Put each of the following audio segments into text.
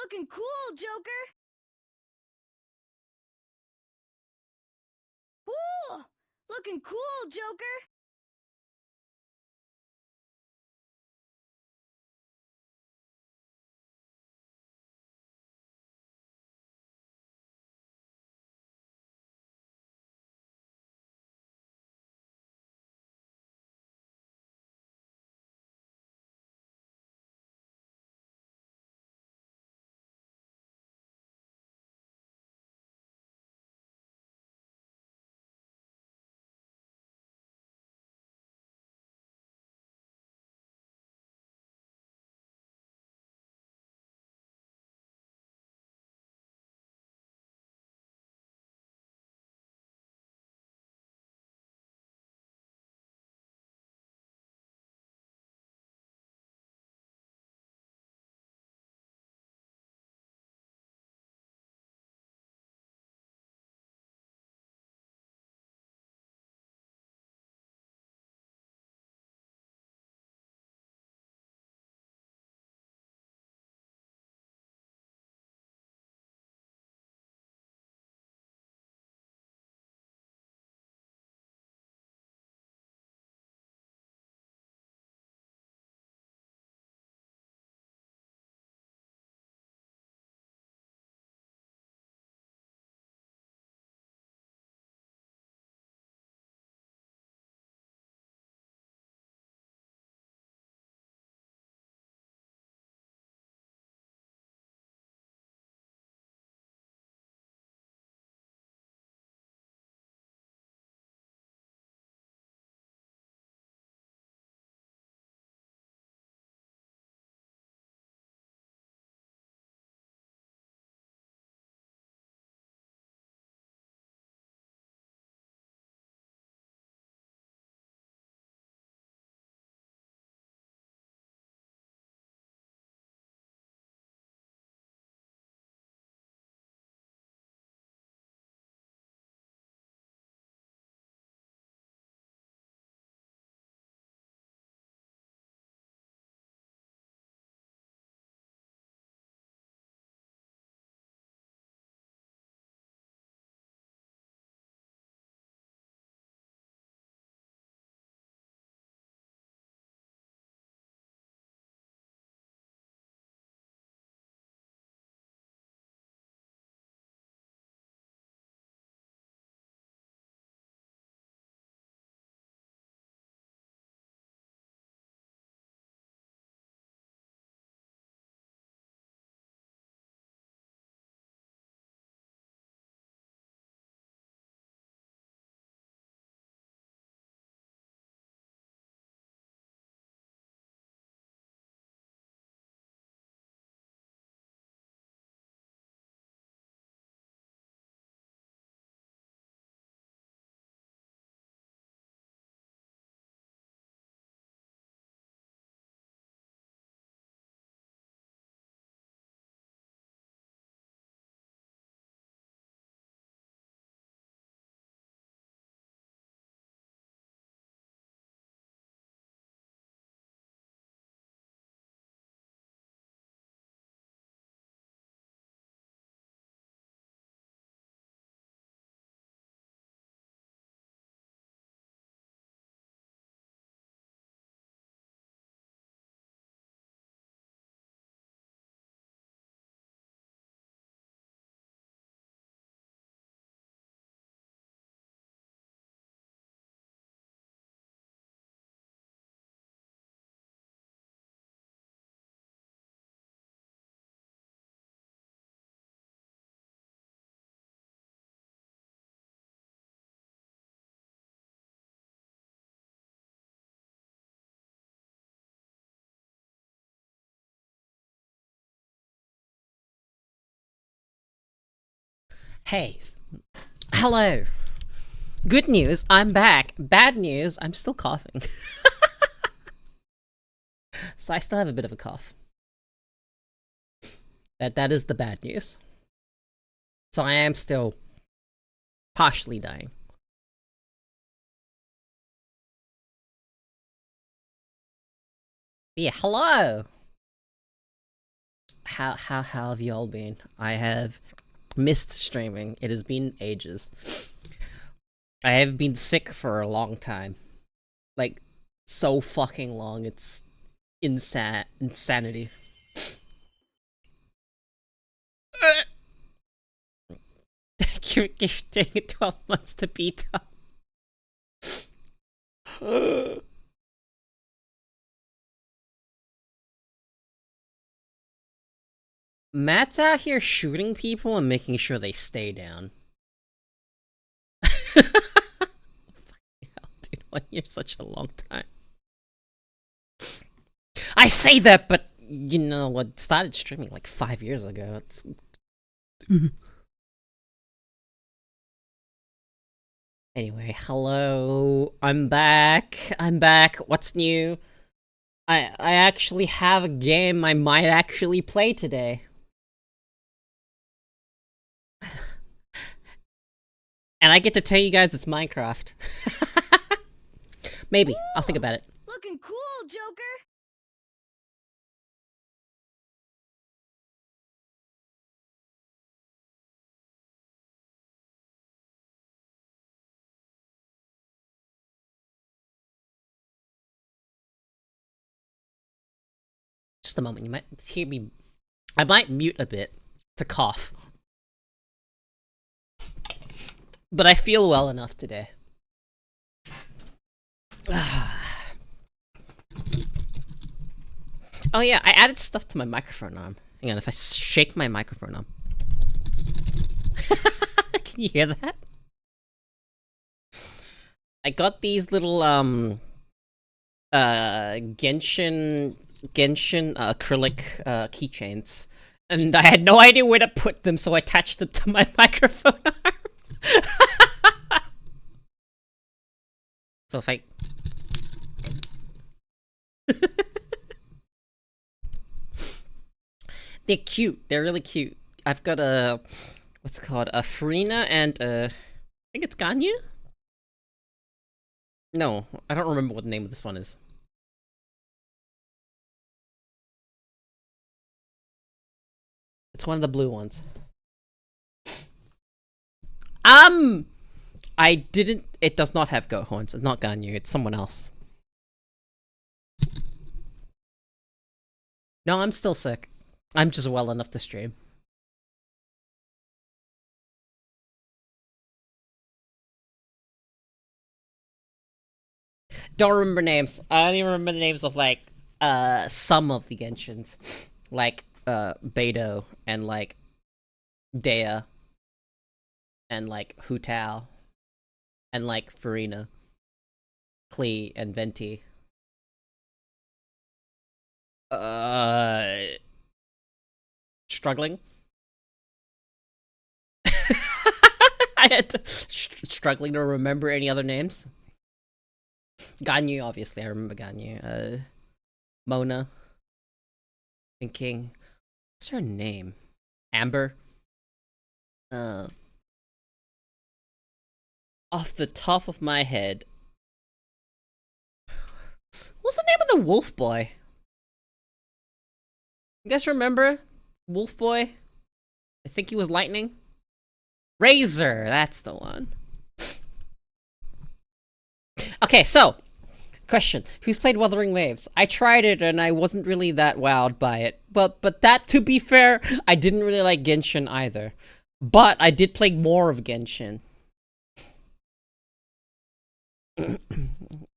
Looking cool, Joker! Cool! Looking cool, Joker! Hey, hello. Good news, I'm back. Bad news, I'm still coughing. So I still have a bit of a cough. That is the bad news. So I am still partially dying. Yeah, hello. How have you all been? I have missed streaming. It has been ages. I have been sick for a long time. Like, so fucking long. It's insanity. You're taking it 12 months to beat up. Matt's out here shooting people and making sure they stay down. Fucking hell, dude, 1 year such a long time. I say that, but you know what? Started streaming like 5 years ago. It's anyway. Hello, I'm back. What's new? I actually have a game I might actually play today. And I get to tell you guys it's Minecraft. Maybe. I'll think about it. Looking cool, Joker. Just a moment. You might hear me. I might mute a bit to cough. But I feel well enough today. Oh yeah, I added stuff to my microphone arm. Hang on, if I shake my microphone arm. Can you hear that? I got these little Genshin acrylic keychains. And I had no idea where to put them, so I attached them to my microphone arm. So if I they're cute. They're really cute. I've got a what's it called? A Farina and I think it's Ganyu? No, I don't remember what the name of this one is. It's one of the blue ones. I didn't. It does not have goat horns. It's not Ganyu. It's someone else. No, I'm still sick. I'm just well enough to stream. Don't remember names. I only remember the names of like some of the Genshins. Like Beidou and like Dea and like Hu Tao and like Farina, Klee and Venti. Struggling. I had to struggling to remember any other names. Ganyu, obviously, I remember Ganyu. Mona. Thinking, what's her name? Amber. Off the top of my head, what's the name of the wolf boy? You guys remember Wolf Boy? I think he was lightning. Razor, that's the one. Okay, so question: who's played Wuthering Waves? I tried it and I wasn't really that wowed by it. But that, to be fair, I didn't really like Genshin either. But I did play more of Genshin.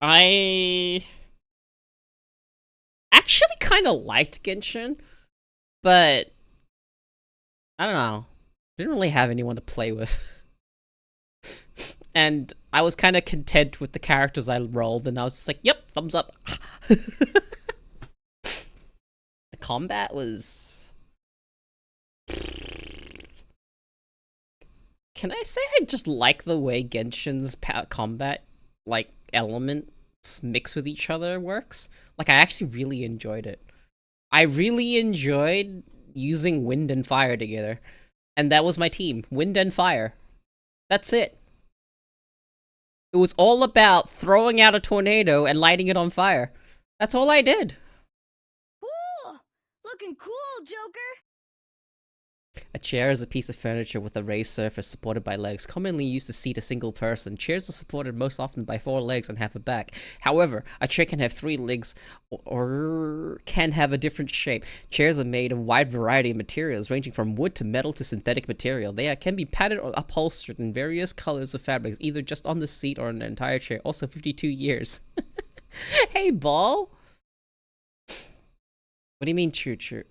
I actually kind of liked Genshin, but I don't know. Didn't really have anyone to play with. And I was kind of content with the characters I rolled, and I was just like, yep, thumbs up. The combat was... Can I say I just like the way Genshin's combat, like, elements mix with each other works? Like, I actually really enjoyed it. I really enjoyed using wind and fire together. And that was my team. Wind and fire. That's it. It was all about throwing out a tornado and lighting it on fire. That's all I did. Cool. Looking cool, Joker! A chair is a piece of furniture with a raised surface supported by legs, commonly used to seat a single person. Chairs are supported most often by 4 legs and have a back. However, a chair can have 3 legs or can have a different shape. Chairs are made of a wide variety of materials, ranging from wood to metal to synthetic material. They can be padded or upholstered in various colors of fabrics, either just on the seat or on the entire chair. Also 52 years. Hey, Ball! What do you mean, choo-choo?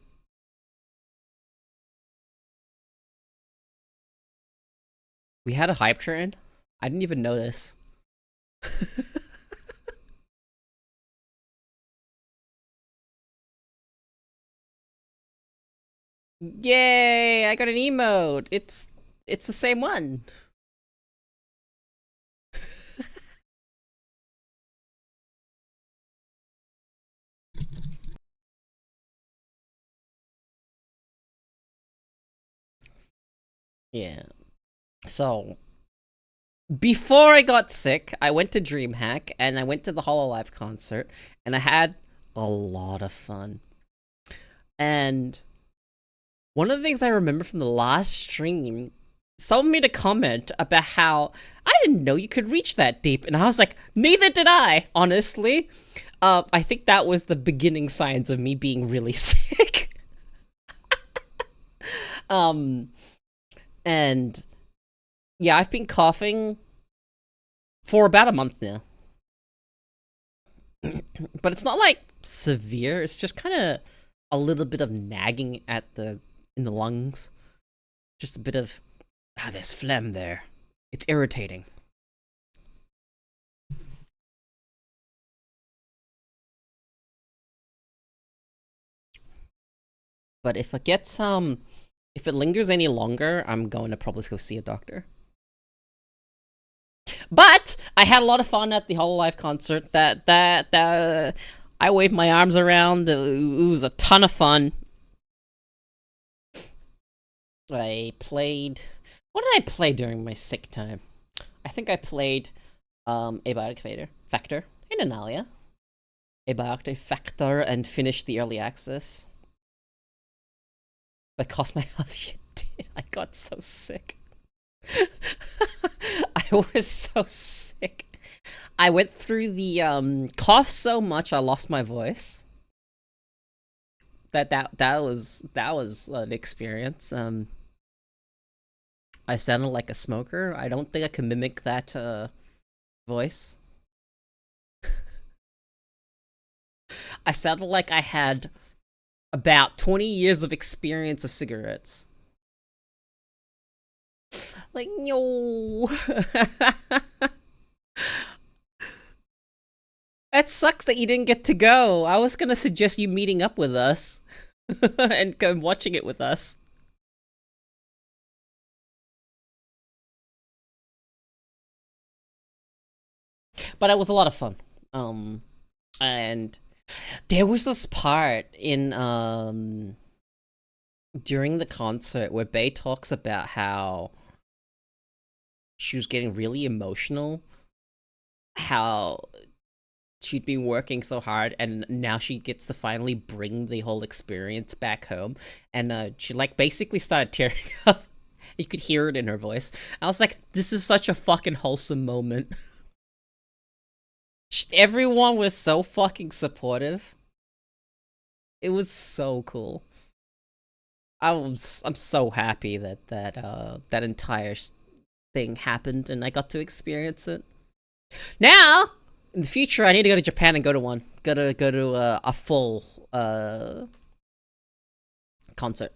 We had a hype train? I didn't even notice. Yay! I got an emote! It's the same one. Yeah. So, before I got sick, I went to DreamHack and I went to the Hololive concert and I had a lot of fun. And one of the things I remember from the last stream, someone made a comment about how I didn't know you could reach that deep, and I was like, neither did I, honestly. I think that was the beginning signs of me being really sick. And yeah, I've been coughing for about a month now. But it's not like severe, it's just kind of a little bit of nagging at in the lungs. Just a bit of, there's phlegm there. It's irritating. But if it gets, if it lingers any longer, I'm going to probably go see a doctor. But I had a lot of fun at the Hololive concert. I waved my arms around. It was a ton of fun. I played. What did I play during my sick time? I think I played Abiotic Factor and Analia. Abiotic Factor and finished the early access. That cost my health. You did. I got so sick. I was so sick. I went through the cough so much I lost my voice. That was an experience. I sounded like a smoker. I don't think I can mimic that voice. I sounded like I had about 20 years of experience of cigarettes. Like, no. That sucks that you didn't get to go. I was gonna suggest you meeting up with us and watching it with us. But it was a lot of fun. And there was this part in during the concert where Bae talks about how she was getting really emotional, how she'd been working so hard and now she gets to finally bring the whole experience back home, and she like basically started tearing up. You could hear it in her voice. I was like, this is such a fucking wholesome moment. Everyone was so fucking supportive. It was so cool. I'm so happy that that entire thing happened and I got to experience it. Now, in the future, I need to go to Japan and go to one. Go to a full concert,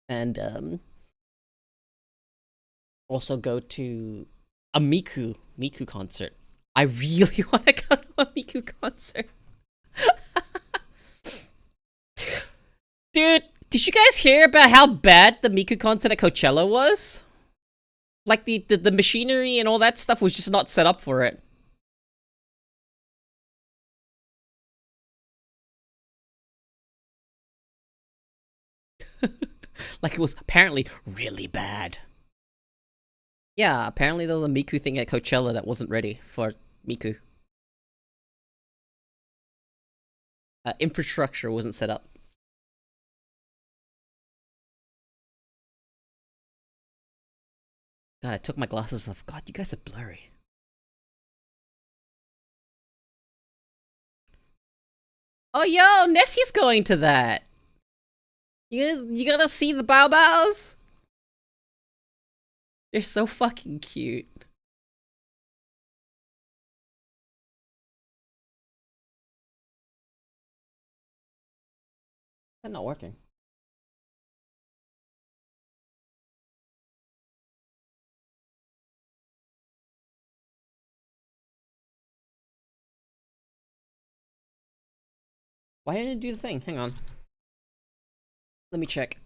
and also go to a Miku concert. I really want to go to a Miku concert. Dude, did you guys hear about how bad the Miku concert at Coachella was? Like the machinery and all that stuff was just not set up for it. Like it was apparently really bad. Yeah, apparently there was a Miku thing at Coachella that wasn't ready for Miku. Infrastructure wasn't set up. God, I took my glasses off. God, you guys are blurry. Oh, yo, Nessie's going to that. You gonna see the Bow Bows? They're so fucking cute. They're not working. Why didn't it do the thing? Hang on. Let me check.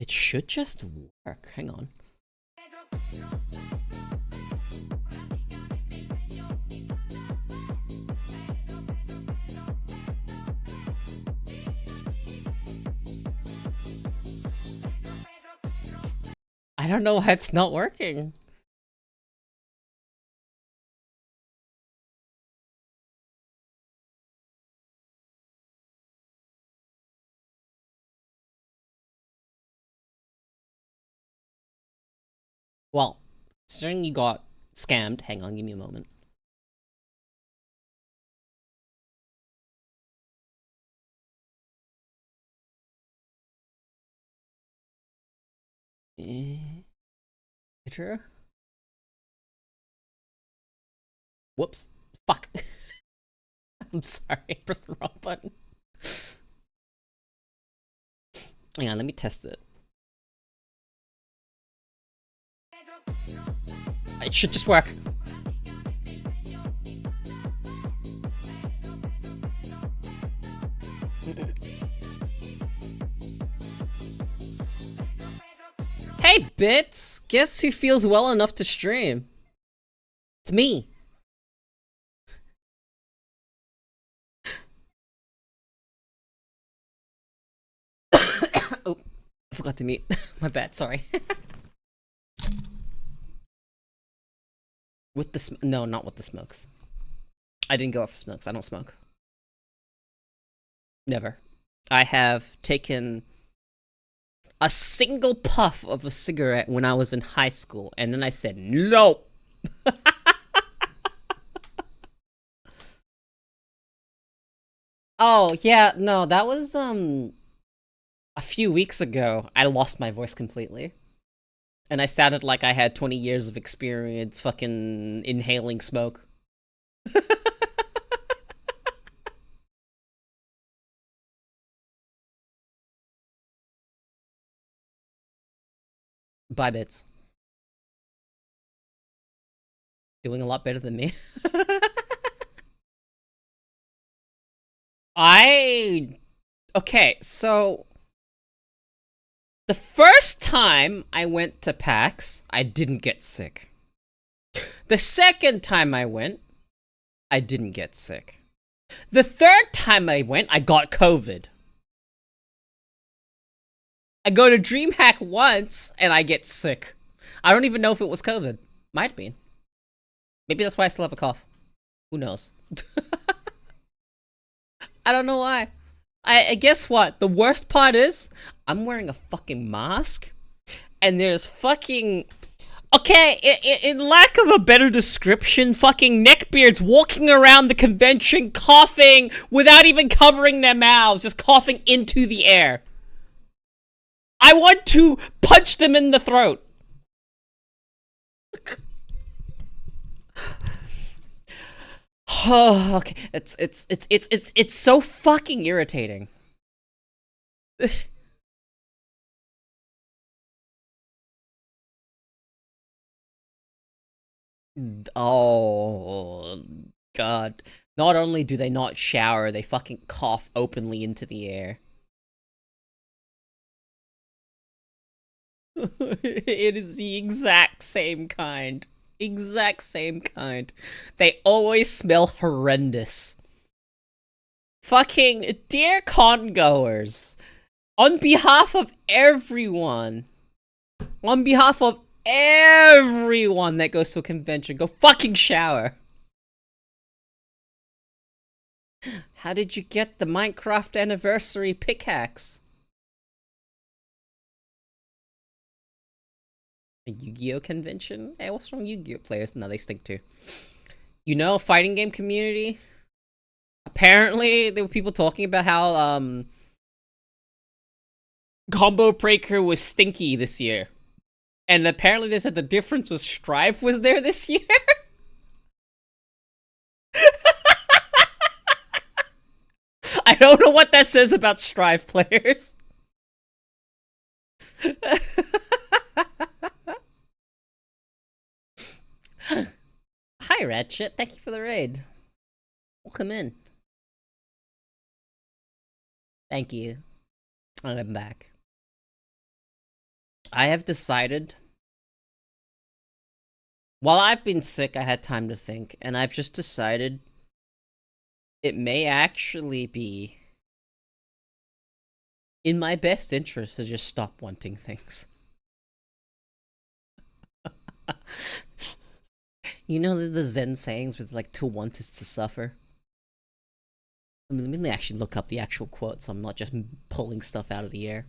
It should just work. Hang on. I don't know why it's not working. Well, considering you got scammed, hang on, give me a moment. True. Whoops. Fuck. I'm sorry, I pressed the wrong button. Hang on, let me test it. It should just work. Hey, Bits! Guess who feels well enough to stream? It's me. Oh, I forgot to mute. My bad, sorry. With the no, not with the smokes. I didn't go out for smokes. I don't smoke. Never. I have taken a single puff of a cigarette when I was in high school, and then I said no. Oh yeah, no, that was a few weeks ago. I lost my voice completely. And I sounded like I had 20 years of experience fucking inhaling smoke. Bye, Bits. Doing a lot better than me. Okay, so the first time I went to PAX, I didn't get sick. The second time I went, I didn't get sick. The third time I went, I got COVID. I go to DreamHack once, and I get sick. I don't even know if it was COVID. Might have been. Maybe that's why I still have a cough. Who knows? I don't know why. I guess what? The worst part is, I'm wearing a fucking mask, and there's fucking... Okay, in lack of a better description, fucking neckbeards walking around the convention coughing without even covering their mouths, just coughing into the air. I want to punch them in the throat. Oh, okay, it's so fucking irritating. Oh, God. Not only do they not shower, they fucking cough openly into the air. It is the exact same kind. Exact same kind. They always smell horrendous. Fucking dear congoers, on behalf of everyone, that goes to a convention, go fucking shower. How did you get the Minecraft anniversary pickaxe? A Yu-Gi-Oh convention? Hey, what's wrong with Yu-Gi-Oh players? No, they stink too. You know, fighting game community? Apparently, there were people talking about how, Combo Breaker was stinky this year. And apparently they said the difference was Strive was there this year? I don't know what that says about Strive players. Hi, Ratchet. Thank you for the raid. Welcome in. Thank you. I'm back. I have decided. While I've been sick, I had time to think, and I've just decided it may actually be in my best interest to just stop wanting things. You know the Zen sayings with like to want is to suffer? I mean, let me actually look up the actual quote so I'm not just pulling stuff out of the air.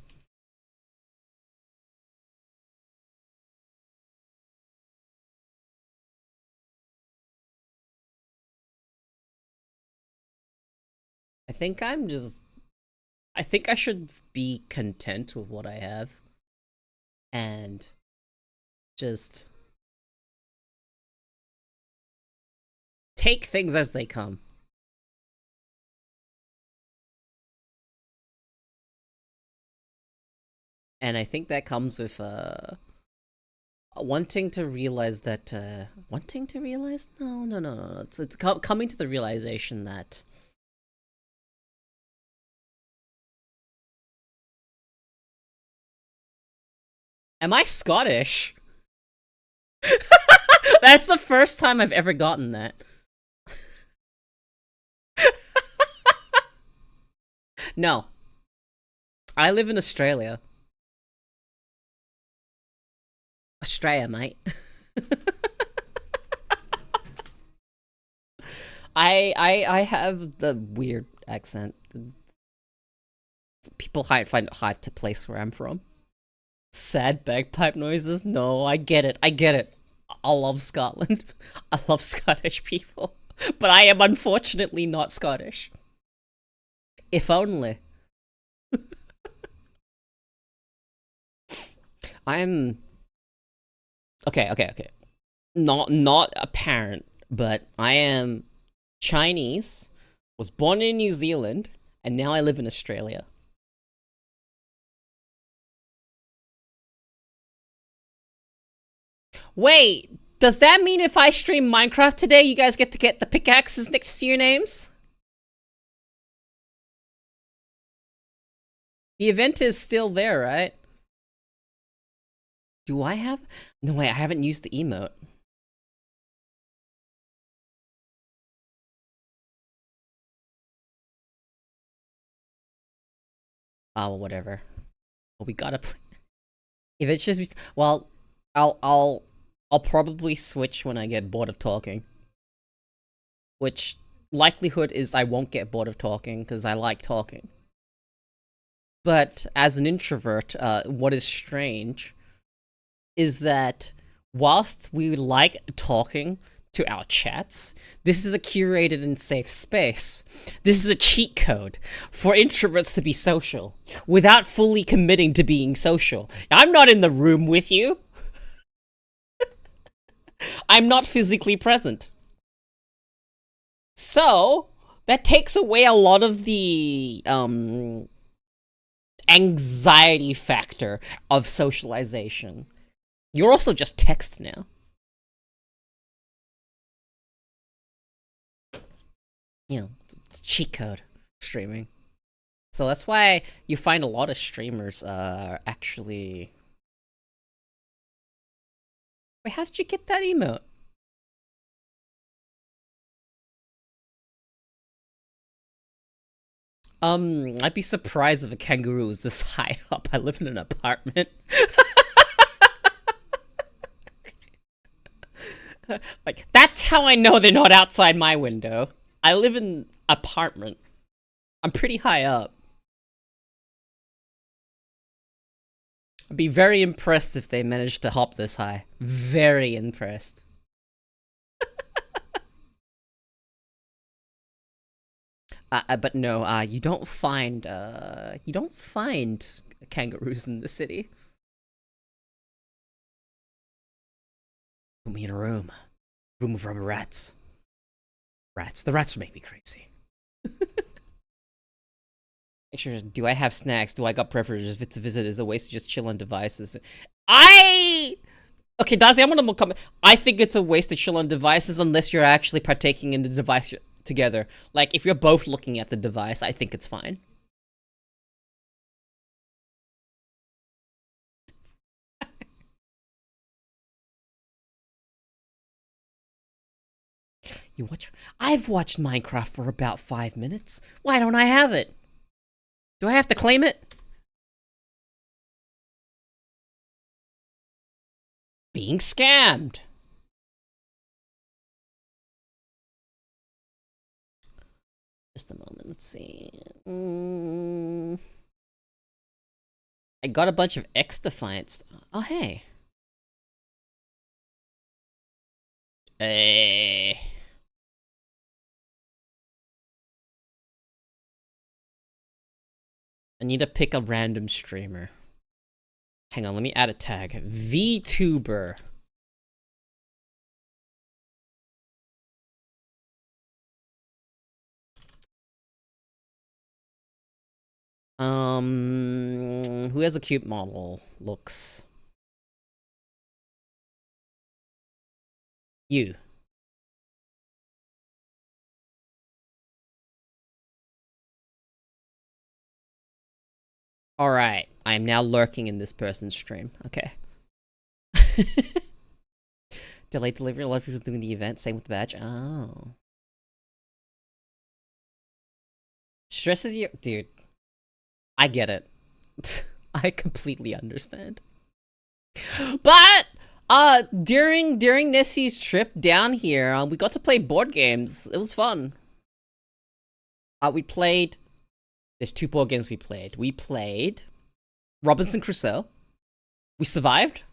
I think I should be content with what I have. And just take things as they come. And I think that comes with, wanting to realize that, wanting to realize? No. It's coming to the realization that am I Scottish? That's the first time I've ever gotten that. No. I live in Australia. Australia, mate. I have the weird accent. People find it hard to place where I'm from. Sad bagpipe noises? No, I get it. I love Scotland. I love Scottish people. But I am unfortunately not Scottish. If only. I'm... Okay. Not apparent, but I am Chinese, was born in New Zealand, and now I live in Australia. Wait, does that mean if I stream Minecraft today, you guys get to get the pickaxes next to your names? The event is still there, right? Do I have? No, wait, I haven't used the emote. Oh, whatever. Well, we gotta play. If it's just, well, I'll probably switch when I get bored of talking. Which likelihood is I won't get bored of talking because I like talking. But as an introvert, what is strange is that whilst we like talking to our chats, this is a curated and safe space. This is a cheat code for introverts to be social without fully committing to being social. I'm not in the room with you. I'm not physically present. So, that takes away a lot of the, anxiety factor of socialization. You're also just text now. it's cheat code streaming. So that's why you find a lot of streamers actually. Wait, how did you get that emote? I'd be surprised if a kangaroo was this high up. I live in an apartment. Like, that's how I know they're not outside my window. I live in an apartment. I'm pretty high up. I'd be very impressed if they managed to hop this high. Very impressed. But no, you don't find kangaroos in the city. Put me in a room. Room of rubber rats. Rats. The rats would make me crazy. Make sure, do I have snacks? Do I got privileges? If it's a visit, is a waste to just chill on devices. Okay, Dazi, I'm gonna comment. I think it's a waste to chill on devices unless you're actually partaking in the device together. Like, if you're both looking at the device, I think it's fine. You watch? I've watched Minecraft for about 5 minutes. Why don't I have it? Do I have to claim it? Being scammed. Just a moment, let's see. I got a bunch of X-Defiant. Oh, hey. I need to pick a random streamer. Hang on, let me add a tag. VTuber. Who has a cute model? Looks. You. Alright, I am now lurking in this person's stream. Okay. Delayed delivery, a lot of people doing the event, same with the badge. Oh. Stresses you? Dude. I get it. I completely understand. But, during Nessie's trip down here, we got to play board games. It was fun. We played... There's 2 board games we played. We played Robinson Crusoe. We survived.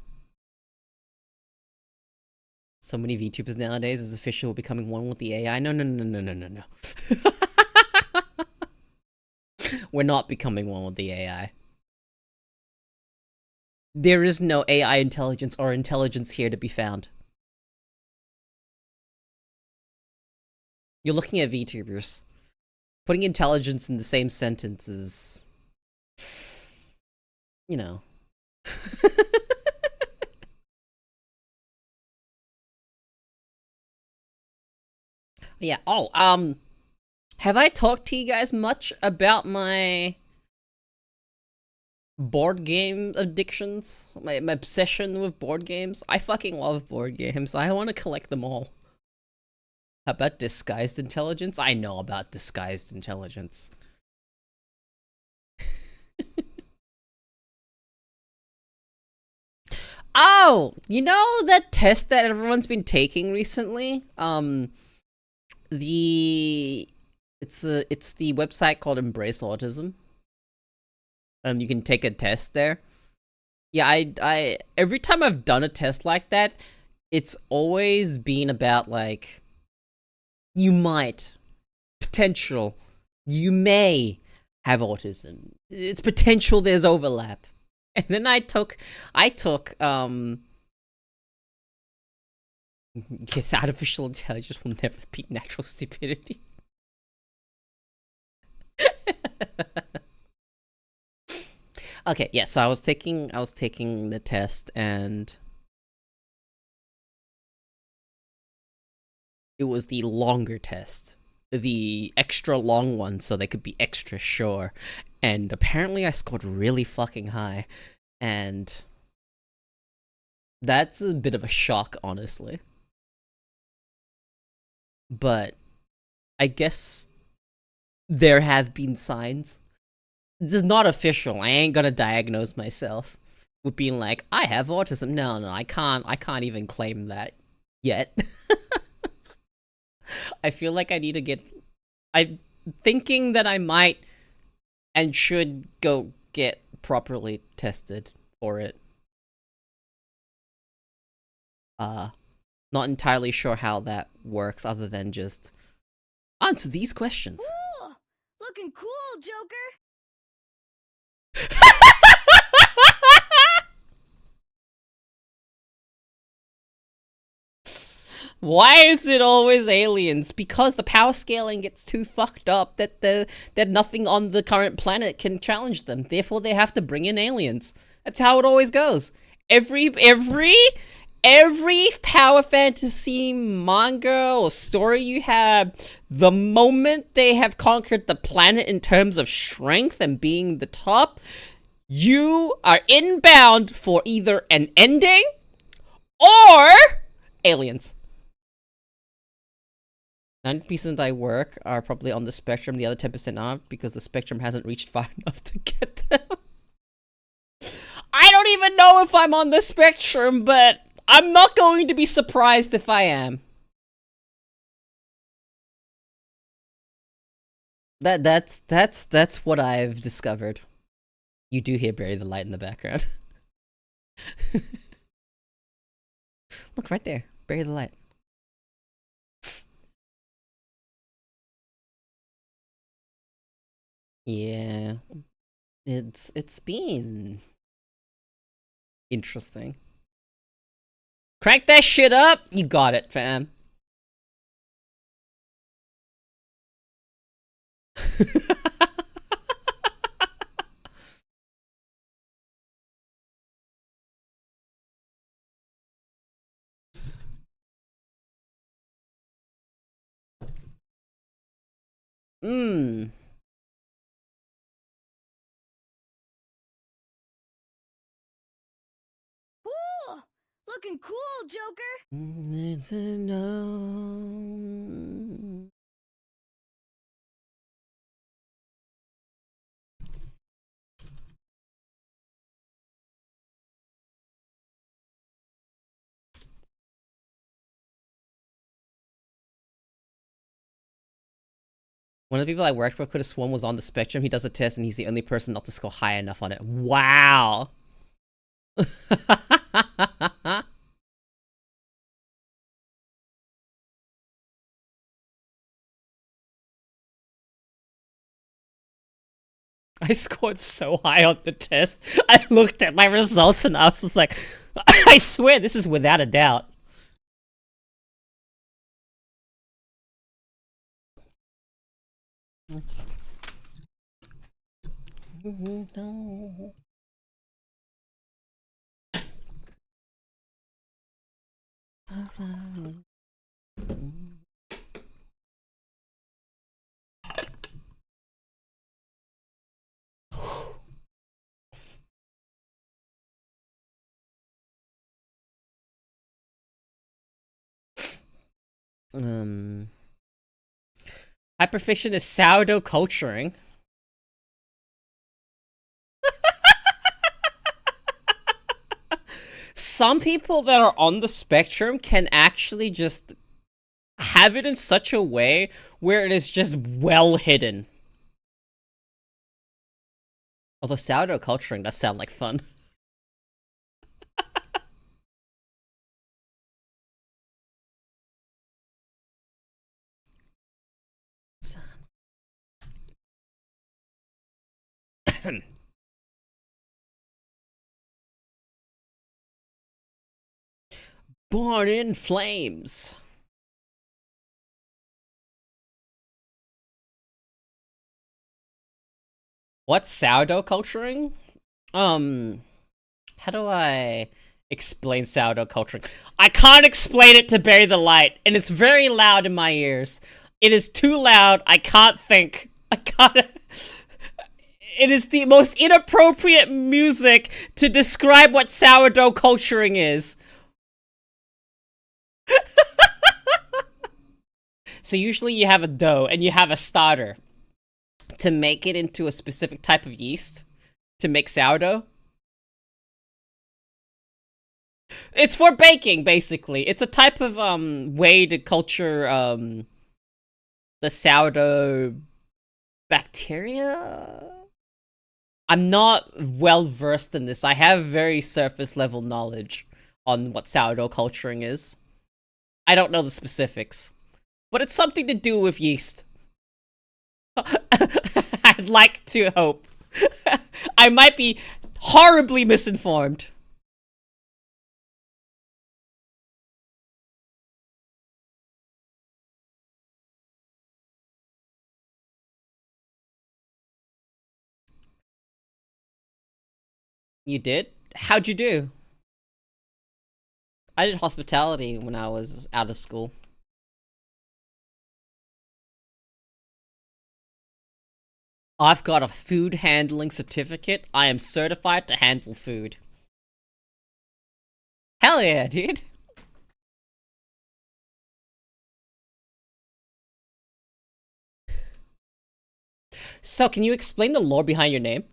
So many VTubers nowadays is official becoming one with the AI. No. We're not becoming one with the AI. There is no AI intelligence or intelligence here to be found. You're looking at VTubers. Putting intelligence in the same sentence is... You know. Yeah, have I talked to you guys much about my board game addictions? My obsession with board games? I fucking love board games. I want to collect them all. How about disguised intelligence? I know about disguised intelligence. Oh, you know that test that everyone's been taking recently? It's the website called Embrace Autism. You can take a test there. Yeah, I every time I've done a test like that, it's always been about like you might, potential, you may have autism. It's potential there's overlap. And then I took yes, artificial intelligence will never beat natural stupidity. Okay, yeah, so I was taking the test and it was the longer test. the extra long ones so they could be extra sure. And apparently I scored really fucking high. And that's a bit of a shock, honestly. But I guess there have been signs. This is not official. I ain't gonna diagnose myself with being like, I have autism. No, I can't even claim that yet. I feel like I need to get... I'm thinking that I might and should go get properly tested for it. Not entirely sure how that works other than just answer these questions. Cool! Looking cool, Joker! Why is it always aliens? Because the power scaling gets too fucked up that nothing on the current planet can challenge them. Therefore, they have to bring in aliens. That's how it always goes. Every power fantasy manga or story you have, the moment they have conquered the planet in terms of strength and being the top, you are inbound for either an ending or aliens. 90% I work are probably on the spectrum, the other 10% aren't, because the spectrum hasn't reached far enough to get them. I don't even know if I'm on the spectrum, but I'm not going to be surprised if I am. That's what I've discovered. You do hear Bury the Light in the background. Look, right there. Bury the Light. Yeah. It's been interesting. Crank that shit up! You got it, fam. Mmm. Cool! Looking cool, Joker! It's a no. One of the people I worked with could have sworn was on the spectrum. He does a test and he's the only person not to score high enough on it. Wow! I scored so high on the test. I looked at my results and I was just like, I swear this is without a doubt. No. Hyperfiction is sourdough culturing. Some people that are on the spectrum can actually just have it in such a way where it is just well hidden. Although sourdough culturing does sound like fun. Born in Flames. What's sourdough culturing? How do I explain sourdough culturing? I can't explain it to Bury the Light, and it's very loud in my ears. It is too loud. I can't think. I can't. It is the most inappropriate music to describe what sourdough culturing is. So usually you have a dough and you have a starter to make it into a specific type of yeast to make sourdough. It's for baking, basically. It's a type of way to culture the sourdough bacteria. I'm not well versed in this. I have very surface level knowledge on what sourdough culturing is. I don't know the specifics, but it's something to do with yeast. I'd like to hope. I might be horribly misinformed. You did? How'd you do? I did hospitality when I was out of school. I've got a food handling certificate. I am certified to handle food. Hell yeah, dude. So, can you explain the lore behind your name?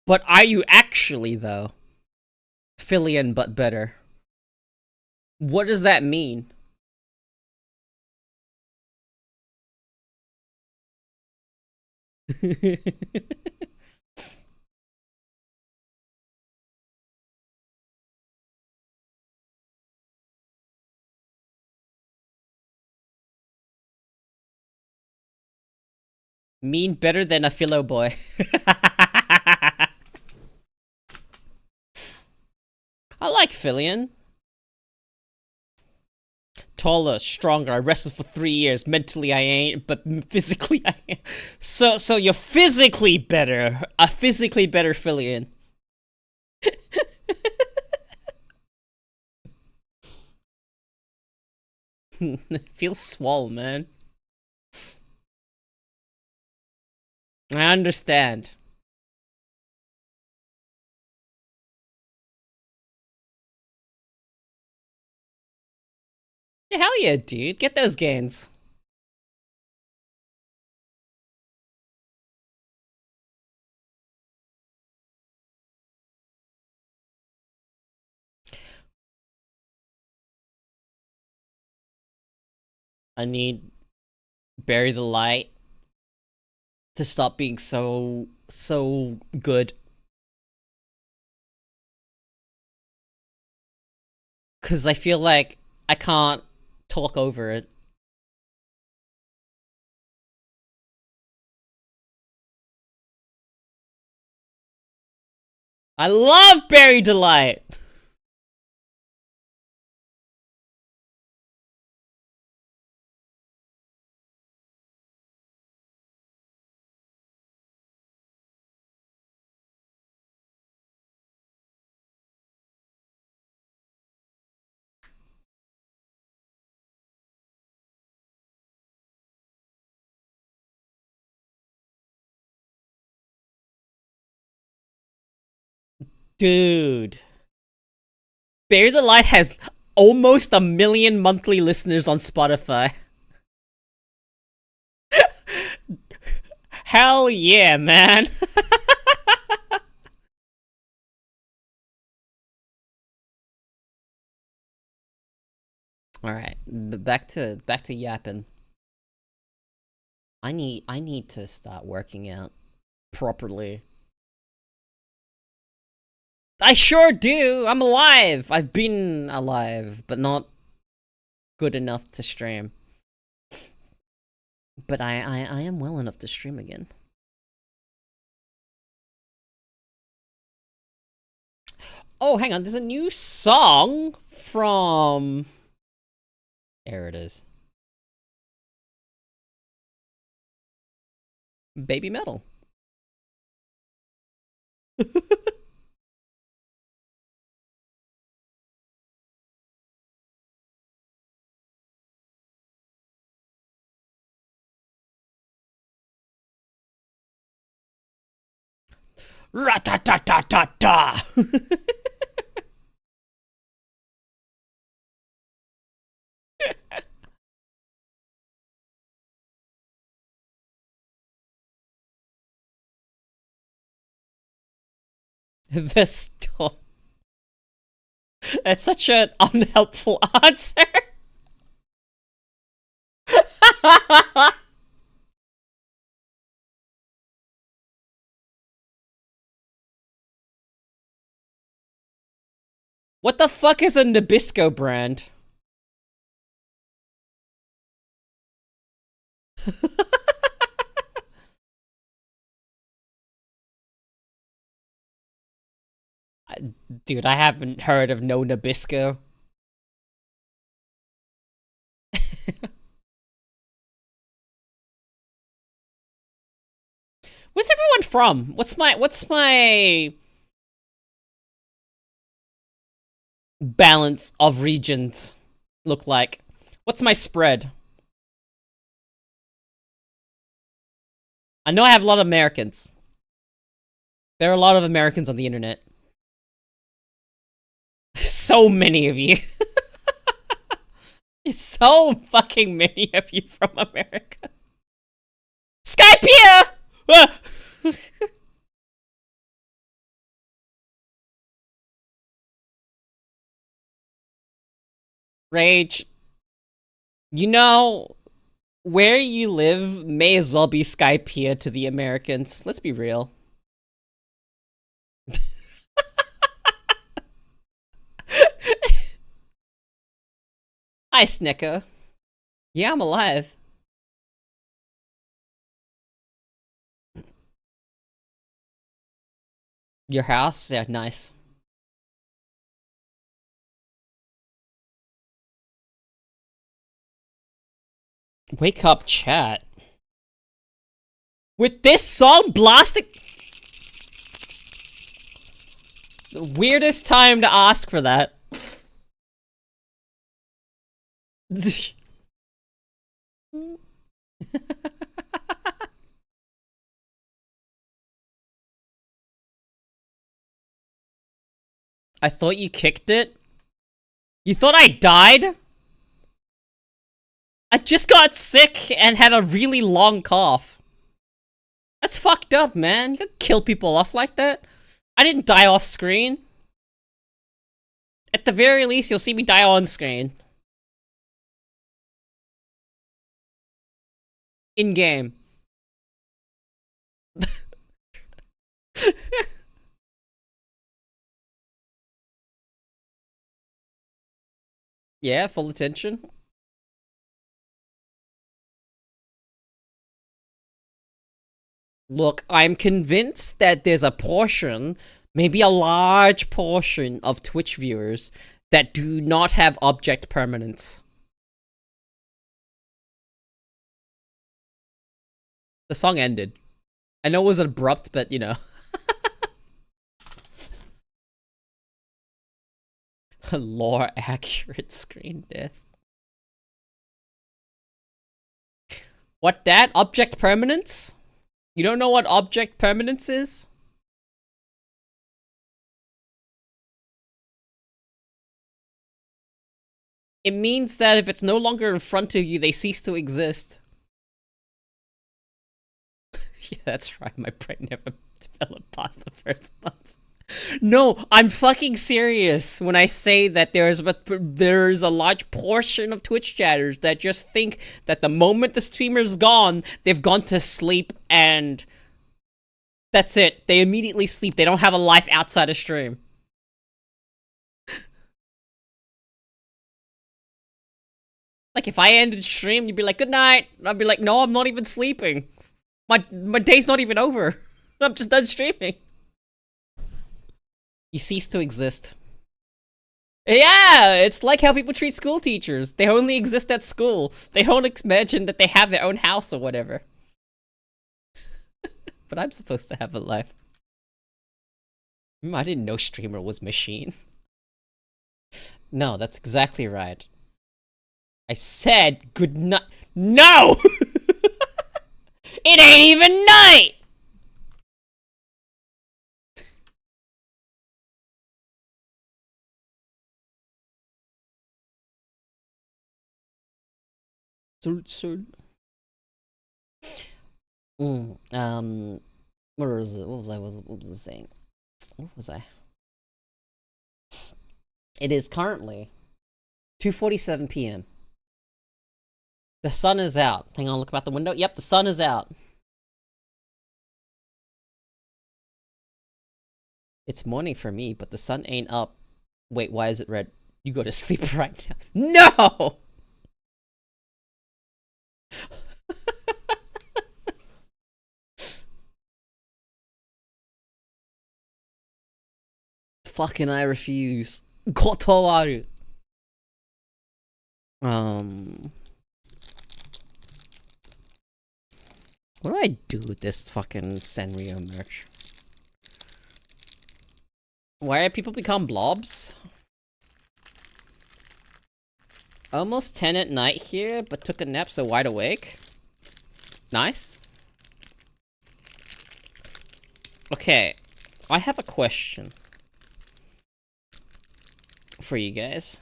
But are you actually, though? Filian, but better. What does that mean? Mean better than a philo boy. I like Filian. Taller, stronger. I wrestled for 3 years. Mentally, I ain't, but physically, I am. So you're physically better. A physically better Filian. Feels swole, man. I understand. Yeah, hell yeah, dude. Get those gains. I need Bury the Light to stop being so good. Cause I feel like I can't talk over it. I love Berry Delight! Dude. Bury the Light has almost 1 million monthly listeners on Spotify. Hell yeah, man. Alright, back to yapping. I need to start working out properly. I sure do. I'm alive. I've been alive, but not good enough to stream. But I am well enough to stream again. Oh, hang on. There's a new song from. There it is. Baby metal. Ra-ta-ta-ta-ta-ta! The storm. That's such an unhelpful answer. What the fuck is a Nabisco brand? Dude, I haven't heard of no Nabisco. Where's everyone from? What's my balance of regions look like? What's my spread? I know I have a lot of Americans. There are a lot of Americans on the internet. So many of you. So fucking many of you from America. Skype here! Rage. You know, where you live may as well be Skype here to the Americans. Let's be real. Hi, Snicker. Yeah, I'm alive. Your house? Yeah, nice. Wake up, chat. With this song blasting. The weirdest time to ask for that. I thought you kicked it? You thought I died? I just got sick and had a really long cough. That's fucked up, man. You can kill people off like that. I didn't die off screen. At the very least, you'll see me die on screen. In-game. Yeah, full attention. Look, I'm convinced that there's a portion, maybe a large portion of Twitch viewers that do not have object permanence. The song ended. I know it was abrupt, but you know. Lore accurate screen death. What that? Object permanence? You don't know what object permanence is? It means that if it's no longer in front of you, they cease to exist. Yeah, that's right, my brain never developed past the first month. No, I'm fucking serious when I say that there's a large portion of Twitch chatters that just think that the moment the streamer's gone, they've gone to sleep and that's it. They immediately sleep. They don't have a life outside of stream. Like if I ended stream, you'd be like, "Good night." And I'd be like, "No, I'm not even sleeping. My day's not even over. I'm just done streaming." You cease to exist. Yeah, it's like how people treat school teachers. They only exist at school. They don't imagine that they have their own house or whatever. but I'm supposed to have a life. I didn't know streamer was machine. No, that's exactly right. I said good night. No! It ain't even night! So. What was it? What was I saying? What was I? It is currently 2:47 p.m. The sun is out. Hang on, look out the window. Yep, the sun is out. It's morning for me, but the sun ain't up. Wait, why is it red? You go to sleep right now. No! Fucking I refuse. Kotowaru. What do I do with this fucking Sanrio merch? Why have people become blobs? Almost 10 at night here, but took a nap so wide awake. Nice. Okay, I have a question for you guys.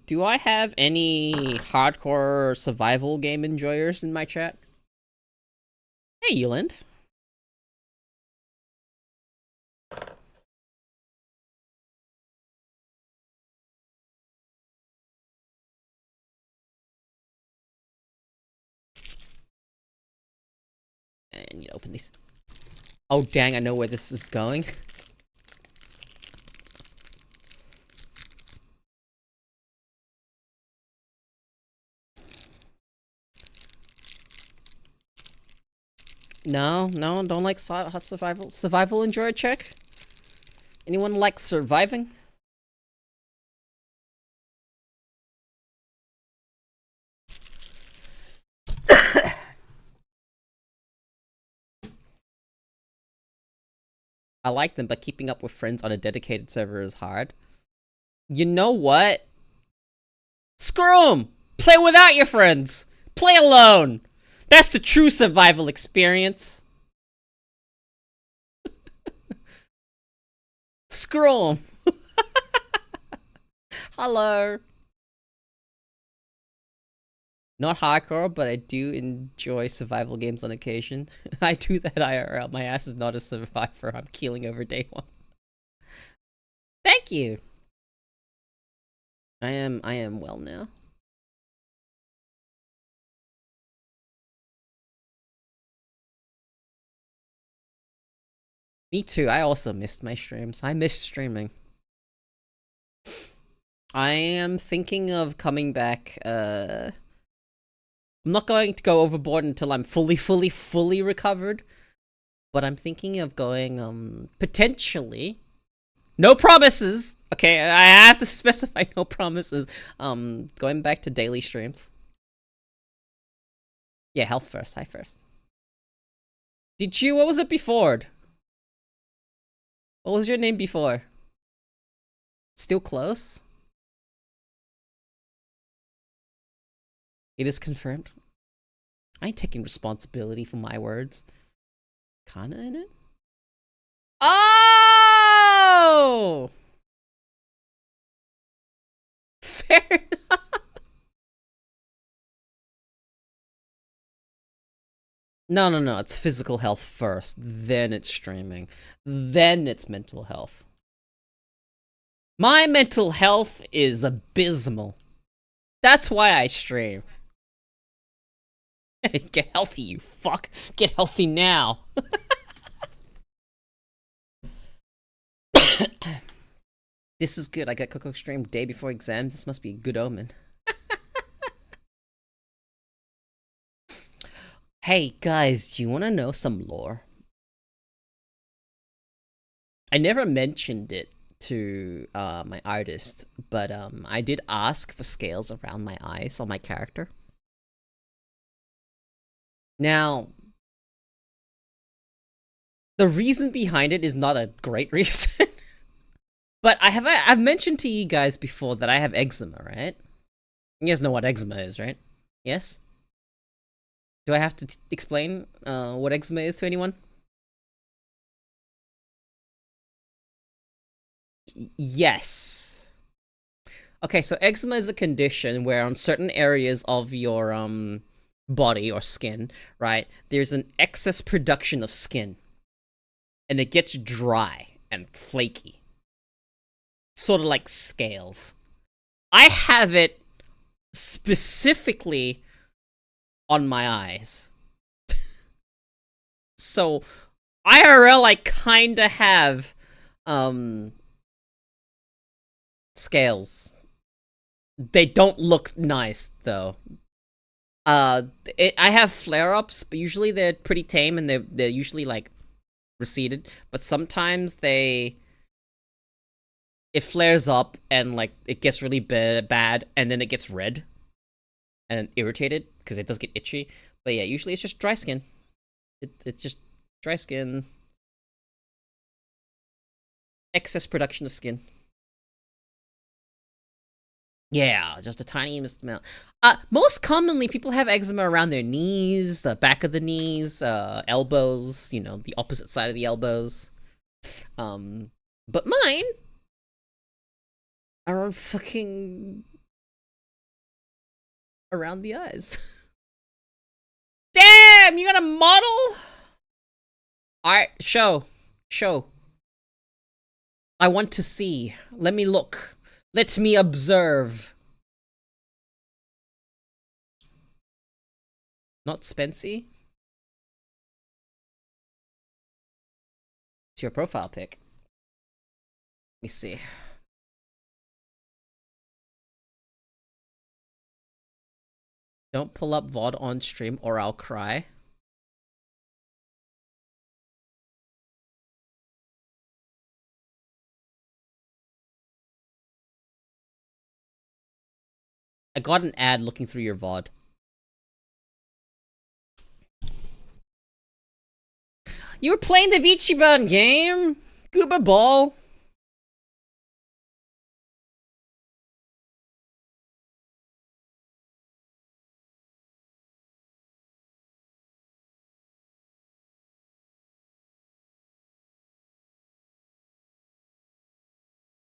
Do I have any hardcore survival game enjoyers in my chat? Hey, Euland. I need to open these. Oh, dang, I know where this is going. No, don't like survival. Survival enjoyer check? Anyone like surviving? I like them, but keeping up with friends on a dedicated server is hard. You know what? Screw 'em! Play without your friends! Play alone! That's the true survival experience! Screw 'em! Hello! Not hardcore, but I do enjoy survival games on occasion. I do that IRL. My ass is not a survivor. I'm keeling over day one. Thank you! I am well now. Me too, I also missed my streams. I miss streaming. I am thinking of coming back, I'm not going to go overboard until I'm fully recovered. But I'm thinking of going, potentially. No promises! Okay, I have to specify no promises. Going back to daily streams. Yeah, health first, high first. What was it before? What was your name before? Still close? It is confirmed. I ain't taking responsibility for my words. Kinda in it? Oh! Fair enough. No. It's physical health first, then it's streaming, then it's mental health. My mental health is abysmal. That's why I stream. Get healthy, you fuck. Get healthy now. This is good. I got Koeko stream day before exams. This must be a good omen. Hey guys, do you want to know some lore? I never mentioned it to my artist, but I did ask for scales around my eyes on my character. Now, the reason behind it is not a great reason, but I've mentioned to you guys before that I have eczema, right? You guys know what eczema is, right? Yes? Do I have to explain what eczema is to anyone? Yes. Okay, so eczema is a condition where on certain areas of your body or skin, right, there's an excess production of skin. And it gets dry and flaky. Sort of like scales. I have it specifically on my eyes. So IRL I kinda have scales. They don't look nice though. I have flare-ups, but usually they're pretty tame and they're usually like receded, but sometimes it flares up and like it gets really bad and then it gets red and irritated because it does get itchy. But yeah, usually it's just dry skin. It's just dry skin. Excess production of skin. Yeah, just a tiny amount. Most commonly, people have eczema around their knees, the back of the knees, elbows, you know, the opposite side of the elbows. But mine are fucking around the eyes. Damn, you got a model? Alright, show. I want to see. Let me look. Let me observe. Not Spency? It's your profile pic. Let me see. Don't pull up VOD on stream or I'll cry. I got an ad looking through your VOD. You were playing the VTuber game? Gooba Ball.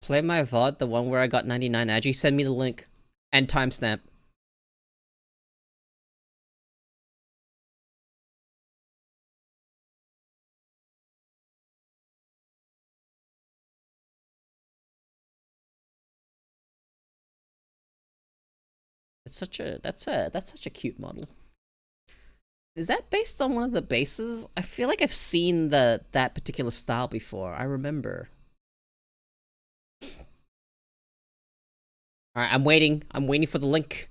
Play my VOD, the one where I got 99 agi. Send me the link and timestamp. It's such a that's such a cute model. Is that based on one of the bases? I feel like I've seen that particular style before. I remember. Alright, I'm waiting. I'm waiting for the link.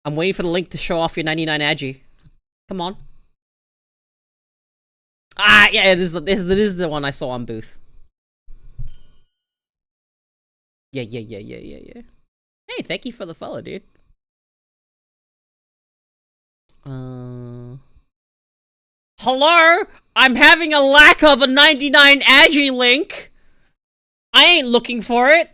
I'm waiting for the link to show off your 99 agi. Come on. Ah, yeah, it is the one I saw on booth. Yeah. Hey, thank you for the follow, dude. Hello? I'm having a lack of a 99 agi link. I ain't looking for it.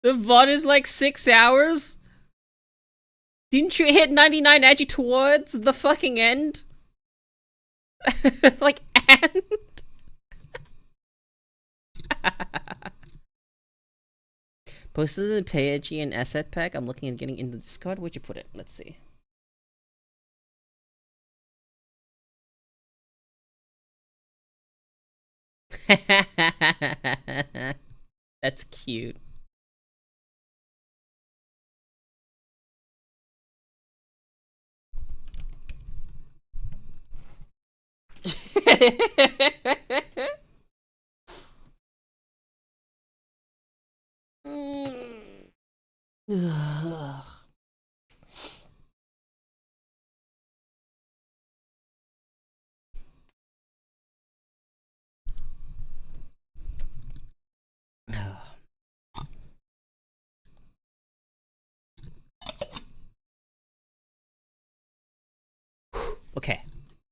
The VOD is like 6 hours? Didn't you hit 99 agi towards the fucking end? Like, and? Posted in the page and asset pack. I'm looking at getting into Discord. Where'd you put it? Let's see. That's cute. Okay.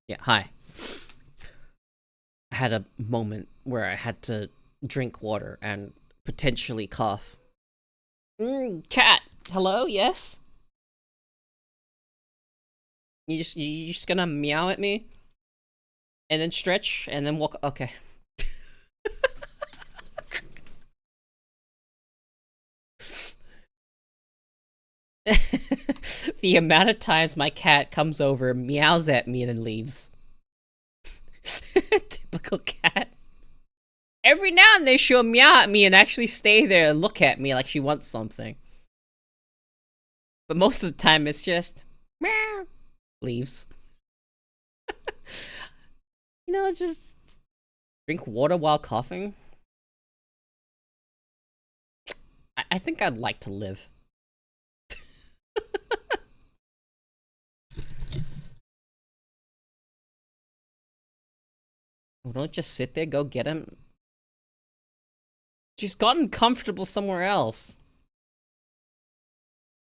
Yeah, hi. I had a moment where I had to drink water and potentially cough. Cat. Hello? Yes? You just gonna meow at me? And then stretch and then walk. Okay. The amount of times my cat comes over, meows at me, and then leaves. Typical cat. Every now and then she'll meow at me and actually stay there and look at me like she wants something. But most of the time it's just meow, leaves. You know, just drink water while coughing. I think I'd like to live. Oh, don't just sit there, go get him. She's gotten comfortable somewhere else.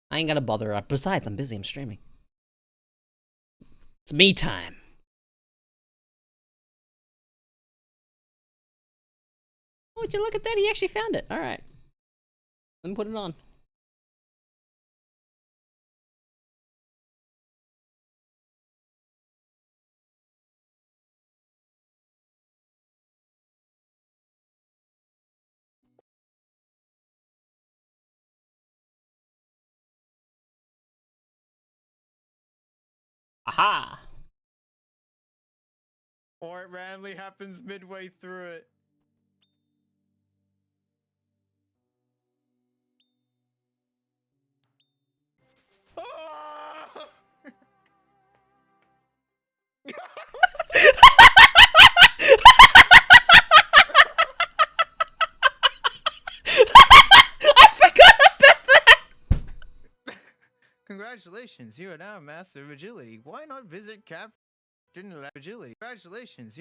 I ain't gonna bother her. Besides, I'm busy, I'm streaming. It's me time. Oh, would you look at that? He actually found it. Alright. Let me put it on. Aha! Or it randomly happens midway through it. Ah! I forgot about that! Congratulations, you are now a master of agility. Why not visit Captain Agility? Congratulations.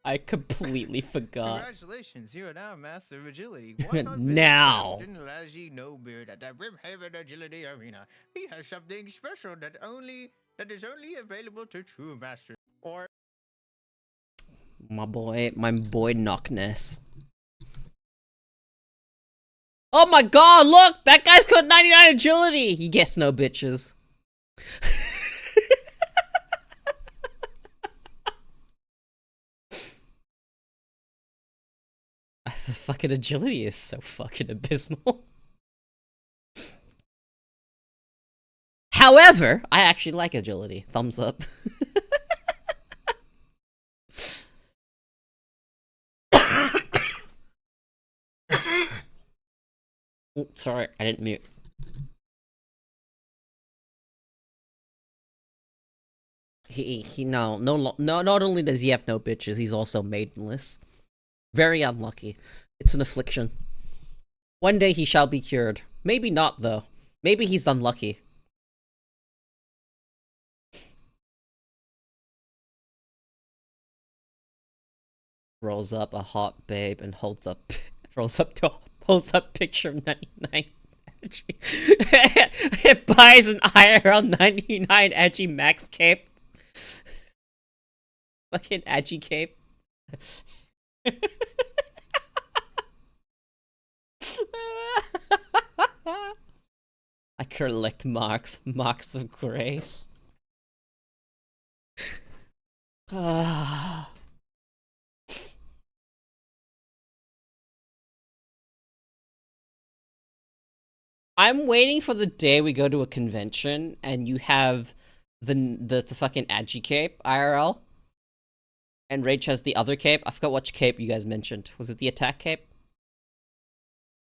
I completely forgot. Congratulations, you are now a master of agility. Why not visit Now. Captain Lazy No Beard at the Brimhaven Agility Arena? He has something special that is only available to true masters. Or My boy Knockness. Oh my god, look! That guy's got 99 agility! He gets no bitches. The fucking agility is so fucking abysmal. However, I actually like agility. Thumbs up. Oh, sorry, I didn't mute. No, not only does he have no bitches, he's also maidenless. Very unlucky. It's an affliction. One day he shall be cured. Maybe not, though. Maybe he's unlucky. Rolls up a hot babe and holds up picture of 99 edgy. It buys an IRL 99 edgy max cape. Fucking edgy cape. I collect marks of grace. I'm waiting for the day we go to a convention and you have the fucking Agi cape IRL, and Rage has the other cape. I forgot which cape you guys mentioned. Was it the attack cape?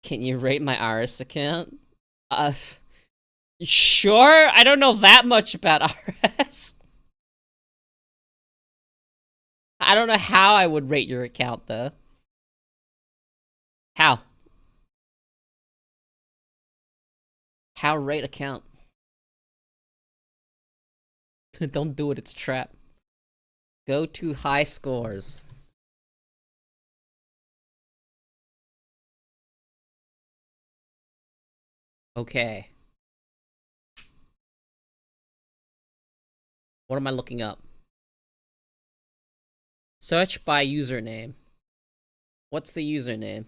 Can you rate my Iris account? Sure, I don't know that much about RS. I don't know how I would rate your account though. How? How rate account? Don't do it, it's trap. Go to high scores. Okay. What am I looking up? Search by username. What's the username?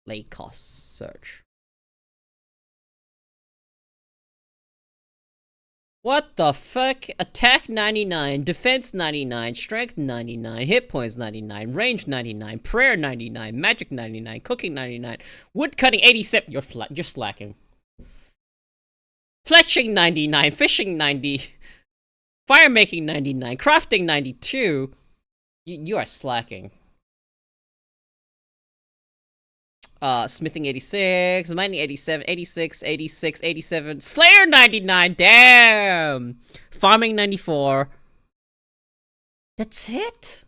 Late cost search. What the fuck? Attack 99, defense 99, strength 99, hit points 99, range 99, prayer 99, magic 99, cooking 99, wood cutting 87. You're slacking. Fletching 99, fishing 90, fire making 99, crafting 92. You are slacking. Smithing 86, mining 87, 86, 86, 87, Slayer 99, damn! Farming 94. That's it?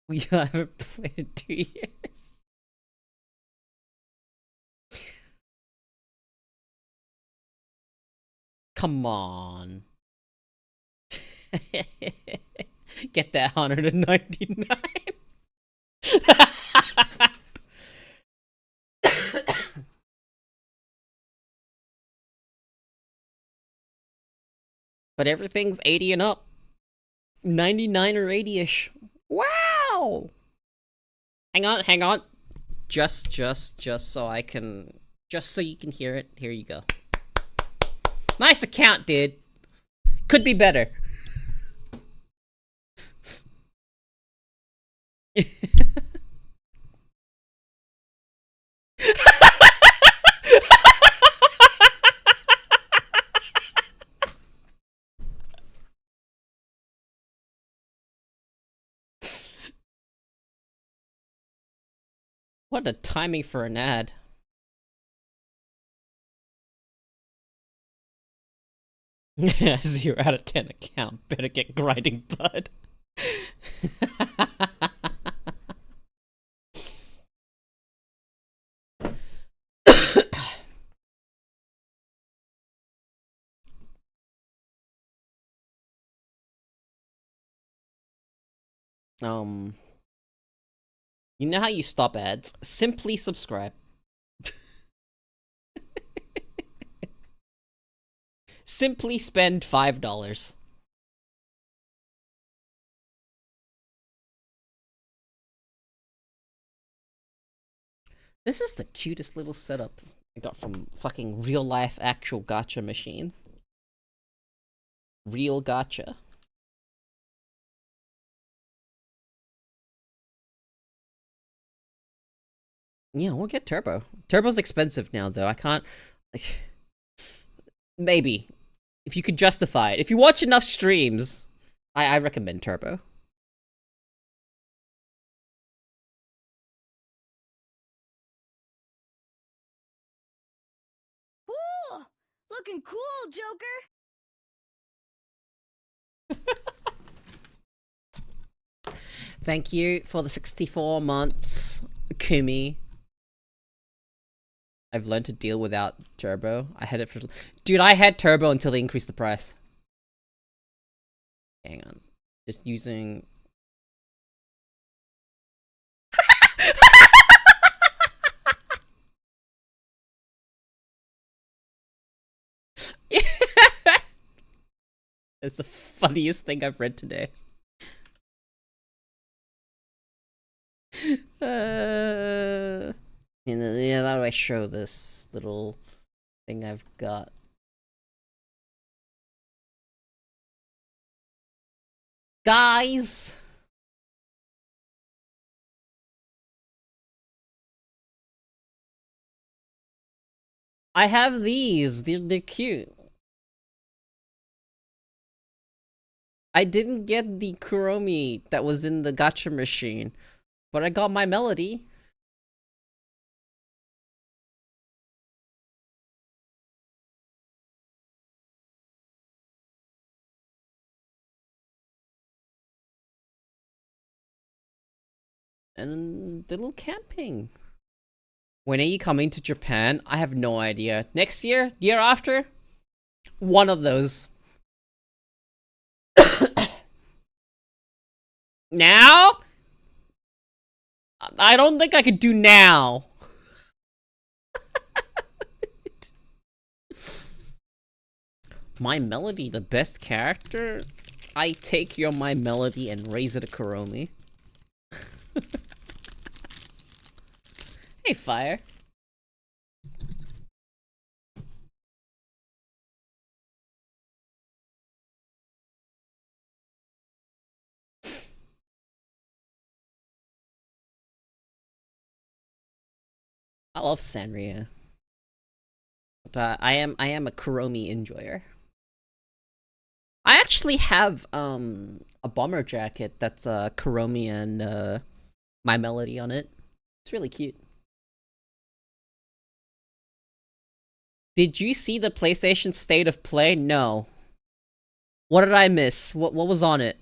We haven't played in 2 years. Come on. Get that 199. But everything's 80 and up. 99 or 80-ish. Wow! Hang on. Just so I can... Just so you can hear it. Here you go. Nice account, dude. Could be better. What a timing for an ad. Yeah, 0 out of 10 account. Better get grinding, bud. You know how you stop ads? Simply subscribe. Simply spend $5. This is the cutest little setup I got from fucking real life actual gacha machine. Real gacha. Yeah, we'll get Turbo. Turbo's expensive now, though. I can't... Like, maybe. If you could justify it. If you watch enough streams, I recommend Turbo. Cool! Looking cool, Joker! Thank you for the 64 months, Kumi. I've learned to deal without Turbo. I had it for... Dude, I had Turbo until they increased the price. Hang on. Just using... It's the funniest thing I've read today. Yeah, how do I show this little thing I've got? Guys! I have these. They're cute. I didn't get the Kuromi that was in the gacha machine, but I got my melody. And a little camping. When are you coming to Japan? I have no idea. Next year? Year after? One of those. Now? I don't think I could do now. My Melody, the best character? I take your My Melody and raise it a Kuromi. Hey, Fire. I love Sanria. But I am a Kuromi enjoyer. I actually have a bomber jacket that's Kuromi and My Melody on it. It's really cute. Did you see the PlayStation State of Play? No. What did I miss? What was on it?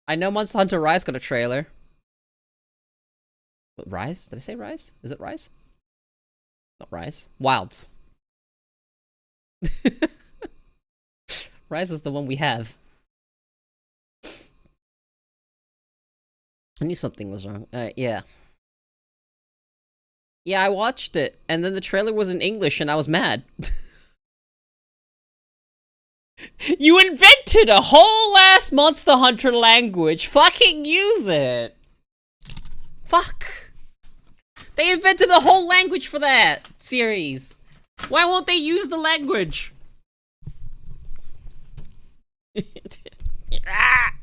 I know Monster Hunter Rise got a trailer. What, Rise? Did I say Rise? Is it Rise? Not Rise. Wilds. Rise is the one we have. I knew something was wrong. Yeah. Yeah, I watched it, and then the trailer was in English, and I was mad. You invented a whole ass Monster Hunter language. Fucking use it. Fuck. They invented a whole language for that series. Why won't they use the language? Ah!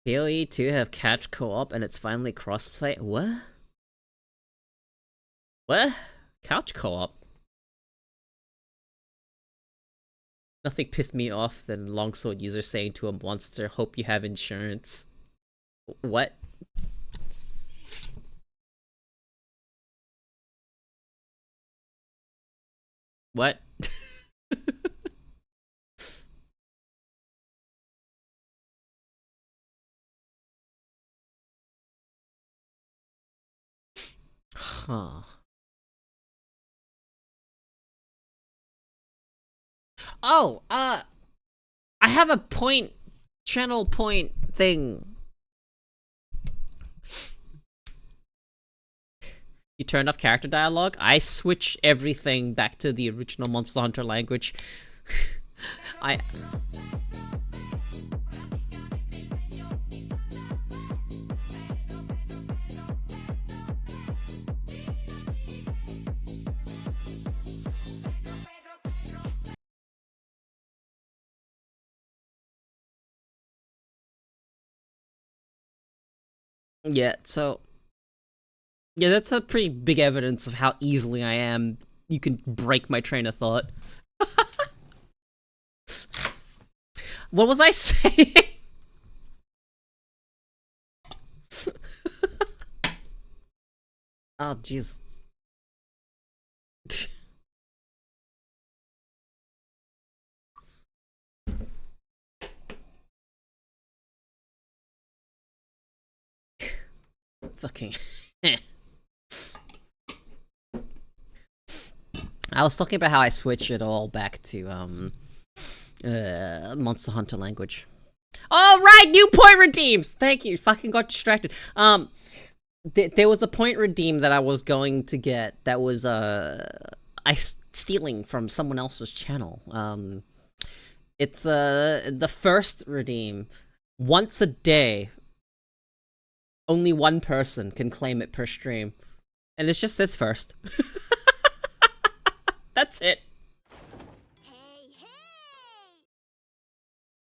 PoE 2 have catch co-op and it's finally crossplay. What? What? Couch co-op? Nothing pissed me off than longsword user saying to a monster, "Hope you have insurance." What? What? Huh. Oh, I have a channel point thing. You turned off character dialogue? I switch everything back to the original Monster Hunter language. I... Yeah, so... Yeah, that's a pretty big evidence of how easily I am. You can break my train of thought. What was I saying? Oh, jeez. Fucking... I was talking about how I switch it all back to, Monster Hunter language. All right, new point redeems! Thank you, fucking got distracted. There was a point redeem that I was going to get that was, stealing from someone else's channel. It's, the first redeem. Once a day, only one person can claim it per stream. And it just says first. That's it. Hey, hey!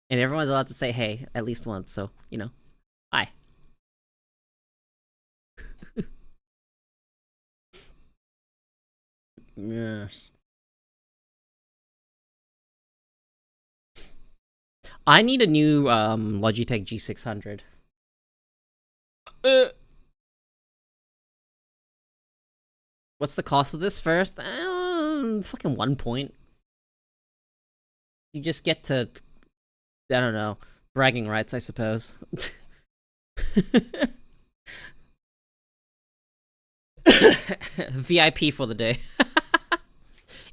And everyone's allowed to say hey at least once, so, you know. Hi. Yes. I need a new Logitech G600. What's the cost of this first? Fucking 1 point. You just get to, I don't know, bragging rights, I suppose. VIP for the day.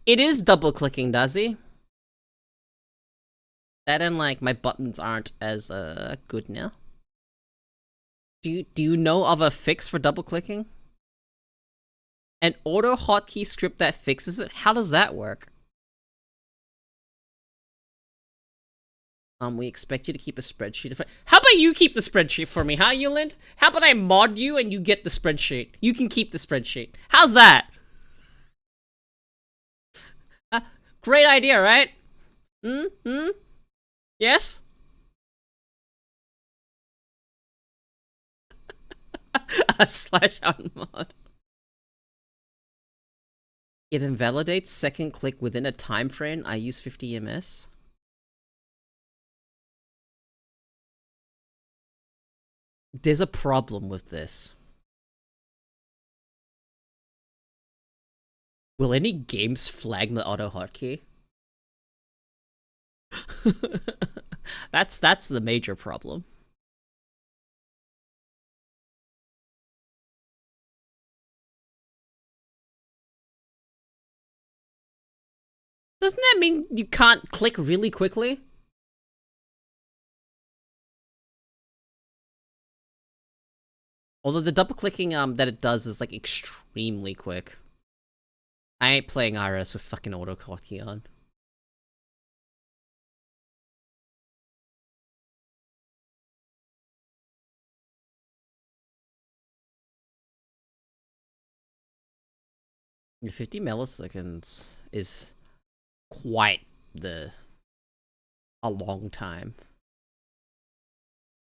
It is double clicking, does he? That and like my buttons aren't as good now. Do you know of a fix for double clicking? An auto hotkey script that fixes it? How does that work? We expect you to keep a spreadsheet. How about you keep the spreadsheet for me, huh, Yulind? How about I mod you and you get the spreadsheet? You can keep the spreadsheet. How's that? Great idea, right? Yes? Slash unmod. It invalidates second click within a time frame. I use 50 ms. There's a problem with this. Will any games flag the auto hotkey? That's the major problem. Doesn't that mean you can't click really quickly? Although the double clicking that it does is like extremely quick. I ain't playing RS with fucking auto hotkey on. The 50 milliseconds is quite a long time.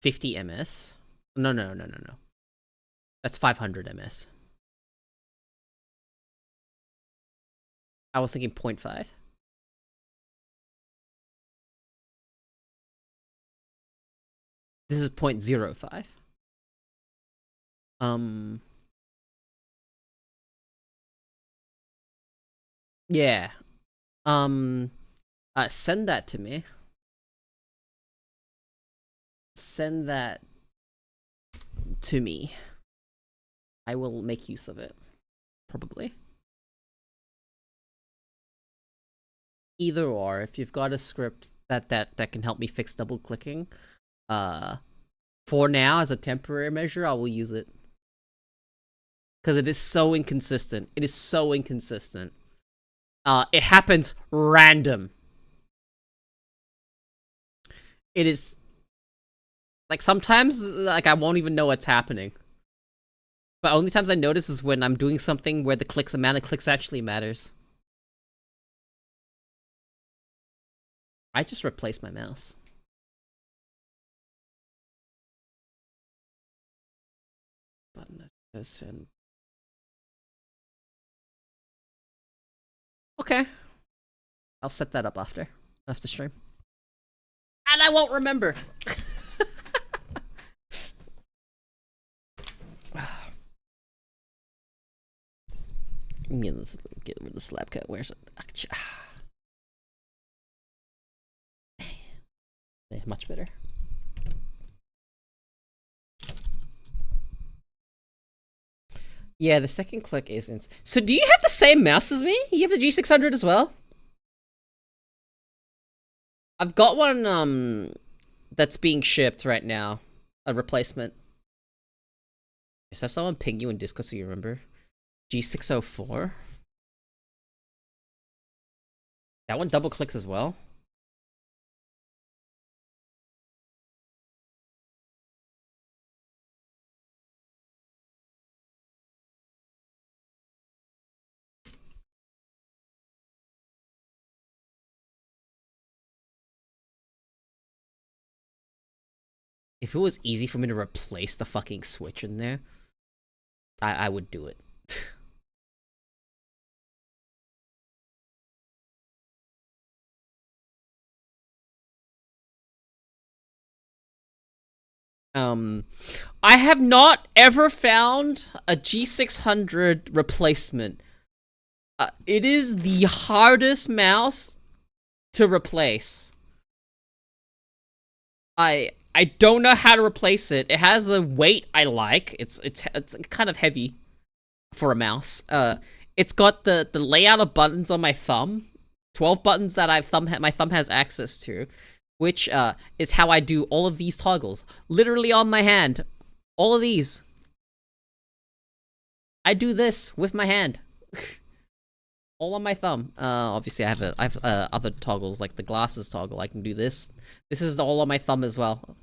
50 ms? No. That's 500 ms. I was thinking 0.5. This is 0.05. Yeah. Send that to me. Send that to me. I will make use of it. Probably. Either or, if you've got a script that can help me fix double clicking, for now, as a temporary measure, I will use it. Because it is so inconsistent. It is so inconsistent. It happens random. It is... Like, sometimes, like, I won't even know what's happening. But only times I notice is when I'm doing something where the amount of clicks actually matters. I just replaced my mouse. Button and okay. I'll set that up after stream. And I won't remember. Get rid of the slap cut. Where's it? Much better. Yeah, the second click isn't. So do you have the same mouse as me? You have the G600 as well? I've got one that's being shipped right now. A replacement. Just have someone ping you in Discord so you remember. G604. That one double clicks as well. If it was easy for me to replace the fucking switch in there, I would do it. I have not ever found a G600 replacement. It is the hardest mouse to replace. I don't know how to replace it. It has the weight I like. It's kind of heavy for a mouse. It's got the layout of buttons on my thumb. 12 buttons that my thumb has access to, which is how I do all of these toggles. Literally on my hand. All of these. I do this with my hand. All on my thumb. Obviously I have other toggles like the glasses toggle. I can do this. This is all on my thumb as well.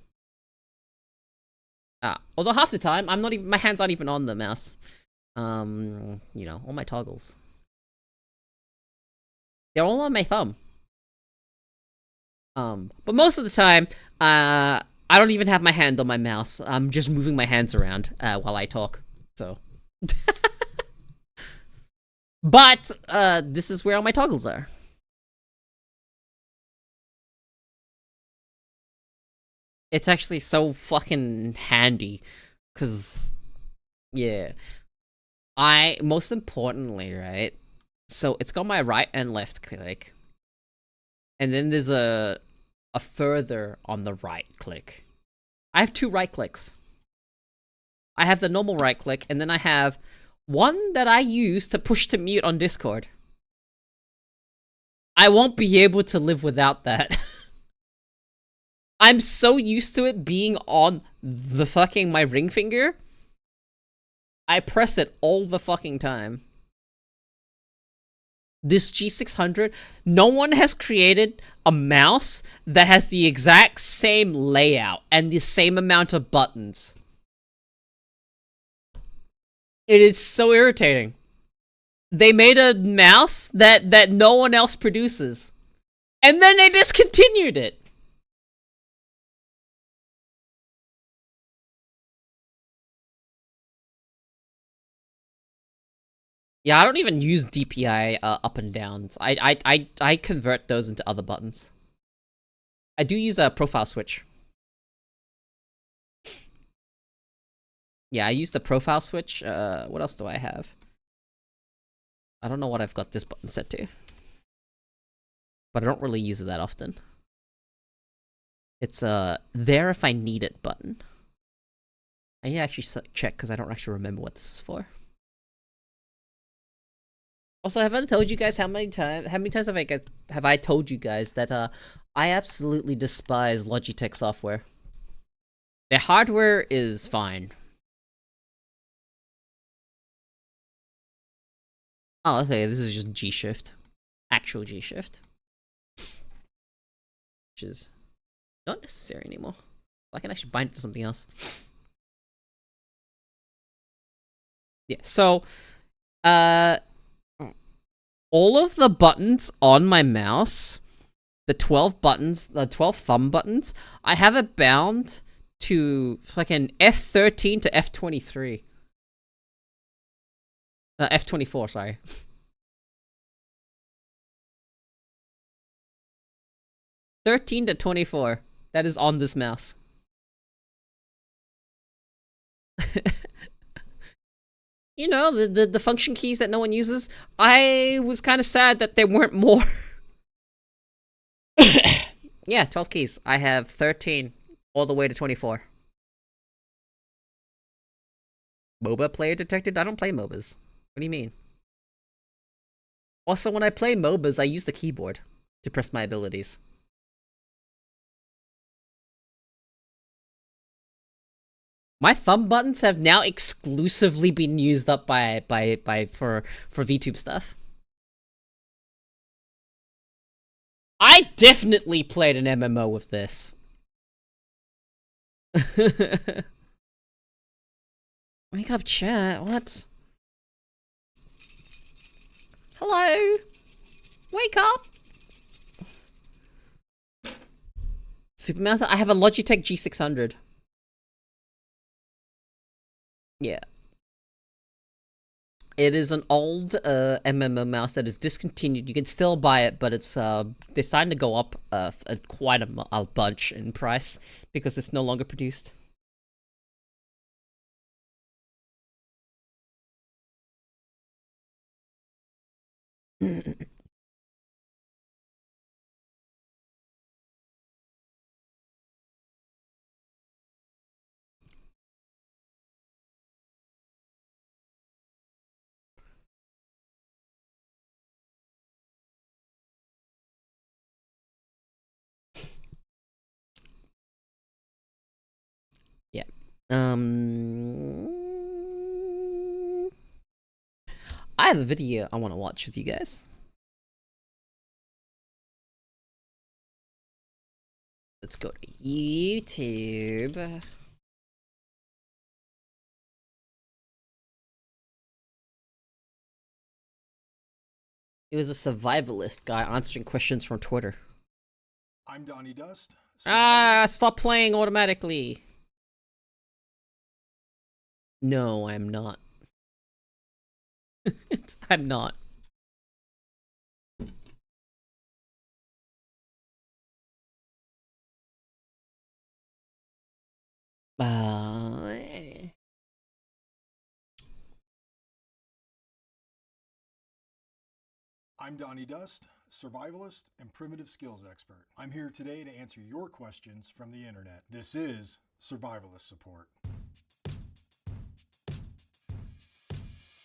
Although half the time my hand's not even on the mouse. You know, all my toggles. They're all on my thumb. But most of the time, I don't even have my hand on my mouse. I'm just moving my hands around while I talk. So. But this is where all my toggles are. It's actually so fucking handy, cause yeah, most importantly, right? So it's got my right and left click, and then there's a further on the right click. I have 2 right clicks. I have the normal right click, and then I have one that I use to push to mute on Discord. I won't be able to live without that. I'm so used to it being on the fucking my ring finger. I press it all the fucking time. This G600, no one has created a mouse that has the exact same layout and the same amount of buttons. It is so irritating. They made a mouse that no one else produces. And then they discontinued it. Yeah, I don't even use DPI up and downs. I convert those into other buttons. I do use a profile switch. Yeah, I use the profile switch. What else do I have? I don't know what I've got this button set to. But I don't really use it that often. It's a there if I need it button. I need to actually check because I don't actually remember what this was for. Also, have I told you guys how many times have I told you guys that I absolutely despise Logitech software. Their hardware is fine. Oh, okay, this is just G shift. Actual G shift. Which is not necessary anymore. I can actually bind it to something else. Yeah, so all of the buttons on my mouse, the 12 buttons, the 12 thumb buttons, I have it bound to fucking F13 to F23. F24, sorry. (13 to 24). That is on this mouse. You know, the function keys that no one uses. I was kind of sad that there weren't more. Yeah, 12 keys. I have 13 all the way to 24. MOBA player detected? I don't play MOBAs. What do you mean? Also, when I play MOBAs, I use the keyboard to press my abilities. My thumb buttons have now exclusively been used up for VTube stuff. I definitely played an MMO with this. Wake up, chat. What? Hello? Wake up! Supermouse? I have a Logitech G600. Yeah. It is an old MMO mouse that is discontinued. You can still buy it, but it's they're starting to go up quite a bunch in price because it's no longer produced. Yeah. I have a video I want to watch with you guys. Let's go to YouTube. It was a survivalist guy answering questions from Twitter. I'm Donnie Dust. Stop playing automatically. No, I'm not. I'm not. I'm Donnie Dust, survivalist and primitive skills expert. I'm here today to answer your questions from the internet. This is Survivalist Support.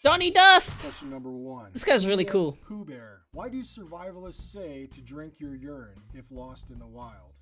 Donnie Dust! Question number 1. This guy's really cool. Pooh Bear. Why do survivalists say to drink your urine if lost in the wild?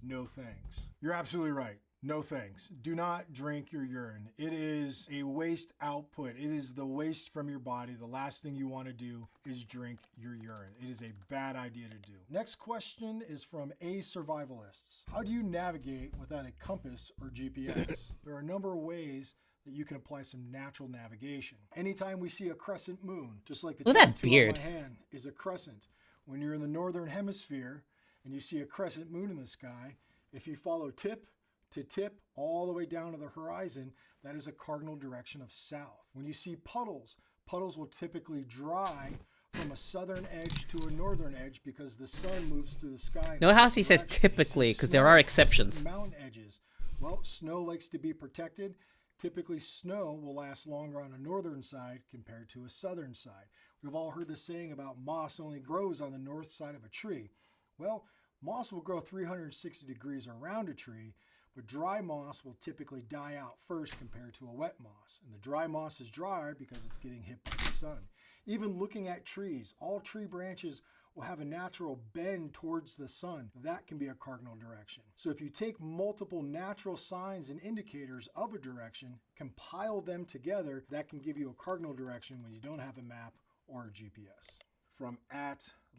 No thanks. You're absolutely right. No thanks. Do not drink your urine. It is a waste output. It is the waste from your body. The last thing you want to do is drink your urine. It is a bad idea to do. Next question is from A Survivalists. How do you navigate without a compass or GPS? There are a number of ways that you can apply some natural navigation. Anytime we see a crescent moon, just like the Look at that tattoo beard. on my hand is a crescent. When you're in the northern hemisphere and you see a crescent moon in the sky, if you follow tip to tip all the way down to the horizon, that is a cardinal direction of south. When you see puddles, puddles will typically dry from a southern edge to a northern edge because the sun moves through the sky. Note how he says typically, because there are exceptions. Mountain edges. Well, snow likes to be protected. Typically, snow will last longer on a northern side compared to a southern side. We've all heard the saying about moss only grows on the north side of a tree. Well, moss will grow 360 degrees around a tree, but dry moss will typically die out first compared to a wet moss. And the dry moss is drier because it's getting hit by the sun. Even looking at trees, all tree branches will have a natural bend towards the sun. That can be a cardinal direction. So if you take multiple natural signs and indicators of a direction, compile them together, that can give you a cardinal direction when you don't have a map or a GPS. From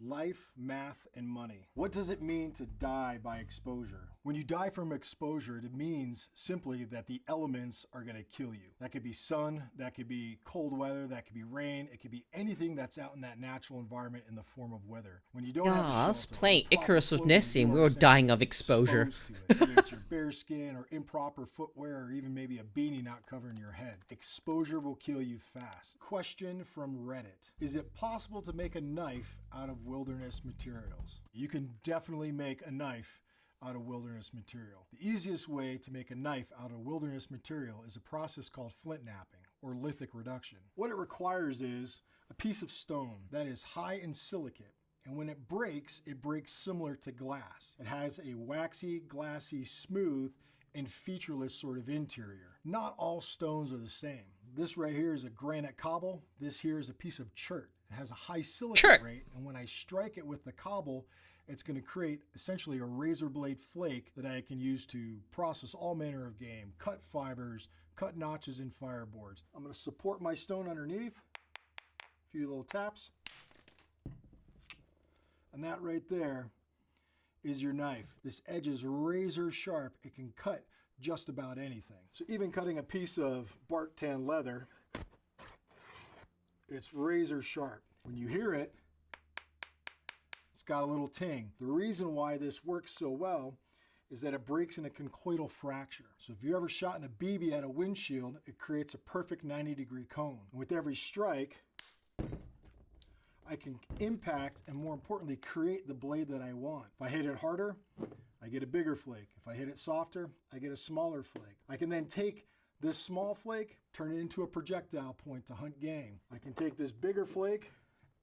@Life, Math, and Money. What does it mean to die by exposure? When you die from exposure, it means simply that the elements are going to kill you. That could be sun, that could be cold weather, that could be rain, it could be anything that's out in that natural environment in the form of weather. When you don't have a I was shelter, playing proper Icarus with clothing, Nessie and you we are were essentially dying of exposure. exposed to it. Whether it's your bare skin or improper footwear or even maybe a beanie not covering your head. Exposure will kill you fast. Question from Reddit. Is it possible to make a knife out of wilderness materials? You can definitely make a knife out of wilderness material. The easiest way to make a knife out of wilderness material is a process called flint knapping or lithic reduction. What it requires is a piece of stone that is high in silicate, and when it breaks similar to glass. It has a waxy, glassy, smooth, and featureless sort of interior. Not all stones are the same. This right here is a granite cobble. This here is a piece of chert. It has a high silicate rate, and when I strike it with the cobble, it's going to create essentially a razor blade flake that I can use to process all manner of game, cut fibers, cut notches in fireboards. I'm going to support my stone underneath, a few little taps, and that right there is your knife. This edge is razor sharp. It can cut just about anything. So even cutting a piece of bark tan leather, it's razor sharp. When you hear it, it's got a little ting. The reason why this works so well is that it breaks in a conchoidal fracture. So if you ever shot in a BB at a windshield, it creates a perfect 90-degree cone. And with every strike, I can impact and more importantly, create the blade that I want. If I hit it harder, I get a bigger flake. If I hit it softer, I get a smaller flake. I can then take this small flake, turn it into a projectile point to hunt game. I can take this bigger flake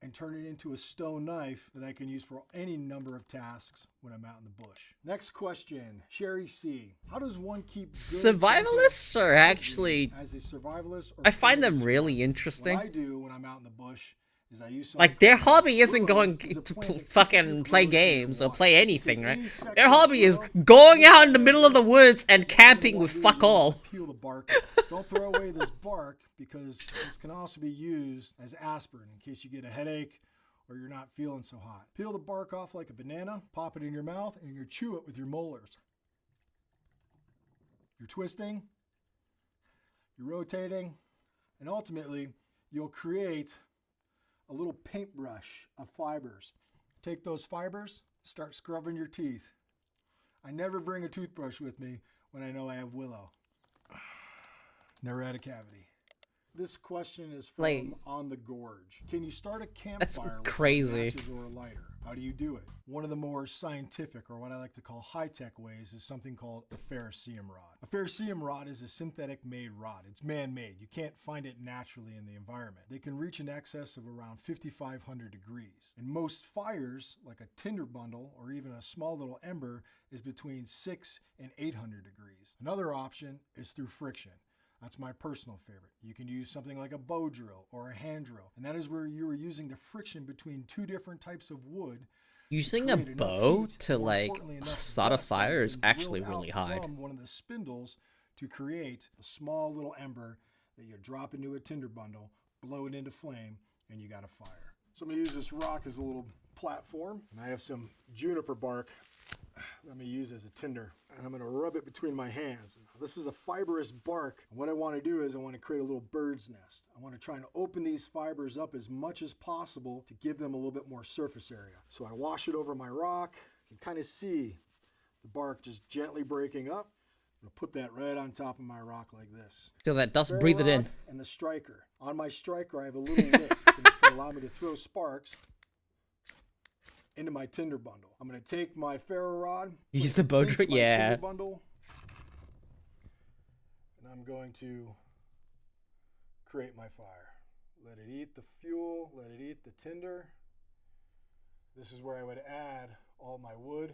and turn it into a stone knife that I can use for any number of tasks when I'm out in the bush. Next question, Sherry C. How does one keep good Survivalists are actually, as a survivalist? Or I find them primitive really sport? interesting. What I do when I'm out in the bush is I use Like, their hobby isn't going to fucking play games or play anything, right? Their hobby is going out in the middle of the woods and camping with fuck all. Peel the bark. Don't throw away this bark because this can also be used as aspirin in case you get a headache or you're not feeling so hot. Peel the bark off like a banana, pop it in your mouth, and you chew it with your molars. You're twisting, you're rotating, and ultimately you'll create a little paintbrush of fibers. Take those fibers, start scrubbing your teeth. I never bring a toothbrush with me when I know I have willow. Never had a cavity. This question is from Like, On the Gorge. Can you start a that's campfire with crazy. matches or a lighter? How do you do it? One of the more scientific, or what I like to call high-tech ways, is something called a ferrocerium rod. A ferrocerium rod is a synthetic-made rod. It's man-made. You can't find it naturally in the environment. They can reach an excess of around 5,500 degrees. And most fires, like a tinder bundle or even a small little ember, is between 600 and 800 degrees. Another option is through friction. That's my personal favorite. You can use something like a bow drill or a hand drill, and that is where you are using the friction between two different types of wood. Using a bow to, like, start a fire is actually really hard. From one of the spindles to create a small little ember that you drop into a tinder bundle, blow it into flame, and you got a fire. So I'm going to use this rock as a little platform, and I have some juniper bark let me use as a tinder, and I'm going to rub it between my hands. This is a fibrous bark. What I want to do is I want to create a little bird's nest. I want to try and open these fibers up as much as possible to give them a little bit more surface area. So I wash it over my rock. You can kind of see the bark just gently breaking up. I'm going to put that right on top of my rock like this. Feel that dust, breathe it in. And the striker. On my striker I have a little lip, and it's going to allow me to throw sparks into my tinder bundle. I'm going to take my ferro rod, use the bow drill, yeah, bundle, and I'm going to create my fire. Let it eat the fuel, let it eat the tinder. This is where I would add all my wood,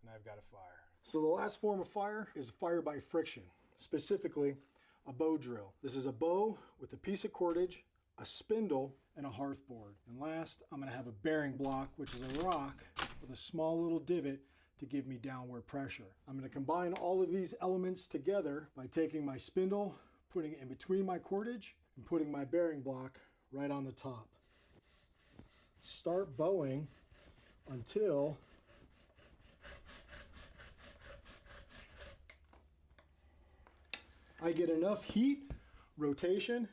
and I've got a fire. So the last form of fire is fire by friction, specifically a bow drill. This is a bow with a piece of cordage, a spindle, and a hearth board. And last, I'm going to have a bearing block, which is a rock with a small little divot to give me downward pressure. I'm going to combine all of these elements together by taking my spindle, putting it in between my cordage, and putting my bearing block right on the top. Start bowing until I get enough heat, rotation,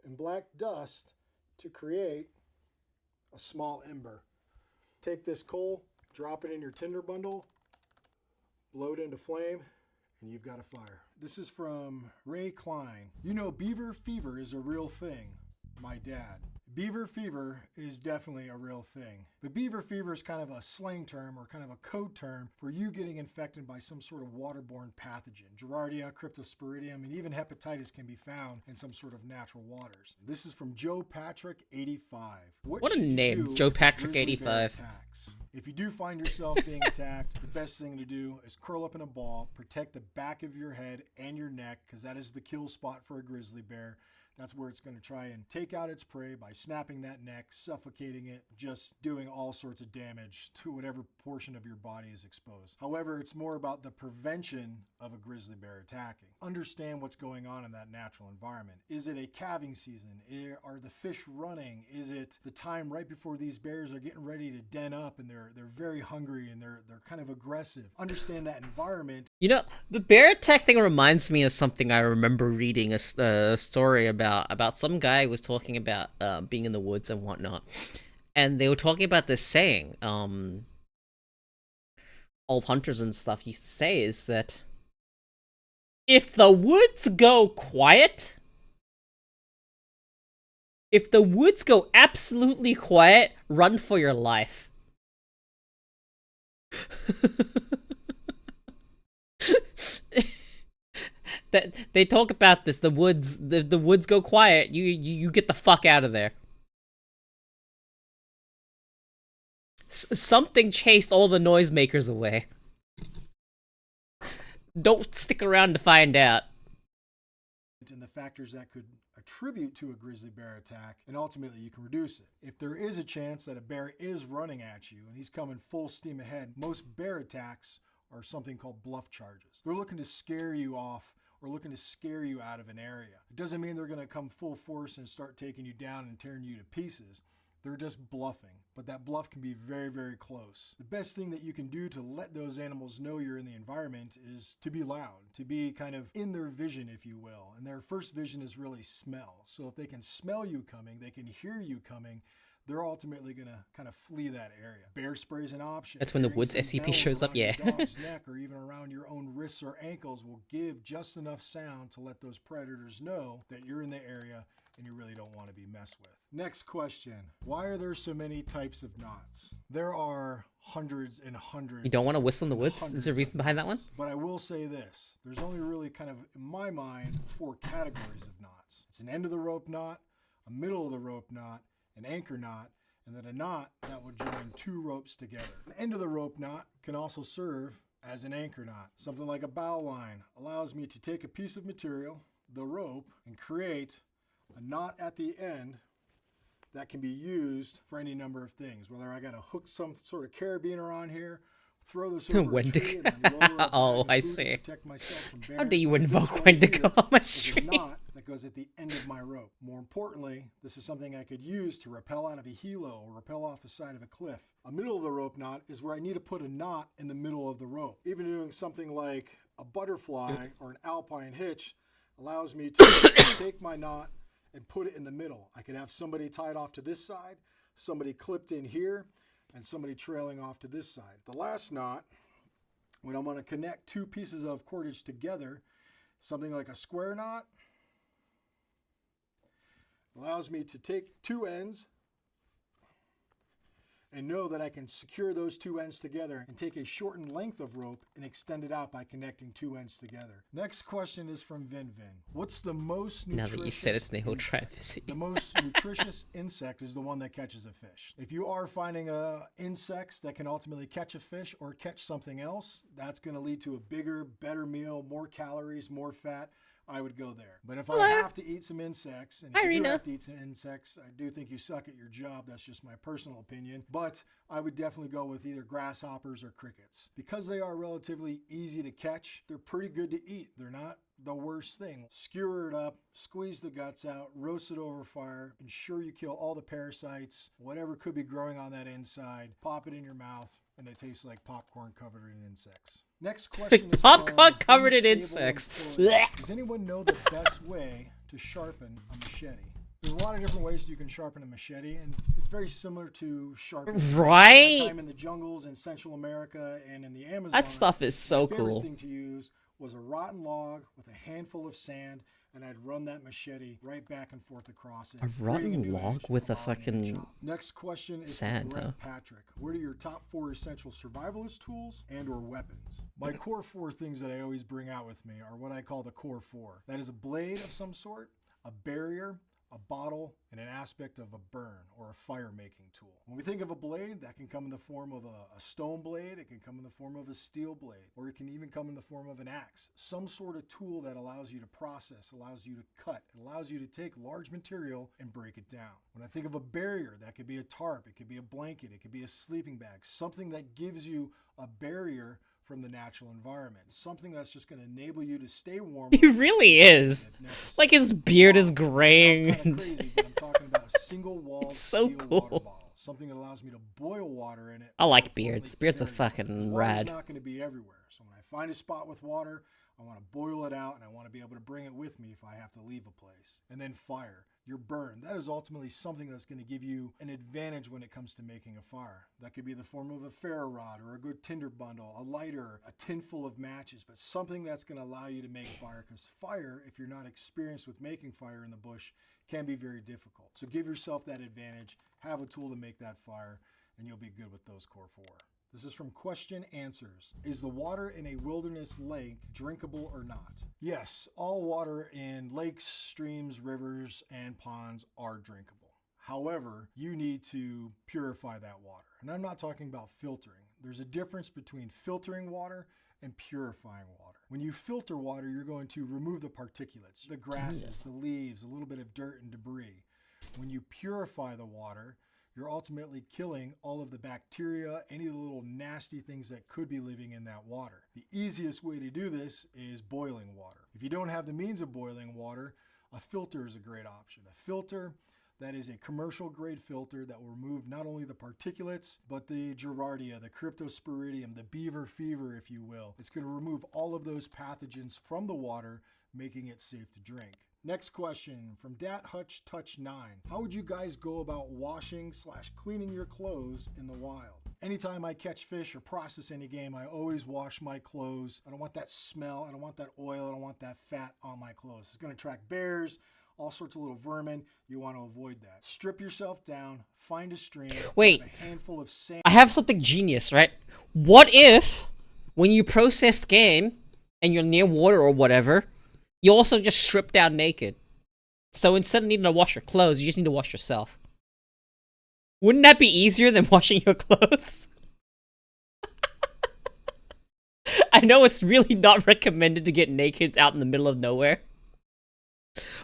and black dust to create a small ember. Take this coal, drop it in your tinder bundle, blow it into flame, and you've got a fire. This is from Ray Klein. You know, beaver fever is a real thing. My dad. Beaver fever is definitely a real thing. But beaver fever is kind of a slang term or kind of a code term for you getting infected by some sort of waterborne pathogen. Giardia, cryptosporidium, and even hepatitis can be found in some sort of natural waters. This is from Joe Patrick 85. What a name, Joe Patrick 85. If you do find yourself being attacked, the best thing to do is curl up in a ball, protect the back of your head and your neck, because that is the kill spot for a grizzly bear. That's where it's going to try and take out its prey by snapping that neck, suffocating it, just doing all sorts of damage to whatever portion of your body is exposed. However, it's more about the prevention of a grizzly bear attacking. Understand what's going on in that natural environment. Is it a calving season? Are the fish running? Is it the time right before these bears are getting ready to den up and they're very hungry and they're kind of aggressive? Understand that environment. You know, the bear attack thing reminds me of something I remember reading a story about some guy was talking about being in the woods and whatnot, and they were talking about this saying old hunters and stuff used to say, is that if the woods go quiet, if the woods go absolutely quiet, run for your life. That they talk about this. The woods go quiet. You get the fuck out of there. Something chased all the noisemakers away. Don't stick around to find out. And the factors that could attribute to a grizzly bear attack, and ultimately you can reduce it. If there is a chance that a bear is running at you and he's coming full steam ahead, most bear attacks are something called bluff charges. They're looking to scare you off or looking to scare you out of an area. It doesn't mean they're going to come full force and start taking you down and tearing you to pieces. They're just bluffing, but that bluff can be very, very close. The best thing that you can do to let those animals know you're in the environment is to be loud, to be kind of in their vision, if you will. And their first vision is really smell. So if they can smell you coming, they can hear you coming, they're ultimately going to kind of flee that area. Bear spray is an option. That's when the Hearing Woods some SCP bells shows up, around yeah. your dog's neck or even around your own wrists or ankles will give just enough sound to let those predators know that you're in the area and you really don't want to be messed with. Next question. Why are there so many types of knots? There are hundreds and hundreds. You don't want to whistle in the woods? hundreds Is there a reason of behind that one? knots. But I will say this. There's only really kind of, in my mind, 4 categories of knots. It's an end of the rope knot, a middle of the rope knot, an anchor knot, and then a knot that will join 2 ropes together. An end of the rope knot can also serve as an anchor knot. Something like a bow line allows me to take a piece of material, the rope, and create a knot at the end that can be used for any number of things. Whether I got to hook some sort of carabiner on here, throw this over a tree, and then lower it Oh, behind a I boot to see. protect myself from bears. How do you This invoke right Wendigo here on my is a stream? knot that goes at the end of my rope. More importantly, this is something I could use to rappel out of a helo or rappel off the side of a cliff. A middle of the rope knot is where I need to put a knot in the middle of the rope. Even doing something like a butterfly or an alpine hitch allows me to take my knot and put it in the middle. I could have somebody tied off to this side, somebody clipped in here, and somebody trailing off to this side. The last knot, when I'm going to connect 2 pieces of cordage together, something like a square knot, allows me to take 2 ends and know that I can secure those 2 ends together and take a shortened length of rope and extend it out by connecting 2 ends together. Next question is from Vin. What's the most Now nutritious that you said it's Nihil insect? Travis. The most nutritious insect is the one that catches a fish. If you are finding insects that can ultimately catch a fish or catch something else, that's going to lead to a bigger, better meal, more calories, more fat. I would go there. But if I have to eat some insects, and if you do have to eat some insects, I do think you suck at your job. That's just my personal opinion. But I would definitely go with either grasshoppers or crickets. Because they are relatively easy to catch, they're pretty good to eat. They're not the worst thing. Skewer it up, squeeze the guts out, roast it over fire, ensure you kill all the parasites, whatever could be growing on that inside, pop it in your mouth, and it tastes like popcorn covered in insects. Next question is Popcorn from covered in Unstable insects. Employee. Blech. Does anyone know the best way to sharpen a machete? There's a lot of different ways you can sharpen a machete, and it's very similar to sharpening. Right? My time in the jungles in Central America and in the Amazon. That stuff is so my favorite cool. thing to use was a rotten log with a handful of sand, and I'd run that machete right back and forth across it. A rotten log with a fucking Next question is sand, from Brett huh? Patrick. What are your top 4 essential survivalist tools and or weapons? My core 4 things that I always bring out with me are what I call the core 4. That is a blade of some sort, a barrier, a bottle, and an aspect of a burn or a fire making tool. When we think of a blade, that can come in the form of a stone blade, it can come in the form of a steel blade, or it can even come in the form of an axe. Some sort of tool that allows you to process, allows you to cut, it allows you to take large material and break it down. When I think of a barrier, that could be a tarp, it could be a blanket, it could be a sleeping bag, something that gives you a barrier from the natural environment. Something that's just going to enable you to stay warm. He really is. if necessary. Like his beard is Sounds graying. kinda crazy, but I'm talking about a single wall It's so steel cool. water bottle. Something that allows me to boil water in it. I like without totally beards. Beards are carrying it. fucking Water's rad. not going to be everywhere. So when I find a spot with water, I want to boil it out and I want to be able to bring it with me if I have to leave a place. And then fire. Your burn. That is ultimately something that's going to give you an advantage when it comes to making a fire. That could be the form of a ferro rod or a good tinder bundle, a lighter, a tin full of matches, but something that's going to allow you to make fire, because fire, if you're not experienced with making fire in the bush, can be very difficult. So give yourself that advantage, have a tool to make that fire, and you'll be good with those core 4. This is from Question Answers. Is the water in a wilderness lake drinkable or not? Yes, all water in lakes, streams, rivers, and ponds are drinkable. However, you need to purify that water. And I'm not talking about filtering. There's a difference between filtering water and purifying water. When you filter water, you're going to remove the particulates, the grasses, the leaves, a little bit of dirt and debris. When you purify the water, you're ultimately killing all of the bacteria, any of the little nasty things that could be living in that water. The easiest way to do this is boiling water. If you don't have the means of boiling water, a filter is a great option. A filter that is a commercial grade filter that will remove not only the particulates, but the Giardia, the Cryptosporidium, the beaver fever, if you will. It's going to remove all of those pathogens from the water, making it safe to drink. Next question from Dat Hutch Touch 9. How would you guys go about washing / cleaning your clothes in the wild? Anytime I catch fish or process any game, I always wash my clothes. I don't want that smell. I don't want that oil. I don't want that fat on my clothes. It's going to attract bears, all sorts of little vermin. You want to avoid that. Strip yourself down, find a stream, Wait, have a handful of sand. I have something genius, right? What if, when you process the game, and you're near water or whatever, you also just strip down naked? So instead of needing to wash your clothes, you just need to wash yourself. Wouldn't that be easier than washing your clothes? I know it's really not recommended to get naked out in the middle of nowhere.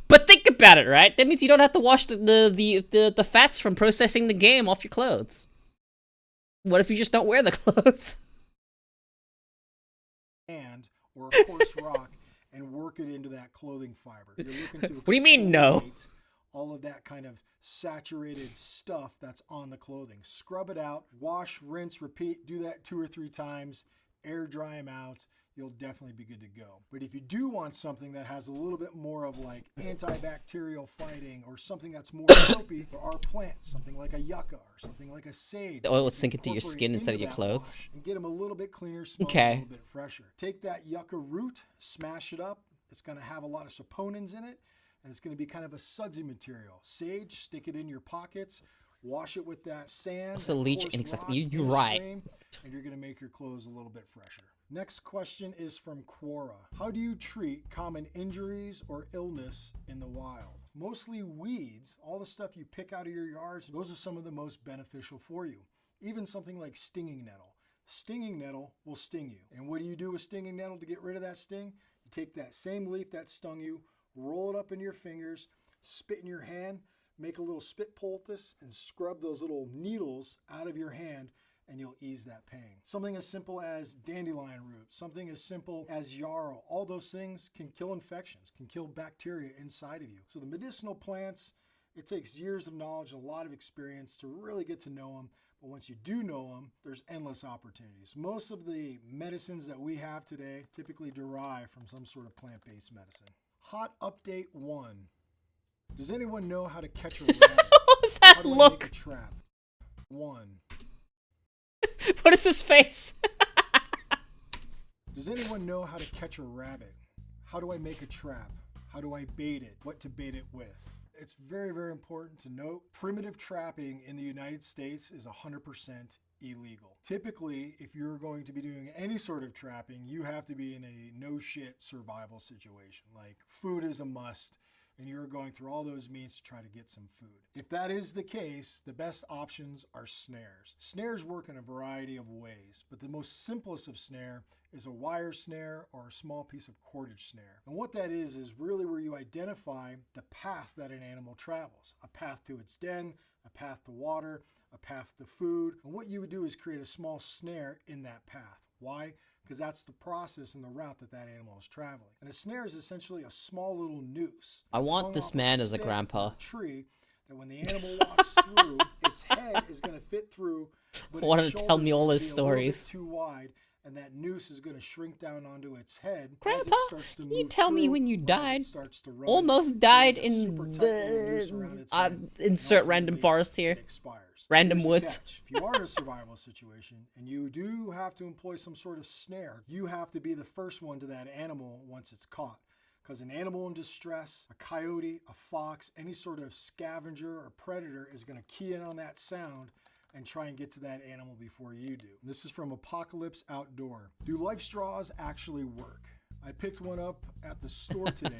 But think about it, right? That means you don't have to wash the fats from processing the game off your clothes. What if you just don't wear the clothes? Or a coarse rock and work it into that clothing fiber. You're looking to What do you mean, no? All of that kind of saturated stuff that's on the clothing. Scrub it out, wash, rinse, repeat. Do that 2 or 3 times. Air dry them out. You'll definitely be good to go. But if you do want something that has a little bit more of like antibacterial fighting or something that's more soapy, there are plants, something like a yucca or something like a sage. The oil would sink into your skin instead of your clothes. And get them a little bit cleaner, smell a little bit fresher. Take that yucca root, smash it up. It's going to have a lot of saponins in it, and it's going to be kind of a sudsy material. Sage, stick it in your pockets. Wash it with that sand. Also leach in exactly. You're right. And you're going to make your clothes a little bit fresher. Next question is from Quora. How do you treat common injuries or illness in the wild? Mostly weeds, all the stuff you pick out of your yards, those are some of the most beneficial for you. Even something like stinging nettle. Stinging nettle will sting you. And what do you do with stinging nettle to get rid of that sting? You take that same leaf that stung you, roll it up in your fingers, spit in your hand, make a little spit poultice, and scrub those little needles out of your hand, and you'll ease that pain. Something as simple as dandelion root, something as simple as yarrow, all those things can kill infections, can kill bacteria inside of you. So the medicinal plants, it takes years of knowledge and a lot of experience to really get to know them. But once you do know them, there's endless opportunities. Most of the medicines that we have today typically derive from some sort of plant-based medicine. Hot update 1. Does anyone know how to catch a rabbit? What was that How do I look? make a trap? 1. What is his face? Does anyone know how to catch a rabbit? How do I make a trap? How do I bait it? What to bait it with? It's very, very important to note, primitive trapping in the United States is 100% illegal. Typically, if you're going to be doing any sort of trapping, you have to be in a no-shit survival situation. Like food is a must, and you're going through all those means to try to get some food. If that is the case, the best options are snares. Snares work in a variety of ways, but the most simplest of snare is a wire snare or a small piece of cordage snare. And what that is really where you identify the path that an animal travels. A path to its den, a path to water, a path to food. And what you would do is create a small snare in that path. Why? Because that's the process and the route that animal is traveling. And a snare is essentially a small little noose. I want this man as a grandpa. Tree that when the animal walks through, its head is going to fit through. But I want him to tell me all his stories. Too wide, and that noose is going to shrink down onto its head. Grandpa, can you tell me when you died? Almost died in the insert random forest here. Random woods. If you are in a survival situation and you do have to employ some sort of snare, you have to be the first one to that animal once it's caught. Because an animal in distress, a coyote, a fox, any sort of scavenger or predator is going to key in on that sound and try and get to that animal before you do. This is from Apocalypse Outdoor. Do life straws actually work? I picked one up at the store today.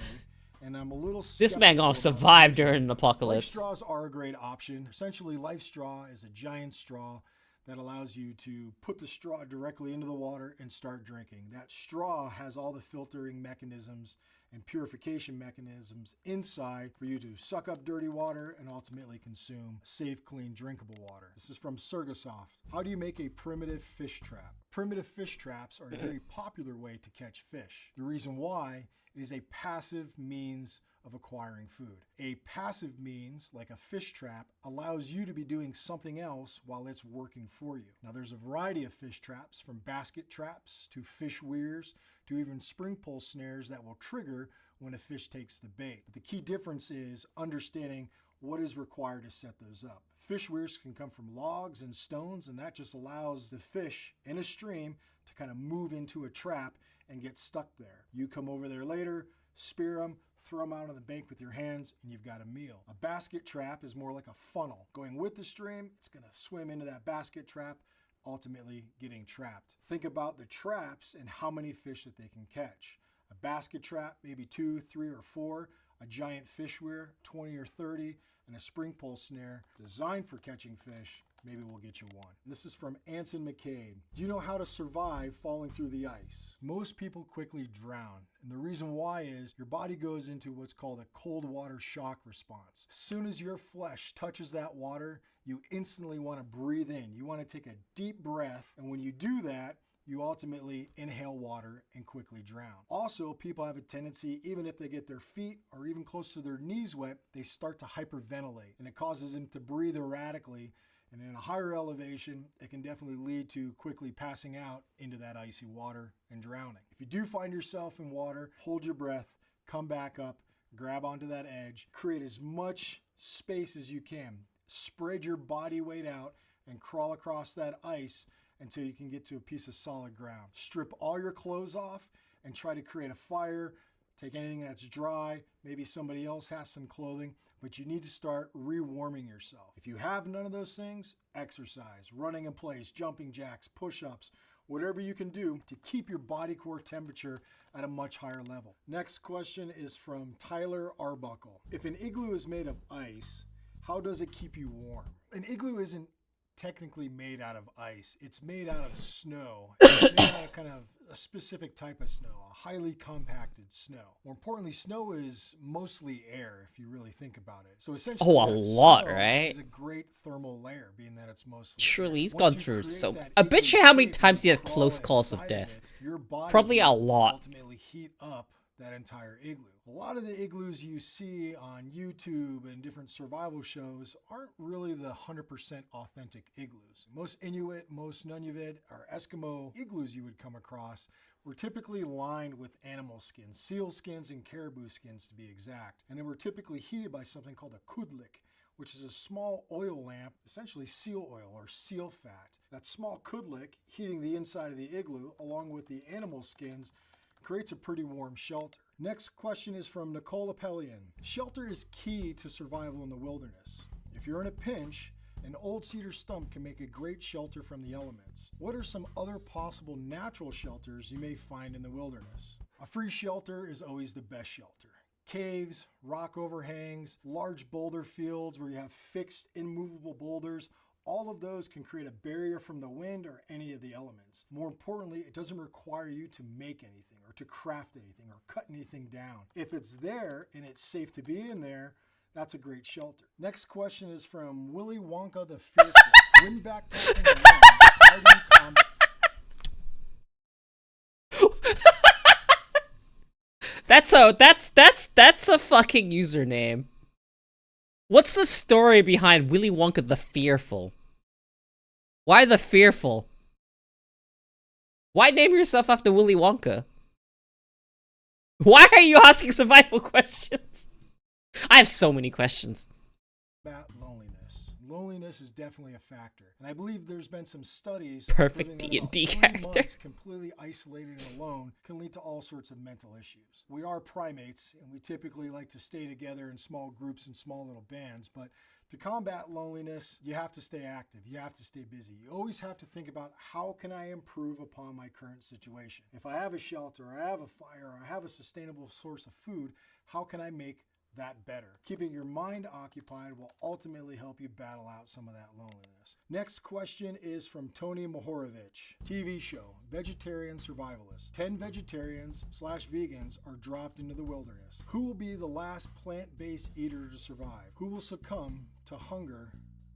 And I'm a little This man gonna survive during an apocalypse. Life straws are a great option. Essentially, life straw is a giant straw that allows you to put the straw directly into the water and start drinking. That straw has all the filtering mechanisms and purification mechanisms inside for you to suck up dirty water and ultimately consume safe, clean, drinkable water. This is from Surgasoft. How do you make a primitive fish trap? Primitive fish traps are a very popular way to catch fish. The reason why, it is a passive means of acquiring food. A passive means, like a fish trap, allows you to be doing something else while it's working for you. Now there's a variety of fish traps, from basket traps to fish weirs to even spring pole snares that will trigger when a fish takes the bait. But the key difference is understanding what is required to set those up. Fish weirs can come from logs and stones, and that just allows the fish in a stream to kind of move into a trap and get stuck there. You come over there later, spear them, throw them out on the bank with your hands, and you've got a meal. A basket trap is more like a funnel. Going with the stream, it's gonna swim into that basket trap, ultimately getting trapped. Think about the traps and how many fish that they can catch. A basket trap, maybe 2, 3, or 4. A giant fish weir, 20 or 30. And a spring pole snare designed for catching fish, maybe we'll get you one. This is from Anson McCabe. Do you know how to survive falling through the ice? Most people quickly drown. And the reason why is your body goes into what's called a cold water shock response. As soon as your flesh touches that water, you instantly want to breathe in. You want to take a deep breath. And when you do that, you ultimately inhale water and quickly drown. Also, people have a tendency, even if they get their feet or even close to their knees wet, they start to hyperventilate, and it causes them to breathe erratically. And in a higher elevation, it can definitely lead to quickly passing out into that icy water and drowning. If you do find yourself in water, hold your breath, come back up, grab onto that edge, create as much space as you can. Spread your body weight out and crawl across that ice until you can get to a piece of solid ground. Strip all your clothes off and try to create a fire. Take anything that's dry. Maybe somebody else has some clothing, but you need to start rewarming yourself. If you have none of those things, exercise, running in place, jumping jacks, push-ups, whatever you can do to keep your body core temperature at a much higher level. Next question is from Tyler Arbuckle. If an igloo is made of ice, how does it keep you warm? An igloo isn't technically made out of ice. It's made out of snow. It's made out of kind of a specific type of snow, a highly compacted snow. More importantly, snow is mostly air if you really think about it. So essentially, Oh, a lot, right? It's a great thermal layer, being that it's mostly Surely air. he's Once gone you through create so. that I bet igloo you how many shape times he and had close crawl calls of inside death. it, your body Probably a will lot. ultimately heat up that entire igloo. A lot of the igloos you see on YouTube and different survival shows aren't really the 100% authentic igloos. Most Inuit, most Nunavut, or Eskimo igloos you would come across were typically lined with animal skins, seal skins and caribou skins to be exact. And they were typically heated by something called a kudlik, which is a small oil lamp, essentially seal oil or seal fat. That small kudlik heating the inside of the igloo along with the animal skins creates a pretty warm shelter. Next question is from Nicole Appelian. Shelter is key to survival in the wilderness. If you're in a pinch, an old cedar stump can make a great shelter from the elements. What are some other possible natural shelters you may find in the wilderness? A free shelter is always the best shelter. Caves, rock overhangs, large boulder fields where you have fixed, immovable boulders, all of those can create a barrier from the wind or any of the elements. More importantly, it doesn't require you to make anything or to craft anything or cut anything down. If it's there and it's safe to be in there, that's a great shelter. Next question is from Willy Wonka the Fearful. When backpacking alone, how do you combat... That's a fucking username. What's the story behind Willy Wonka the Fearful? Why the Fearful? Why name yourself after Willy Wonka? Why are you asking survival questions? I have so many questions. About loneliness. Loneliness is definitely a factor. And I believe there's been some studies Perfect proving that about D&D 3 character. months completely isolated and alone can lead to all sorts of mental issues. We are primates, and we typically like to stay together in small groups and small little bands, but to combat loneliness, you have to stay active. You have to stay busy. You always have to think about, how can I improve upon my current situation? If I have a shelter, or I have a fire, or I have a sustainable source of food, how can I make that better. Keeping your mind occupied will ultimately help you battle out some of that loneliness. Next question is from Tony Mohorovich. TV show, vegetarian survivalist. 10 vegetarians/vegans are dropped into the wilderness. Who will be the last plant-based eater to survive? Who will succumb to hunger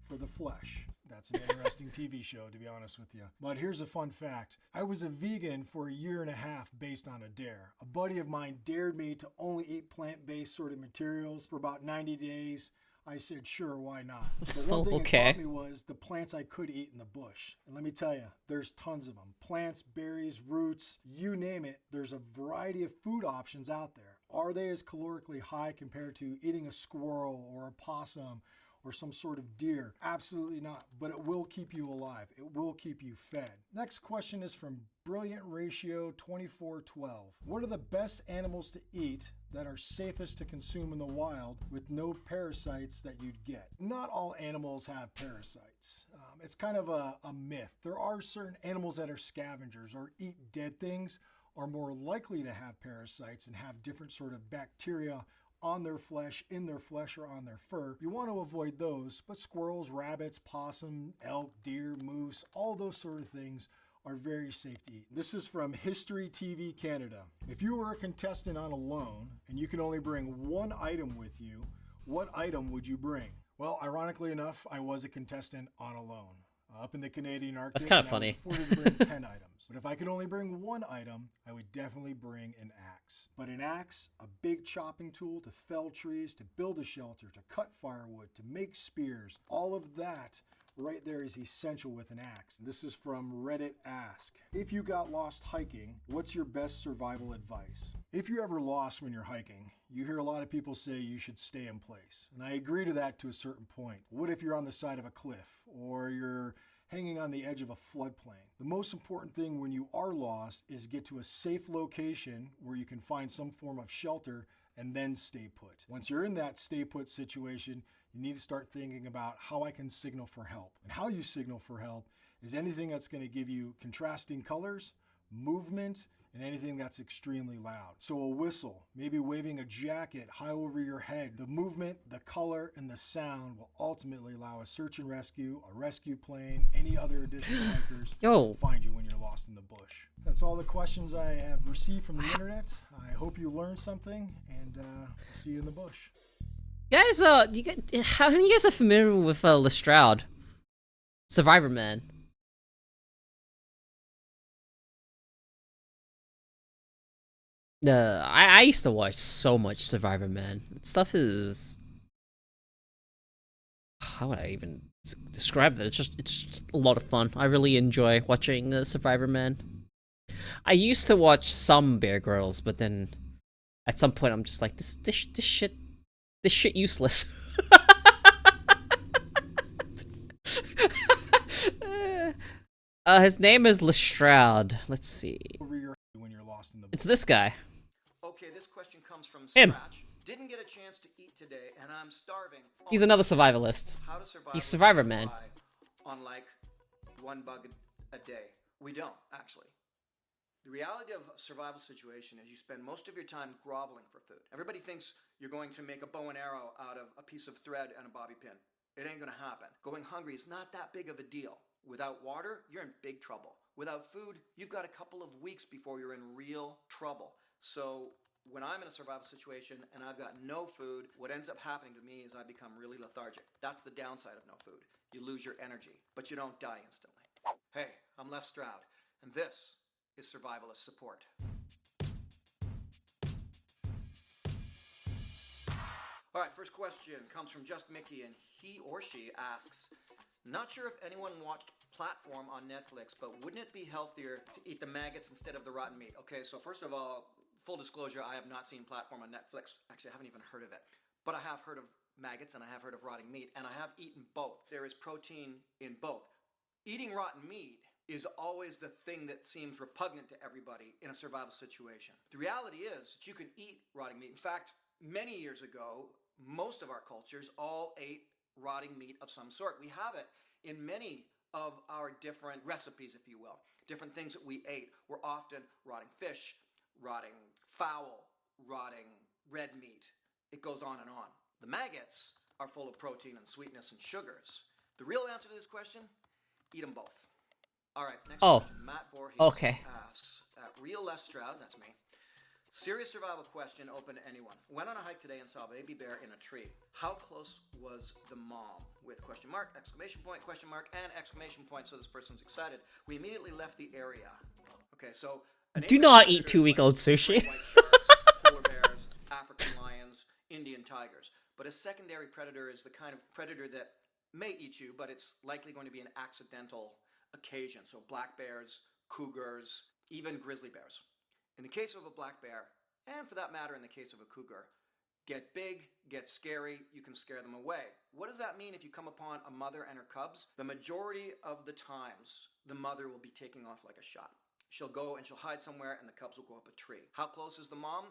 for the flesh? That's an interesting TV show, to be honest with you. But here's a fun fact. I was a vegan for a year and a half based on a dare. A buddy of mine dared me to only eat plant-based sort of materials for about 90 days. I said, sure, why not? But one thing it taught me was the plants I could eat in the bush. And let me tell you, there's tons of them. Plants, berries, roots, you name it. There's a variety of food options out there. Are they as calorically high compared to eating a squirrel or a possum or some sort of deer? Absolutely not, but it will keep you alive. It will keep you fed. Next question is from Brilliant Ratio 2412. What are the best animals to eat that are safest to consume in the wild with no parasites that you'd get? Not all animals have parasites. It's kind of a myth. There are certain animals that are scavengers or eat dead things, are more likely to have parasites and have different sort of bacteria on their flesh, in their flesh, or on their fur. You want to avoid those, but squirrels, rabbits, possum, elk, deer, moose, all those sort of things are very safe to eat. This is from History TV Canada. If you were a contestant on Alone and you can only bring one item with you, what item would you bring? Well, ironically enough, I was a contestant on Alone. Up in the Canadian Arctic. That's kind of funny. I was afforded to bring 10 items. But if I could only bring one item, I would definitely bring an axe. But an axe, a big chopping tool to fell trees, to build a shelter, to cut firewood, to make spears, all of that right there is essential with an axe. This is from Reddit Ask. If you got lost hiking, what's your best survival advice? If you're ever lost when you're hiking, you hear a lot of people say you should stay in place. And I agree to that to a certain point. What if you're on the side of a cliff or you're hanging on the edge of a floodplain? The most important thing when you are lost is get to a safe location where you can find some form of shelter and then stay put. Once you're in that stay put situation, you need to start thinking about how I can signal for help. And how you signal for help is anything that's going to give you contrasting colors, movement, and anything that's extremely loud. So a whistle, maybe waving a jacket high over your head. The movement, the color, and the sound will ultimately allow a search and rescue, a rescue plane, any other additional hikers to find you when you're lost in the bush. That's all the questions I have received from the internet. I hope you learned something, and see you in the bush. Guys, how many of you guys are familiar with Lestrade? Survivor Man. I used to watch so much Survivor Man. Stuff is, how would I even describe that? It's just a lot of fun. I really enjoy watching Survivor Man. I used to watch some Bear Grylls, but then at some point I'm just like, this shit useless. His name is Lestrade. Let's see. It's this guy. Okay, this question comes from Him. Scratch. Didn't get a chance to eat today, and I'm starving. He's another survivalist. How to survive He's Survivor Man. on like one bug a day. We don't, actually. The reality of a survival situation is you spend most of your time groveling for food. Everybody thinks you're going to make a bow and arrow out of a piece of thread and a bobby pin. It ain't gonna happen. Going hungry is not that big of a deal. Without water, you're in big trouble. Without food, you've got a couple of weeks before you're in real trouble. So when I'm in a survival situation and I've got no food, what ends up happening to me is I become really lethargic. That's the downside of no food. You lose your energy, but you don't die instantly. Hey, I'm Les Stroud, and this is Survivalist Support. All right, first question comes from Just Mickey, and he or she asks, not sure if anyone watched Platform on Netflix, but wouldn't it be healthier to eat the maggots instead of the rotten meat? Okay, so first of all, full disclosure, I have not seen Platform on Netflix. Actually, I haven't even heard of it. But I have heard of maggots and I have heard of rotting meat, and I have eaten both. There is protein in both. Eating rotten meat is always the thing that seems repugnant to everybody in a survival situation. The reality is that you can eat rotting meat. In fact, many years ago, most of our cultures all ate rotting meat of some sort. We have it in many of our different recipes, if you will. Different things that we ate were often rotting fish, rotting fowl, rotting red meat. It goes on and on. The maggots are full of protein and sweetness and sugars. The real answer to this question, eat them both. All right, next question. Matt Voorhees asks, Real Les Stroud, that's me, serious survival question open to anyone. Went on a hike today and saw a baby bear in a tree. How close was the mom? With question mark, exclamation point, question mark, and exclamation point, so this person's excited. We immediately left the area. Okay, so... Do not eat 2-week-old sushi. White sharks, polar bears, African lions, Indian tigers. But a secondary predator is the kind of predator that may eat you, but it's likely going to be an accidental occasion. So black bears, cougars, even grizzly bears. In the case of a black bear, and for that matter in the case of a cougar, get big, get scary, you can scare them away. What does that mean if you come upon a mother and her cubs? The majority of the times, the mother will be taking off like a shot. She'll go and she'll hide somewhere and the cubs will go up a tree. How close is the mom?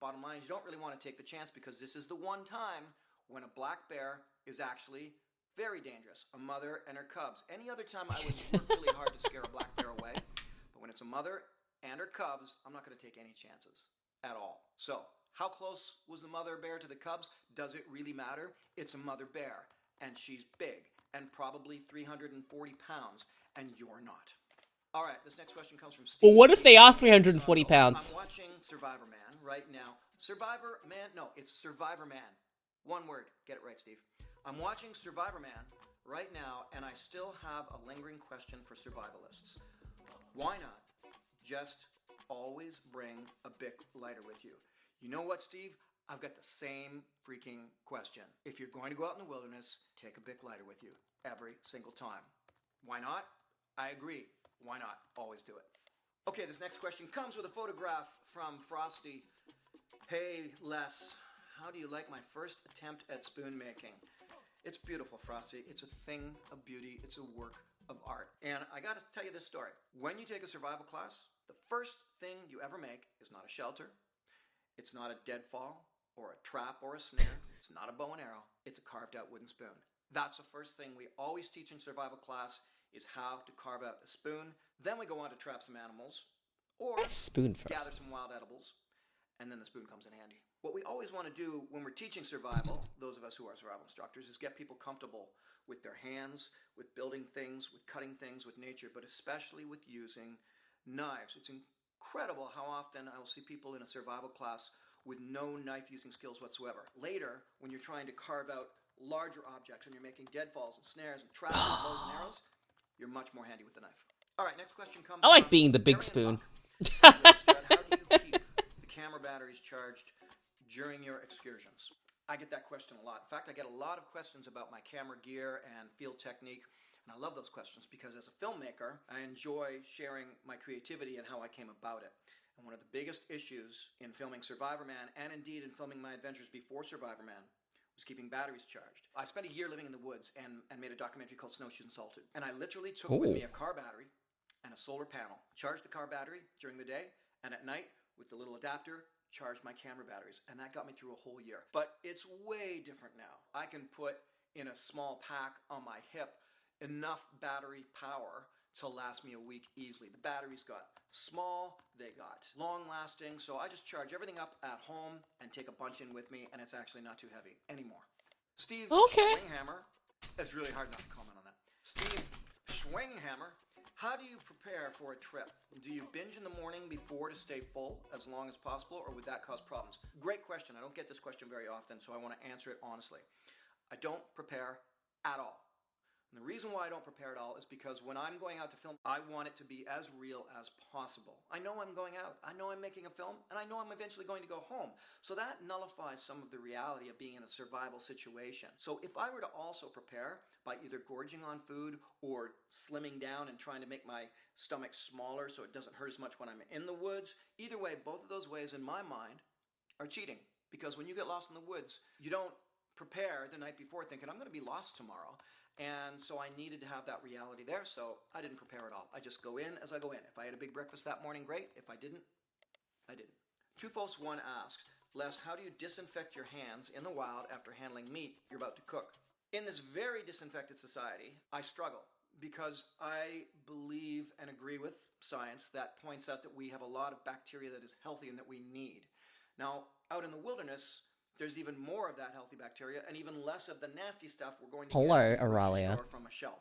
Bottom line is you don't really want to take the chance because this is the one time when a black bear is actually very dangerous. A mother and her cubs. Any other time I would work really hard to scare a black bear away. But when it's a mother and her cubs, I'm not going to take any chances at all. So, how close was the mother bear to the cubs? Does it really matter? It's a mother bear, and she's big, and probably 340 pounds, and you're not. All right, this next question comes from Steve. Well, what if they are 340 pounds? I'm watching Survivor Man right now. Survivor Man? No, it's Survivor Man. One word. Get it right, Steve. I'm watching Survivor Man right now, and I still have a lingering question for survivalists. Why not just always bring a Bic lighter with you? You know what, Steve? I've got the same freaking question. If you're going to go out in the wilderness, take a Bic lighter with you every single time. Why not? I agree. Why not? Always do it. Okay, this next question comes with a photograph from Frosty. Hey, Les, how do you like my first attempt at spoon making? It's beautiful, Frosty. It's a thing of beauty. It's a work of art. And I got to tell you this story. When you take a survival class, the first thing you ever make is not a shelter. It's not a deadfall or a trap or a snare. It's not a bow and arrow. It's a carved out wooden spoon. That's the first thing we always teach in survival class is how to carve out a spoon. Then we go on to trap some animals or spoon first. Gather some wild edibles, and then the spoon comes in handy. What we always want to do when we're teaching survival, those of us who are survival instructors, is get people comfortable with their hands, with building things, with cutting things, with nature, but especially with using knives. It's incredible how often I will see people in a survival class with no knife-using skills whatsoever. Later, when you're trying to carve out larger objects and you're making deadfalls and snares and traps and bows and arrows, you're much more handy with the knife. All right, next question comes I like from being the big Marion spoon. Buck. How do you keep the camera batteries charged during your excursions? I get that question a lot. In fact, I get a lot of questions about my camera gear and field technique, and I love those questions because as a filmmaker, I enjoy sharing my creativity and how I came about it. And one of the biggest issues in filming Survivor Man, and indeed in filming my adventures before Survivor Man, was keeping batteries charged. I spent a year living in the woods and made a documentary called Snowshoes and Salted. And I literally took with me a car battery and a solar panel, charged the car battery during the day, and at night, with the little adapter, charged my camera batteries. And that got me through a whole year. But it's way different now. I can put in a small pack on my hip enough battery power to last me a week easily. The batteries got small, they got long-lasting, so I just charge everything up at home and take a bunch in with me, and it's actually not too heavy anymore. Steve Schwinghammer, it's really hard not to comment on that. Steve Schwinghammer, how do you prepare for a trip? Do you binge in the morning before to stay full as long as possible, or would that cause problems? Great question. I don't get this question very often, so I want to answer it honestly. I don't prepare at all. And the reason why I don't prepare at all is because when I'm going out to film, I want it to be as real as possible. I know I'm going out, I know I'm making a film, and I know I'm eventually going to go home. So that nullifies some of the reality of being in a survival situation. So if I were to also prepare by either gorging on food or slimming down and trying to make my stomach smaller so it doesn't hurt as much when I'm in the woods, either way, both of those ways in my mind are cheating. Because when you get lost in the woods, you don't prepare the night before thinking, I'm going to be lost tomorrow. And so I needed to have that reality there, so I didn't prepare at all. I just go in as I go in. If I had a big breakfast that morning, great. If I didn't, I didn't. Tupos1 asks, Les, how do you disinfect your hands in the wild after handling meat you're about to cook? In this very disinfected society, I struggle because I believe and agree with science that points out that we have a lot of bacteria that is healthy and that we need. Now, out in the wilderness, there's even more of that healthy bacteria and even less of the nasty stuff we're going to Hello, get in the grocery Aurelia. store from a shelf.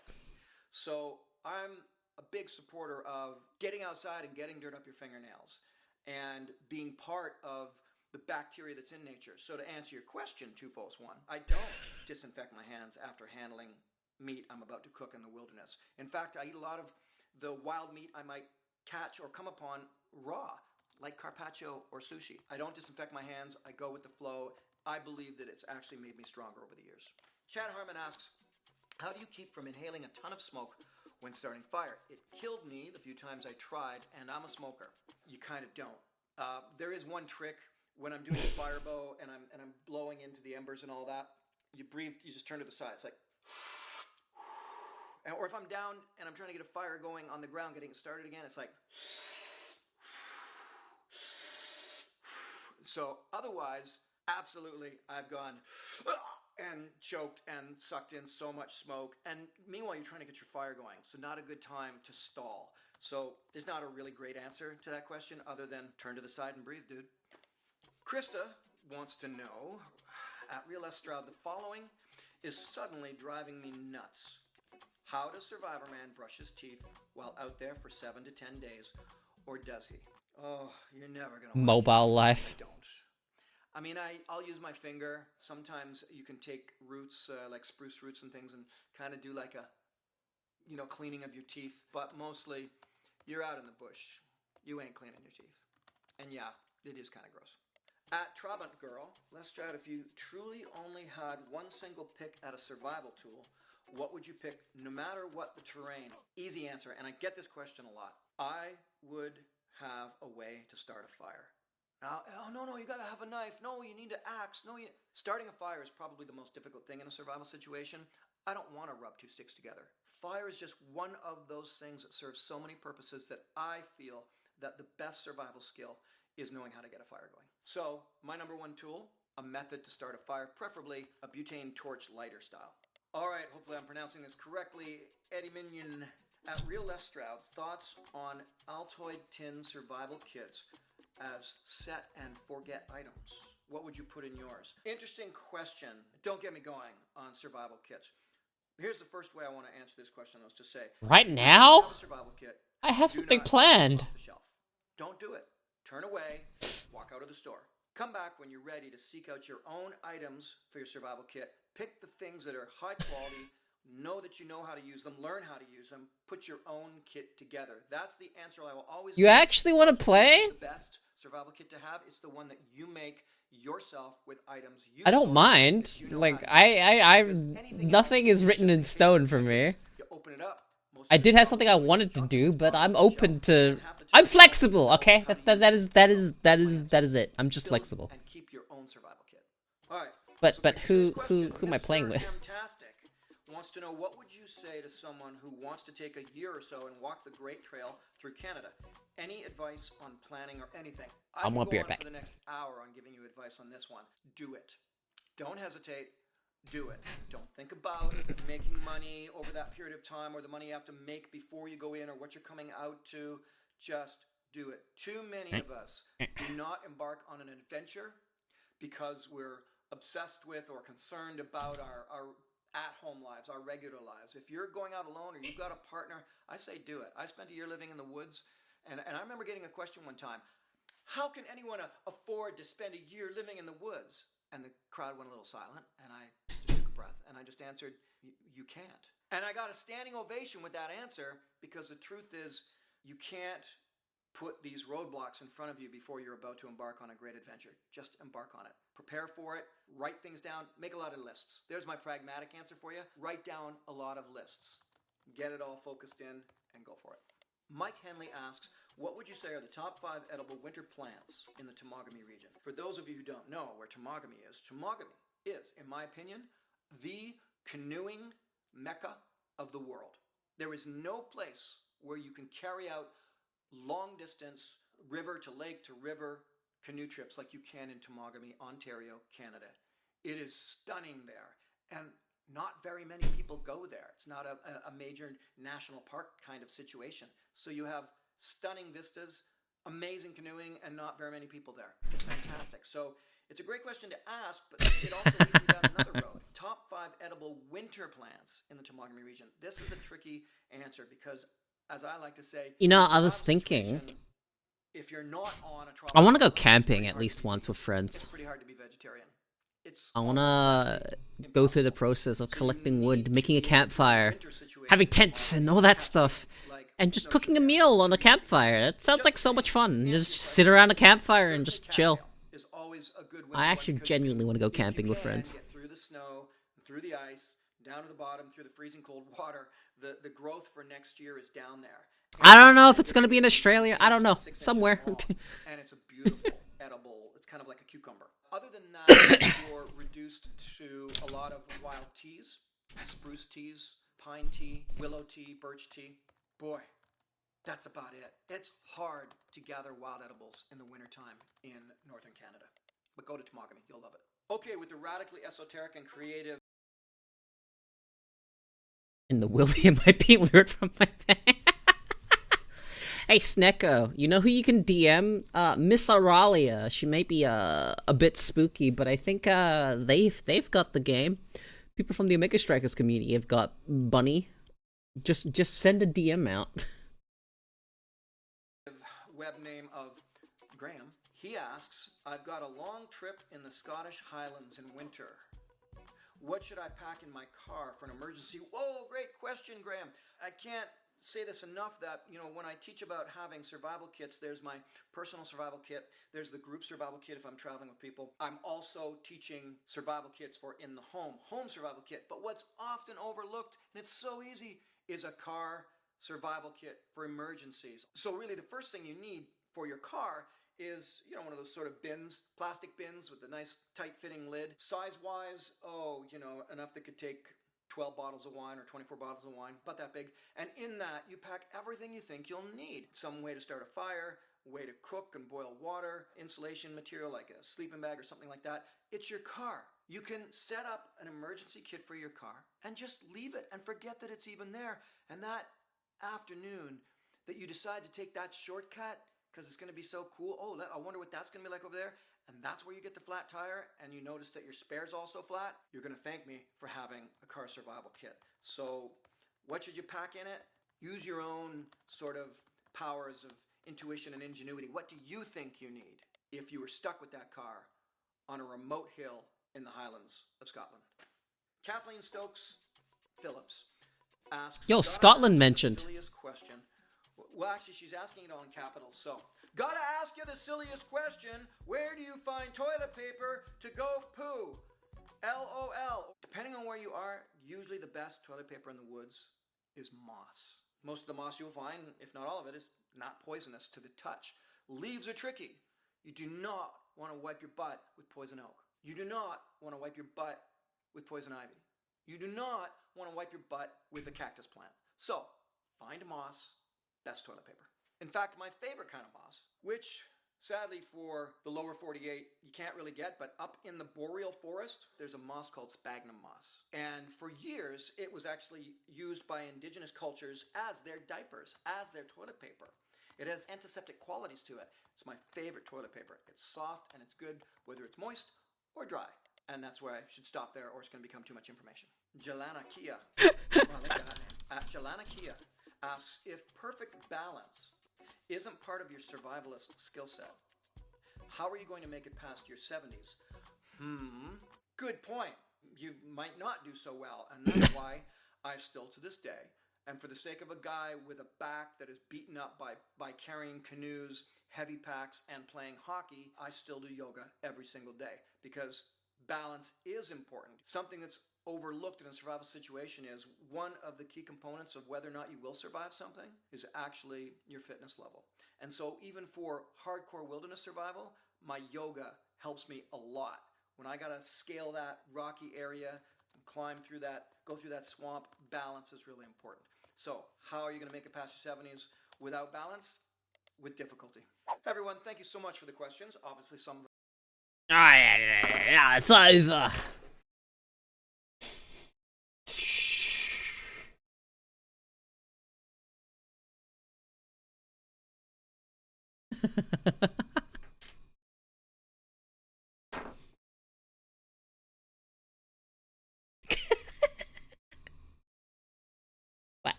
So I'm a big supporter of getting outside and getting dirt up your fingernails and being part of the bacteria that's in nature. So to answer your question, 2-1, I don't disinfect my hands after handling meat I'm about to cook in the wilderness. In fact, I eat a lot of the wild meat I might catch or come upon raw, like carpaccio or sushi. I don't disinfect my hands. I go with the flow. I believe that it's actually made me stronger over the years. Chad Harmon asks, how do you keep from inhaling a ton of smoke when starting fire? It killed me the few times I tried, and I'm a smoker. You kind of don't. There is one trick when I'm doing a fire bow and I'm blowing into the embers and all that. You breathe. You just turn to the side. It's like, or if I'm down and I'm trying to get a fire going on the ground, getting it started again, it's like. So otherwise, absolutely, I've gone and choked and sucked in so much smoke. And meanwhile, you're trying to get your fire going. So not a good time to stall. So there's not a really great answer to that question other than turn to the side and breathe, dude. Krista wants to know, at Real S. Stroud, the following is suddenly driving me nuts. How does Survivor Man brush his teeth while out there for 7 to 10 days? Or does he? Oh, you're never going to Mobile life. Don't. I mean, I'll use my finger. Sometimes you can take roots, like spruce roots and things, and kind of do like a, cleaning of your teeth. But mostly, you're out in the bush. You ain't cleaning your teeth. And yeah, it is kind of gross. At Trabant Girl, let's try it. If you truly only had one single pick at a survival tool, what would you pick no matter what the terrain? Easy answer, and I get this question a lot. I would have a way to start a fire. Now, oh, no, you gotta have a knife. No, you need an axe. Starting a fire is probably the most difficult thing in a survival situation. I don't want to rub two sticks together. Fire is just one of those things that serves so many purposes that I feel that the best survival skill is knowing how to get a fire going. So, my number one tool, a method to start a fire, preferably a butane torch lighter style. All right, hopefully I'm pronouncing this correctly. Eddie Minion at Real Les Stroud, thoughts on Altoid tin survival kits as set and forget items. What would you put in yours? Interesting question. Don't get me going on survival kits. Here's the first way I want to answer this question, let's just say. Right now? Have a survival kit, I have do something not planned. off the shelf. Don't do it. Turn away, walk out of the store. Come back when you're ready to seek out your own items for your survival kit. Pick the things that are high quality, know that you know how to use them, learn how to use them, put your own kit together. That's the answer I will always You give. actually want to play? The best survival kit to have, it's the one that you make yourself with items you I don't source, mind. that you know Like, how to use. Because I anything nothing else is written in just stone makes for it me. because you open it up, most I of did the have something I junk is wanted to junk do, that's but on I'm the open shelf, to. and half the time I'm you don't flexible, know okay? how to use That it. is So that is it. I'm just build flexible. and keep your own survival kit. All right. But so but thanks for this who question. am I playing Mr. with? Fantastic wants to know, what would you say to someone who wants to take a year or so and walk the Great Trail through Canada? Any advice on planning or anything? I I'm can gonna be go right on back. for the next hour on giving you advice on this one. Do it. Don't hesitate. Do it. Don't think about making money over that period of time or the money you have to make before you go in or what you're coming out to. Just do it. Too many of us do not embark on an adventure because we're obsessed with or concerned about our at-home lives, our regular lives. If you're going out alone or you've got a partner, I say do it. I spent a year living in the woods, and I remember getting a question one time, how can anyone afford to spend a year living in the woods? And the crowd went a little silent, and I just took a breath, and I just answered, you can't. And I got a standing ovation with that answer, because the truth is, you can't put these roadblocks in front of you before you're about to embark on a great adventure. Just embark on it. Prepare for it. Write things down. Make a lot of lists. There's my pragmatic answer for you. Write down a lot of lists. Get it all focused in and go for it. Mike Henley asks, what would you say are the top 5 edible winter plants in the Temagami region? For those of you who don't know where Temagami is, in my opinion, the canoeing mecca of the world. There is no place where you can carry out long distance, river to lake to river canoe trips like you can in Temagami, Ontario, Canada. It is stunning there, and not very many people go there. It's not a major national park kind of situation. So you have stunning vistas, amazing canoeing, and not very many people there. It's fantastic. So It's a great question to ask, but it also leads me down another road. Top 5 edible winter plants in the Tomagami region. This is a tricky answer because, as I like to say, You know, your I was survival thinking, situation, if you're not on a I tropical want to go island, it's camping pretty at hard least to be once with vegan. It's friends. pretty hard to be vegetarian. It's I almost wanna practically go through the impossible. process of So you collecting need wood, to making a be in a campfire, winter situation having in tents and Tomagami, all which that has to stuff, be like and just no cooking a sugar, meal on a trees to be campfire. That sounds just like the so same. much fun. To answer Just your sit question, around a campfire and surfing just chill. cattail is always a good winter I one actually because you can, genuinely want to go if you camping with can, friends. get through the snow, through the ice, down to the bottom, through the freezing cold water. The growth for next year is down there. I And don't know if it's gonna literally be in it's Australia. I don't know. 6 inches Somewhere. long, and it's a beautiful edible. It's kind of like a cucumber. Other than that, you're reduced to a lot of wild teas, spruce teas, pine tea, willow tea, birch tea. Boy, that's about it. It's hard to gather wild edibles in the wintertime in northern Canada. But go to Tomagami, you'll love it. Okay, with the radically esoteric and creative And the William might be lured from my bed. Hey, Snecko, you know who you can DM? Miss Auralia. She may be a bit spooky, but I think they've got the game. People from the Omega Strikers community have got Bunny. Just send a DM out. web name of Graham, he asks, I've got a long trip in the Scottish Highlands in winter. What should I pack in my car for an emergency? Whoa, great question, Graham. I can't say this enough that, when I teach about having survival kits, there's my personal survival kit, there's the group survival kit if I'm traveling with people. I'm also teaching survival kits for in the home survival kit. But what's often overlooked, and it's so easy, is a car survival kit for emergencies. So really the first thing you need for your car is, one of those sort of bins, plastic bins with a nice tight fitting lid. Size wise, enough that could take 12 bottles of wine or 24 bottles of wine, about that big. And in that, you pack everything you think you'll need. Some way to start a fire, way to cook and boil water, insulation material like a sleeping bag or something like that. It's your car. You can set up an emergency kit for your car and just leave it and forget that it's even there. And that afternoon that you decide to take that shortcut because it's going to be so cool. Oh, I wonder what that's going to be like over there. And that's where you get the flat tire and you notice that your spare's also flat. You're going to thank me for having a car survival kit. So what should you pack in it? Use your own sort of powers of intuition and ingenuity. What do you think you need if you were stuck with that car on a remote hill in the Highlands of Scotland? Kathleen Stokes Phillips asks, Yo, Scotland mentioned. The silliest question. Well, actually, she's asking it all in capitals. So, gotta ask you the silliest question. Where do you find toilet paper to go poo? LOL. Depending on where you are, usually the best toilet paper in the woods is moss. Most of the moss you'll find, if not all of it, is not poisonous to the touch. Leaves are tricky. You do not want to wipe your butt with poison oak. You do not want to wipe your butt with poison ivy. You do not want to wipe your butt with a cactus plant. So, find moss, best toilet paper. In fact, my favorite kind of moss, which sadly for the lower 48 you can't really get, but up in the boreal forest, there's a moss called sphagnum moss. And for years, it was actually used by indigenous cultures as their diapers, as their toilet paper. It has antiseptic qualities to it. It's my favorite toilet paper. It's soft and it's good whether it's moist or dry. And that's where I should stop there or it's going to become too much information. Jelana Kia, I like that name. Jelana Kia asks, if perfect balance isn't part of your survivalist skill set, how are you going to make it past your 70s? Good point. You might not do so well, and that's why I still to this day, and for the sake of a guy with a back that is beaten up by carrying canoes, heavy packs, and playing hockey, I still do yoga every single day because balance is important. Something that's overlooked in a survival situation is one of the key components of whether or not you will survive something is actually your fitness level. And so even for hardcore wilderness survival, my yoga helps me a lot. When I gotta scale that rocky area and climb through that, go through that swamp, balance is really important. So how are you gonna make it past your 70s without balance? With difficulty. Everyone, thank you so much for the questions. Obviously some of them Yeah, it's over.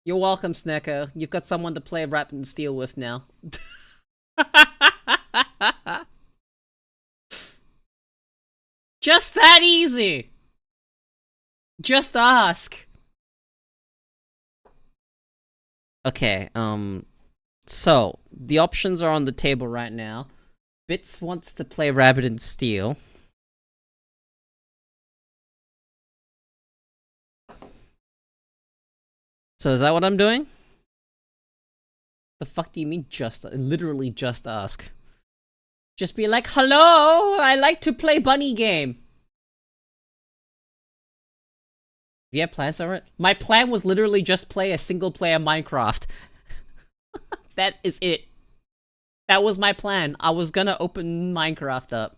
You're welcome, Snecko. You've got someone to play Rabbit and Steel with now. Just that easy! Just ask! Okay, so, the options are on the table right now. Bits wants to play Rabbit and Steel. So is that what I'm doing? The fuck do you mean literally just ask? Just be like, hello, I like to play bunny game. Do you have plans for it? My plan was literally just play a single player Minecraft. That is it. That was my plan. I was gonna open Minecraft up.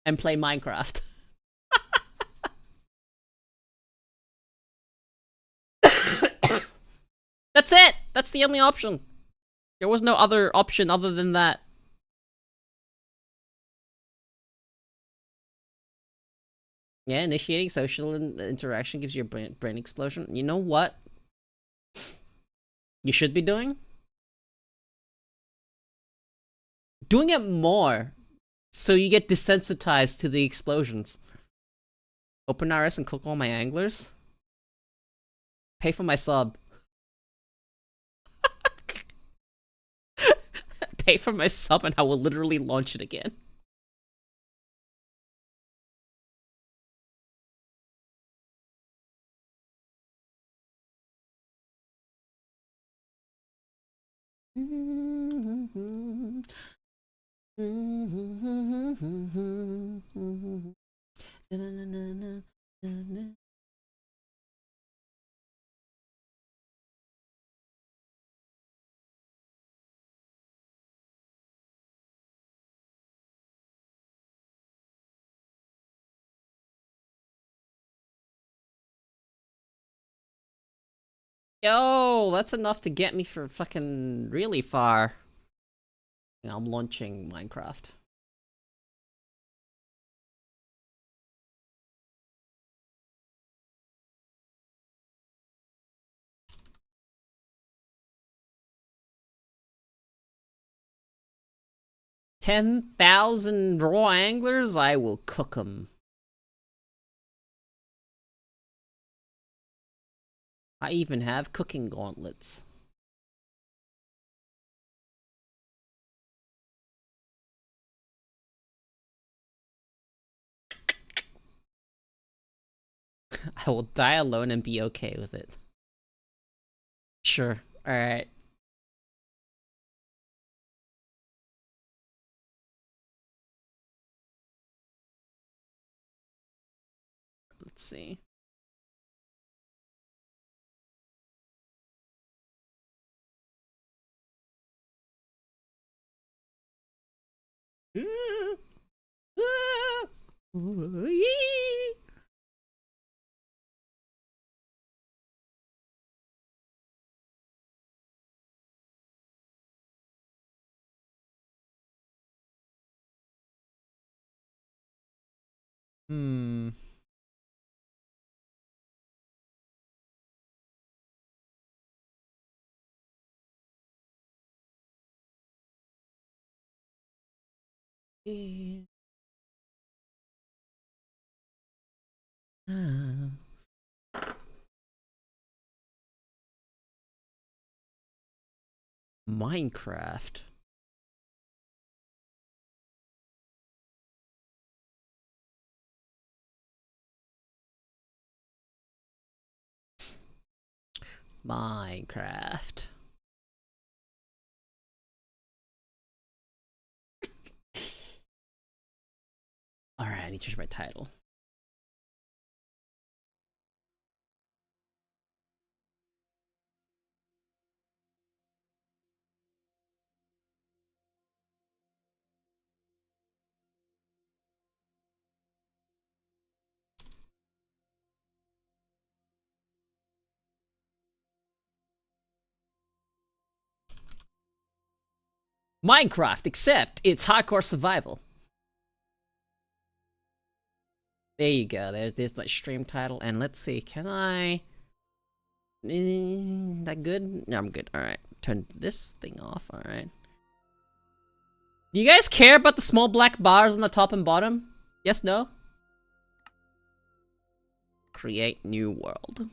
And play Minecraft. That's it! That's the only option. There was no other option other than that. Yeah, initiating social interaction gives you a brain explosion. You know what? You should be doing? Doing it more. So you get desensitized to the explosions. Open RS and cook all my anglers? Pay for my sub. Pay for my sub and I will literally launch it again. Yo, that's enough to get me for fucking really far. I'm launching Minecraft. $10,000 raw anglers? I will cook them. I even have cooking gauntlets. I will die alone and be okay with it. Sure. Alright. Let's see. Hmm. Minecraft. Minecraft. Alright, I need to change my title. Minecraft, except it's hardcore survival. There you go. There's my stream title, and let's see. Can I That good? No, I'm good. Alright. Turn this thing off. Alright. Do you guys care about the small black bars on the top and bottom? Yes, no? Create new world.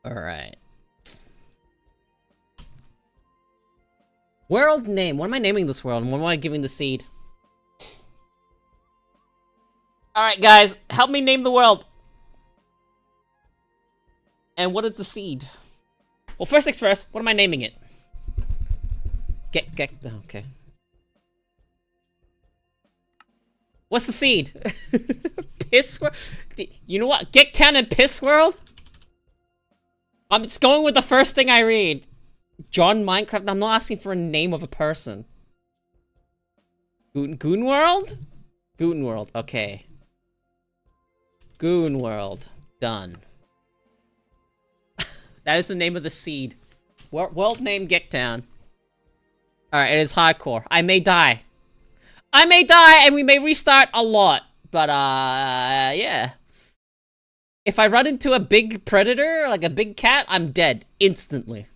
Alright. World name. What am I naming this world? And what am I giving the seed? Alright, guys. Help me name the world. And what is the seed? Well, first things first. What am I naming it? Okay. What's the seed? Piss World? You know what? Gektown and Piss World? I'm just going with the first thing I read. John Minecraft? I'm not asking for a name of a person. Goon World? Goon World, okay. Goon World. Done. That is the name of the seed. World name Gektown. Alright, it is hardcore. I may die. I may die and we may restart a lot. But, yeah. If I run into a big predator, like a big cat, I'm dead. Instantly.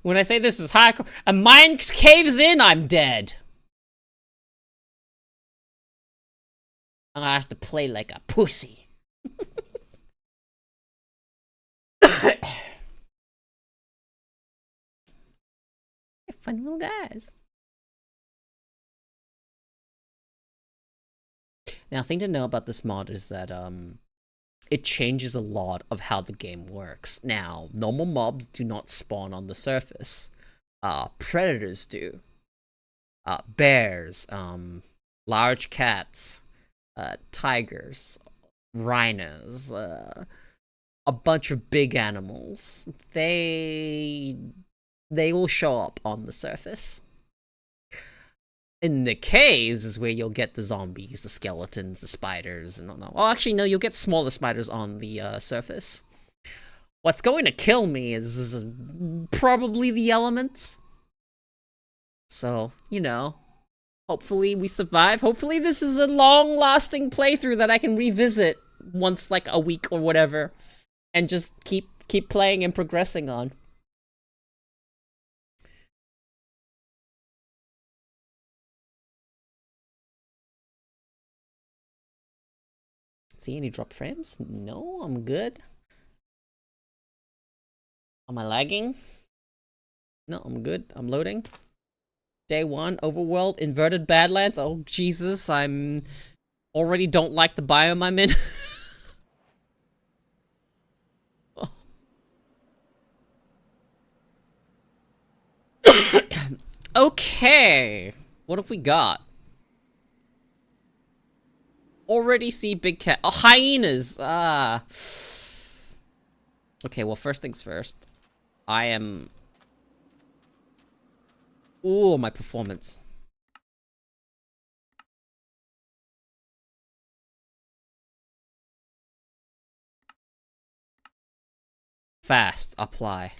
When I say this is hardcore, a mine caves in, I'm dead. I'm gonna have to play like a pussy. Funny little guys. Now, thing to know about this mod is that, it changes a lot of how the game works. Now, normal mobs do not spawn on the surface. Predators do. Bears, large cats, tigers, rhinos, a bunch of big animals. They will show up on the surface. In the caves is where you'll get the zombies, the skeletons, the spiders, and whatnot. Well, actually, no, you'll get smaller spiders on the surface. What's going to kill me is probably the elements. So, you know, hopefully we survive. Hopefully this is a long-lasting playthrough that I can revisit once, like, a week or whatever, and just keep playing and progressing on. See any drop frames? No, I'm good. Am I lagging? No, I'm good. I'm loading. Day 1, overworld, inverted badlands. Oh, Jesus, I'm already don't like the biome I'm in. Okay, what have we got? Already see big cat. Oh, hyenas! Ah. Okay, well, first things first. I am... Ooh, my performance. Fast, apply.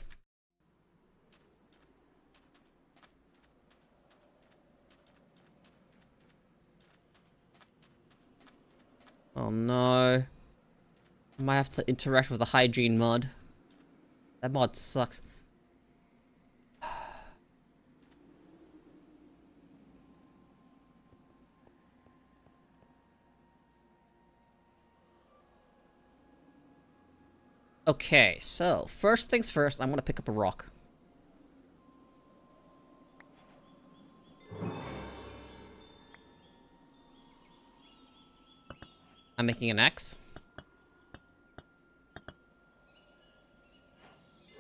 Oh no. I might have to interact with the hygiene mod. That mod sucks. Okay, so first things first, I'm gonna pick up a rock. I'm making an axe.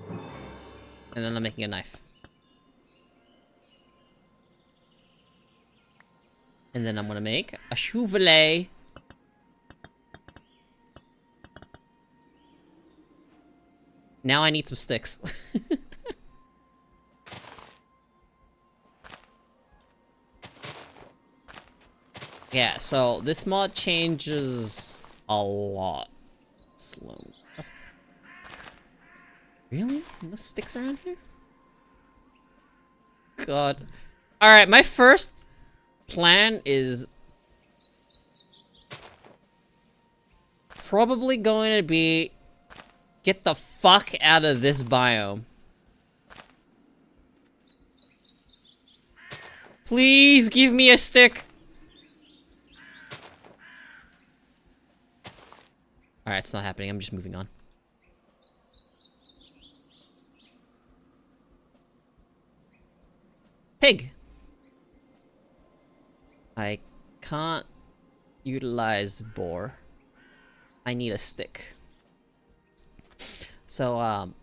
And then I'm making a knife. And then I'm gonna make a shovelet. Now I need some sticks. Yeah, so this mod changes a lot. Slow. Really? No sticks around here? God. Alright, my first plan is probably going to be get the fuck out of this biome. Please give me a stick. Alright, it's not happening. I'm just moving on. Pig! I can't utilize boar. I need a stick. So,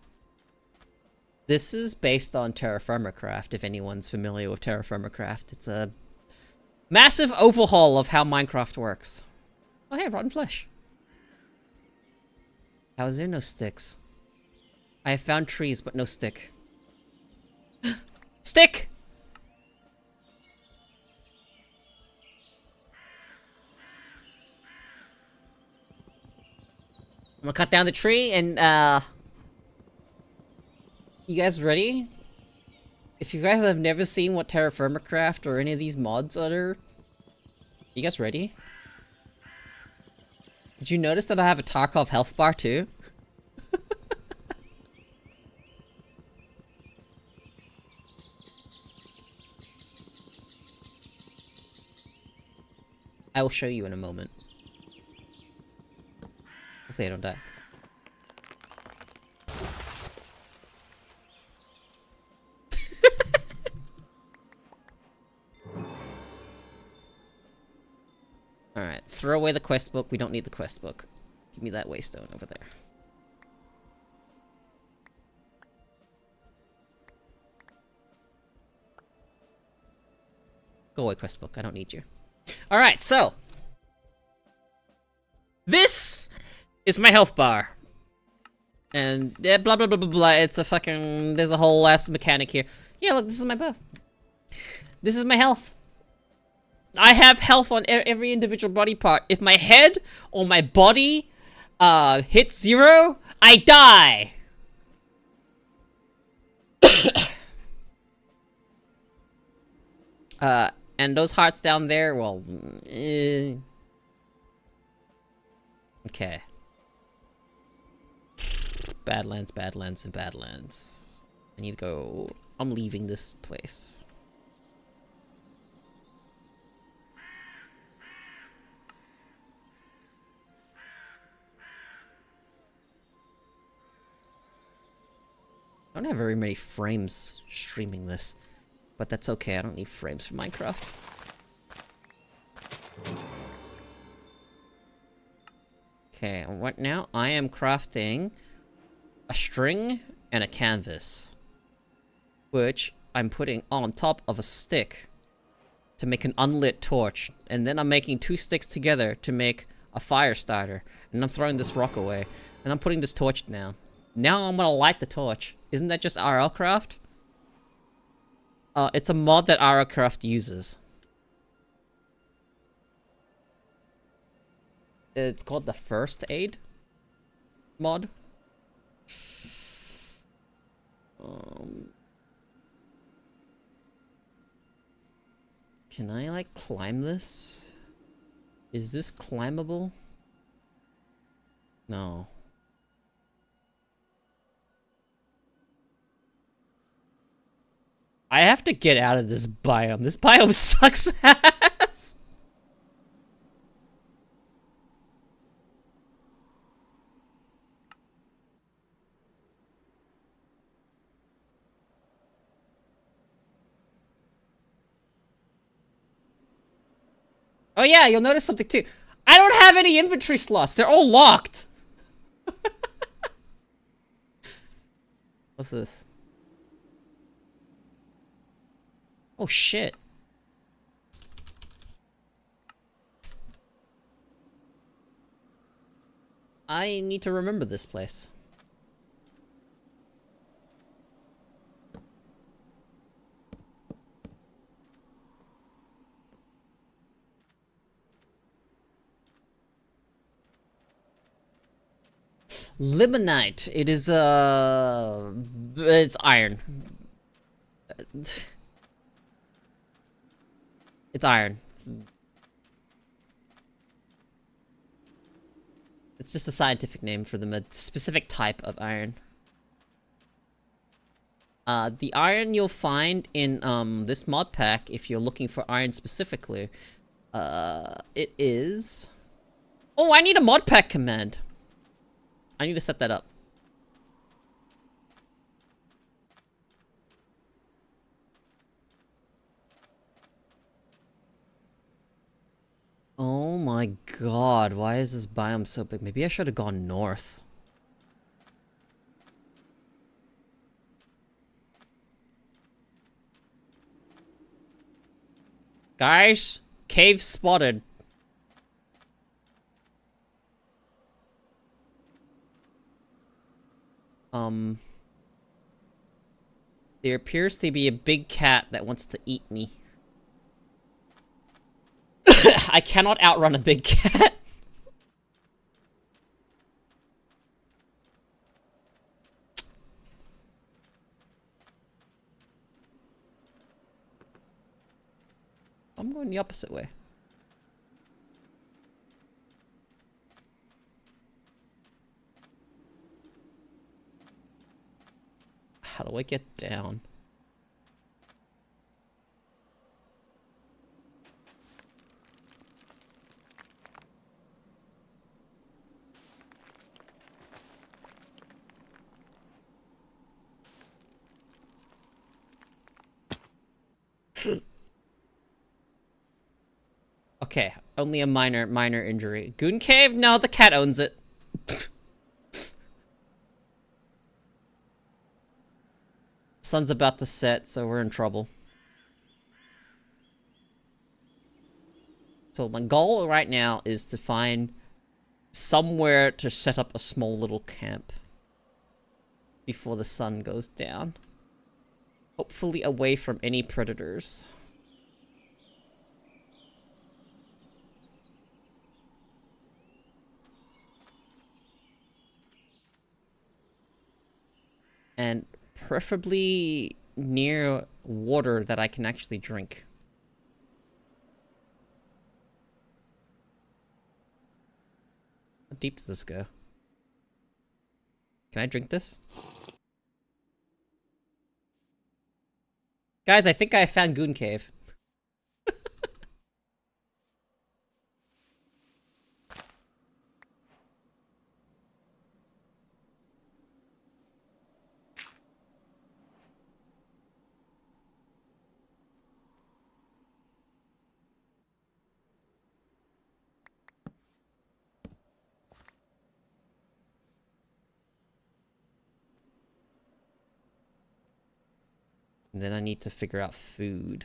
this is based on Terra Firma Craft, if anyone's familiar with Terra Firma Craft. It's a massive overhaul of how Minecraft works. Oh hey, rotten flesh. How is there no sticks? I have found trees, but no stick. Stick! I'm gonna cut down the tree and, you guys ready? If you guys have never seen what Terra Firma Craft or any of these mods are, you guys ready? Did you notice that I have a Tarkov health bar too? I will show you in a moment. Hopefully I don't die. Alright, throw away the quest book. We don't need the quest book. Give me that waystone over there. Go away, quest book. I don't need you. Alright, so. This is my health bar. And yeah, blah blah blah blah blah. It's a fucking. There's a whole ass mechanic here. Yeah, look, this is my buff. This is my health. I have health on every individual body part. If my head or my body hits 0, I die. And those hearts down there, well, okay. Badlands, Badlands, and Badlands. I need to go. I'm leaving this place. I don't have very many frames streaming this, but that's okay. I don't need frames for Minecraft. Okay, what now? I am crafting a string and a canvas, which I'm putting on top of a stick to make an unlit torch, and then I'm making 2 sticks together to make a fire starter, and I'm throwing this rock away, and I'm putting this torch down. Now I'm gonna light the torch. Isn't that just RL Craft? It's a mod that RL Craft uses. It's called the First Aid mod. Can I, like, climb this? Is this climbable? No. I have to get out of this biome. This biome sucks ass. Oh yeah, you'll notice something too. I don't have any inventory slots. They're all locked. What's this? Oh shit. I need to remember this place. Limonite. It is it's iron. It's iron. It's just a scientific name for a specific type of iron. The iron you'll find in this mod pack, if you're looking for iron specifically, it is... Oh, I need a mod pack command. I need to set that up. Oh my god, why is this biome so big? Maybe I should have gone north. Guys, cave spotted. There appears to be a big cat that wants to eat me. I cannot outrun a big cat. I'm going the opposite way. How do I get down? Okay, only a minor injury. Goon Cave? No, the cat owns it. Sun's about to set, so we're in trouble. So my goal right now is to find somewhere to set up a small little camp before the sun goes down. Hopefully away from any predators. And preferably near water that I can actually drink. How deep does this go? Can I drink this? Guys, I think I found Goon Cave. And then I need to figure out food.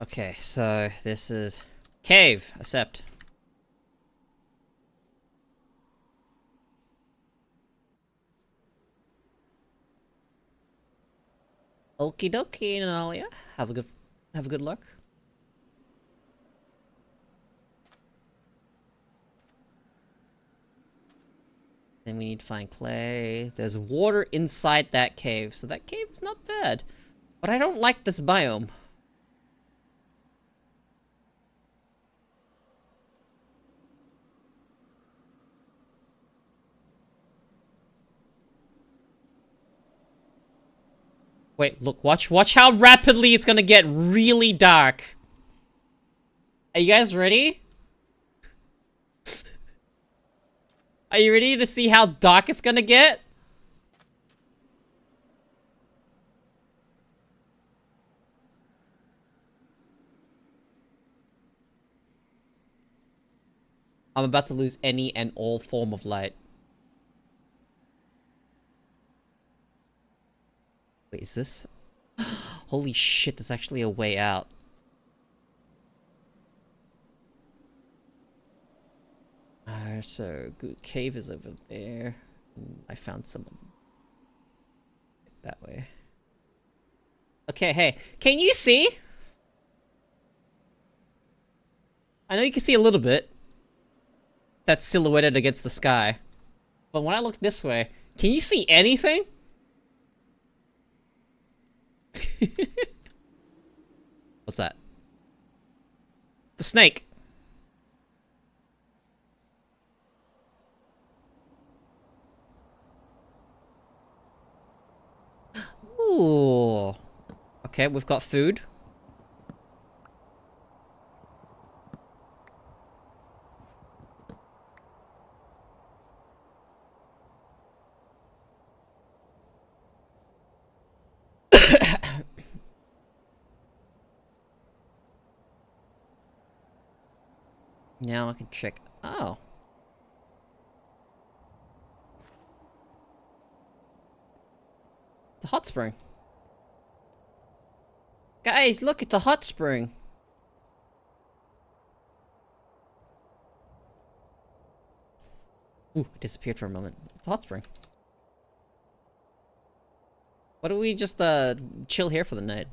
Okay, so this is cave, accept. Okie dokie, Nalia. Have a good luck. Then we need to find clay. There's water inside that cave, so that cave is not bad. But I don't like this biome. Wait, look, watch how rapidly it's gonna get really dark. Are you guys ready? Are you ready to see how dark it's gonna get? I'm about to lose any and all form of light. Wait, is this? Holy shit, there's actually a way out. So good cave is over there. I found some that way. Okay, hey, can you see? I know you can see a little bit. That's silhouetted against the sky. But when I look this way, can you see anything? What's that? It's a snake. Ooh. Okay, we've got food. Now I can check. Oh. It's a hot spring. Guys, look, it's a hot spring. Ooh, it disappeared for a moment. It's a hot spring. Why don't we just chill here for the night?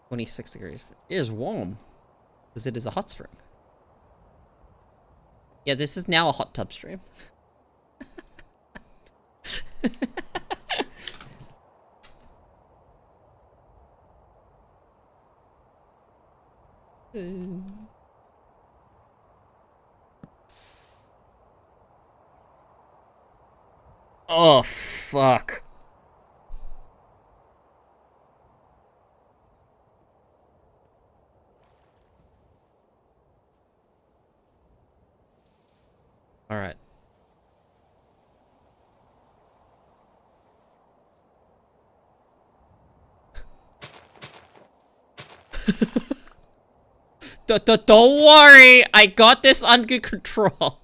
(26 degrees). It is warm. Because it is a hot spring. Yeah, this is now a hot tub stream. Oh, fuck. All right. Don't worry, I got this under control.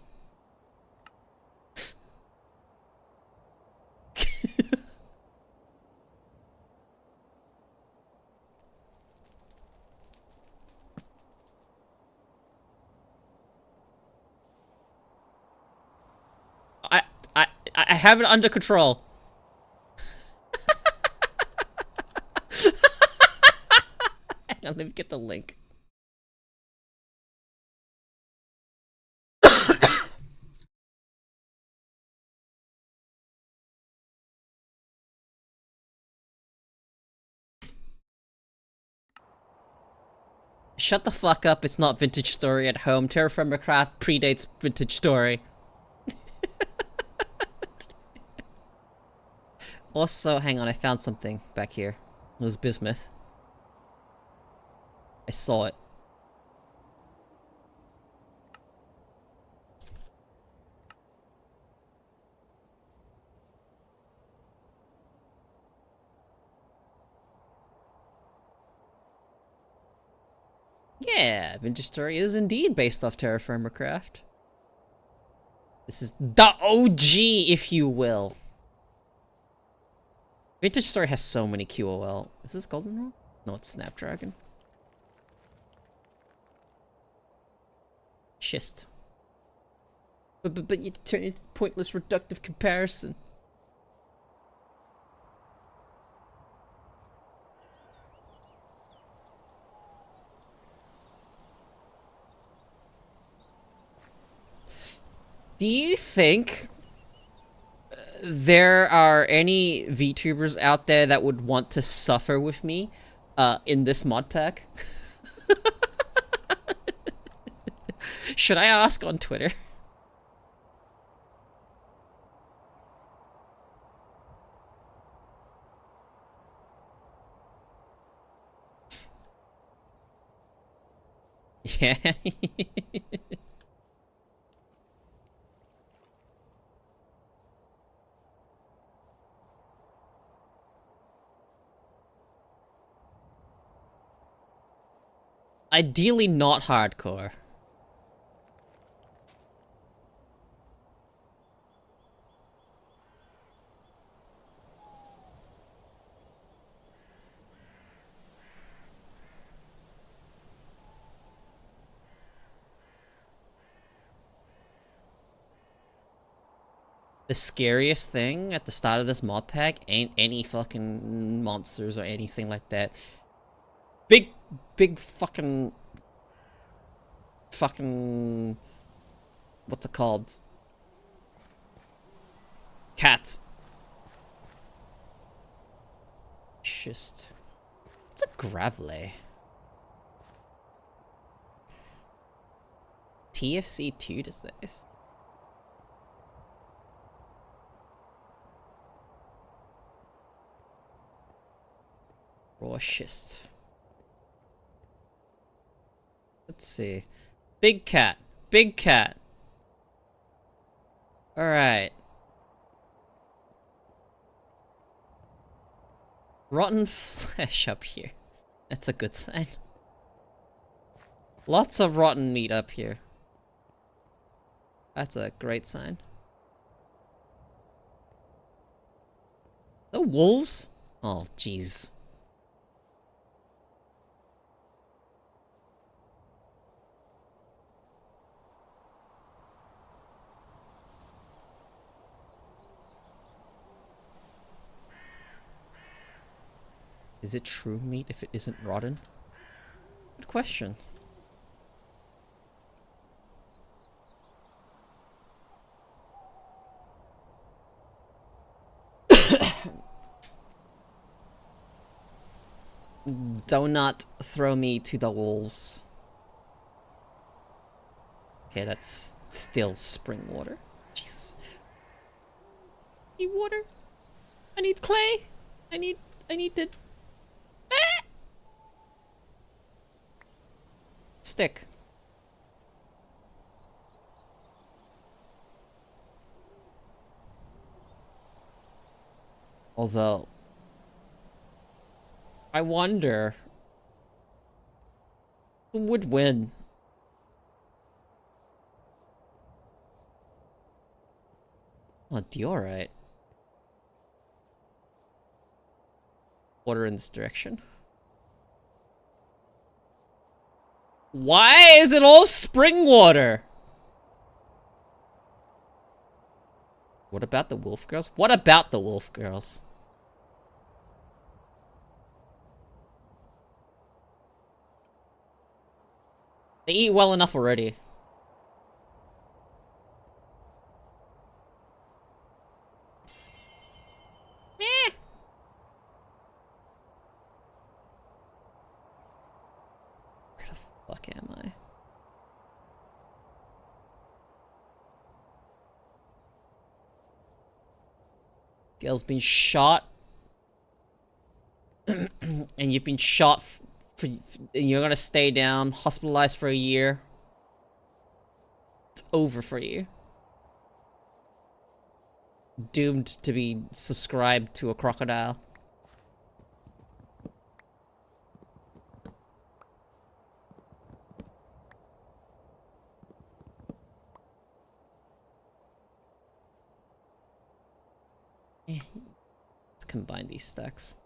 I I have it under control. Hang on, let me get the link. Shut the fuck up, it's not Vintage Story at home. Terraformer Craft predates Vintage Story. Also, hang on, I found something back here. It was bismuth. I saw it. Yeah, Vintage Story is indeed based off Terraformer Craft. This is the OG, if you will. Vintage Story has so many QOL. Is this Goldenrod? No, it's Snapdragon. Schist. But you turn it pointless reductive comparison. Do you think there are any VTubers out there that would want to suffer with me in this mod pack? Should I ask on Twitter? Yeah. Ideally not hardcore. the scariest thing at the start of this mod pack ain't any fucking monsters or anything like that. Big fucking what's it called? Cats. Just it's a gravelly. TFC 2 does this. Raw schist. Let's see. Big cat. Big cat. Alright. Rotten flesh up here. That's a good sign. Lots of rotten meat up here. That's a great sign. The wolves? Oh, jeez. Is it true meat if it isn't rotten? Good question. Do not throw me to the wolves. Okay, that's still spring water. Jesus. I need water. I need clay. I need to... Ah! Stick. Although... I wonder... who would win? Oh, diorite. Water in this direction. Why is it all spring water? What about the wolf girls? What about the wolf girls? They eat well enough already. Eh. Where the fuck am I? Girl's been shot. And you've been shot for you're gonna stay down, hospitalized for a year. It's over for you. Doomed to be subscribed to a crocodile. Let's combine these stacks.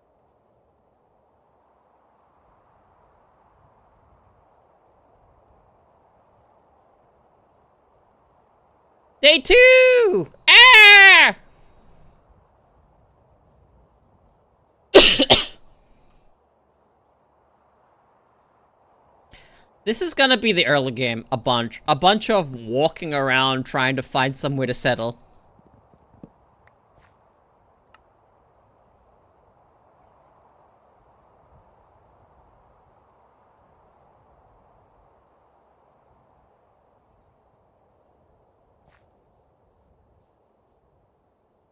Day 2! Ah! This is gonna be the early game, a bunch. A bunch of walking around trying to find somewhere to settle.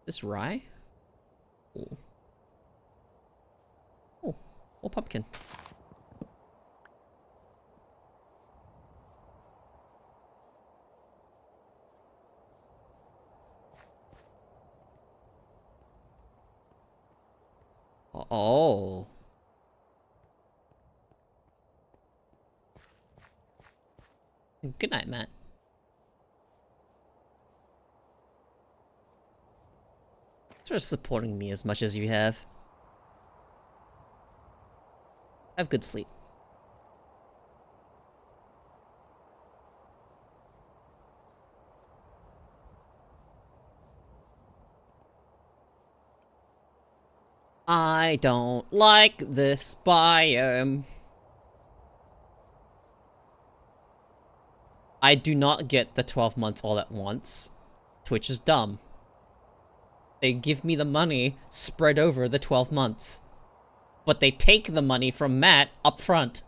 This rye? Ooh. Oh, oh, pumpkin. Oh. Good night, Matt. Thanks for supporting me as much as you have. Have good sleep. I don't like this biome. I do not get the 12 months all at once. Twitch is dumb. They give me the money spread over the 12 months. But they take the money from Matt up front.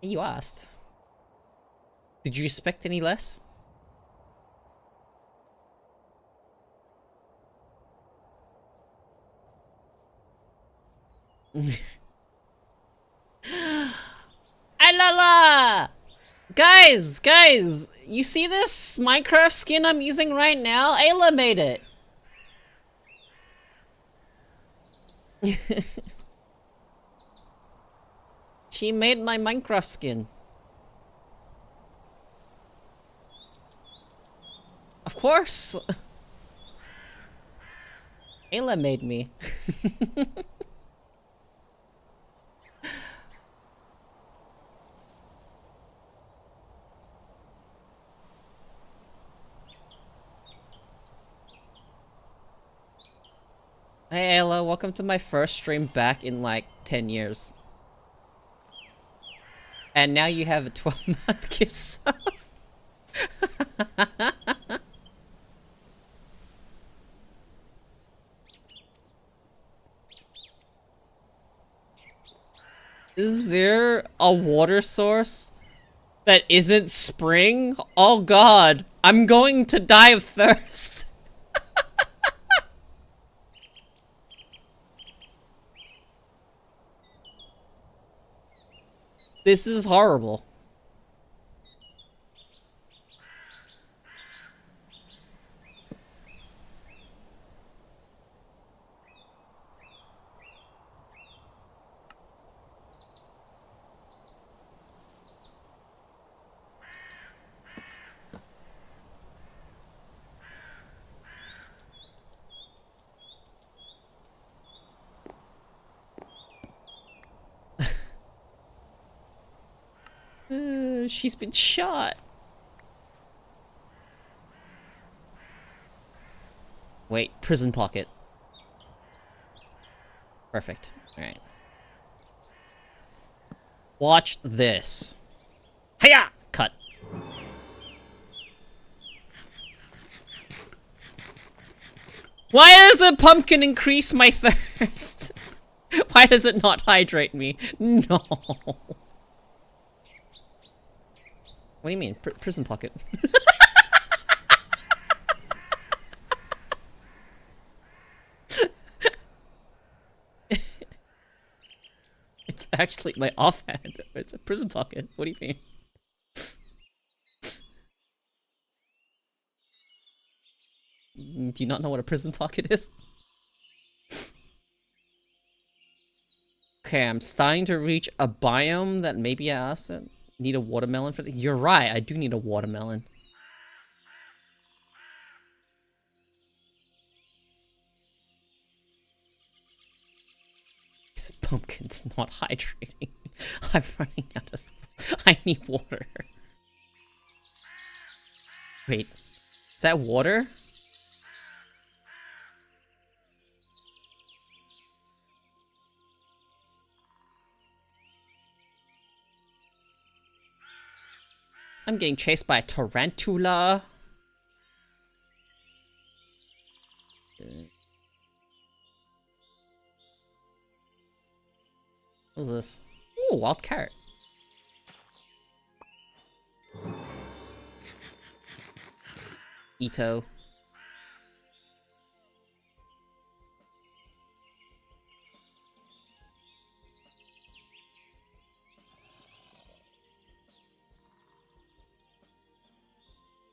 You asked. Did you expect any less? Alala! Guys, you see this Minecraft skin I'm using right now? Ayla made it. She made my Minecraft skin. Of course. Ayla made me. Hey Ayla, welcome to my first stream back in like 10 years. And now you have a 12-month gift sub. Is there a water source that isn't spring? Oh god, I'm going to die of thirst. This is horrible. She's been shot. Wait, prison pocket. Perfect. Alright. Watch this. Hiya! Cut. Why does a pumpkin increase my thirst? Why does it not hydrate me? No. What do you mean? Prison pocket. It's actually my offhand. It's a prison pocket. What do you mean? Do you not know what a prison pocket is? Okay, I'm starting to reach a biome that maybe I asked it. Need a watermelon for the— You're right, I do need a watermelon. This pumpkin's not hydrating. I'm running out of thirst. I need water. Wait, is that water? I'm getting chased by a tarantula. What's this? Ooh, wild carrot. Ito.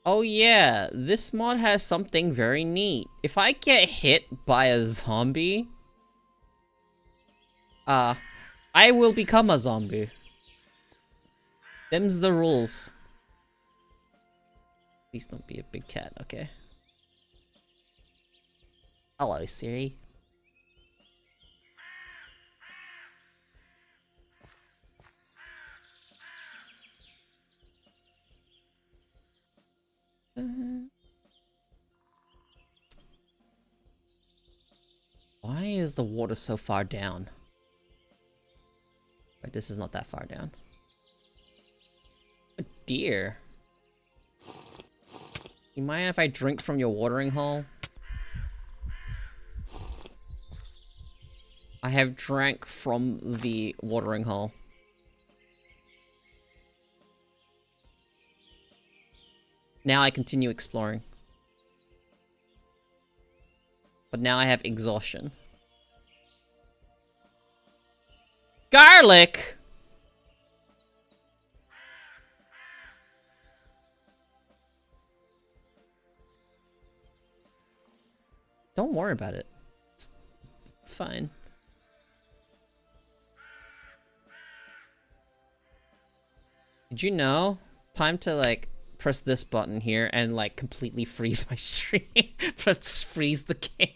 Oh yeah, this mod has something very neat. If I get hit by a zombie, I will become a zombie. Them's the rules. Please don't be a big cat, okay? Hello, Siri. Why is the water so far down? Wait, this is not that far down. A deer. You mind if I drink from your watering hole? I have drank from the watering hole. Now I continue exploring. But now I have exhaustion. Garlic! Don't worry about it. It's fine. Did you know? Time to like press this button here and like completely freeze my stream. Let's freeze the game.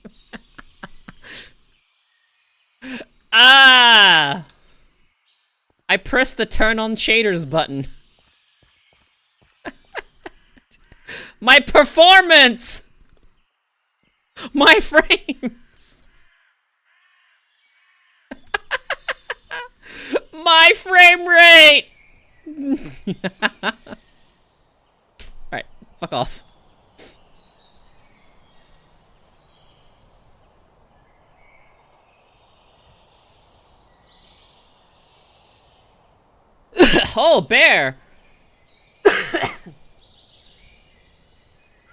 Ah! I pressed the turn on shaders button. My performance! My frames! My frame rate! Alright, fuck off. Oh, bear!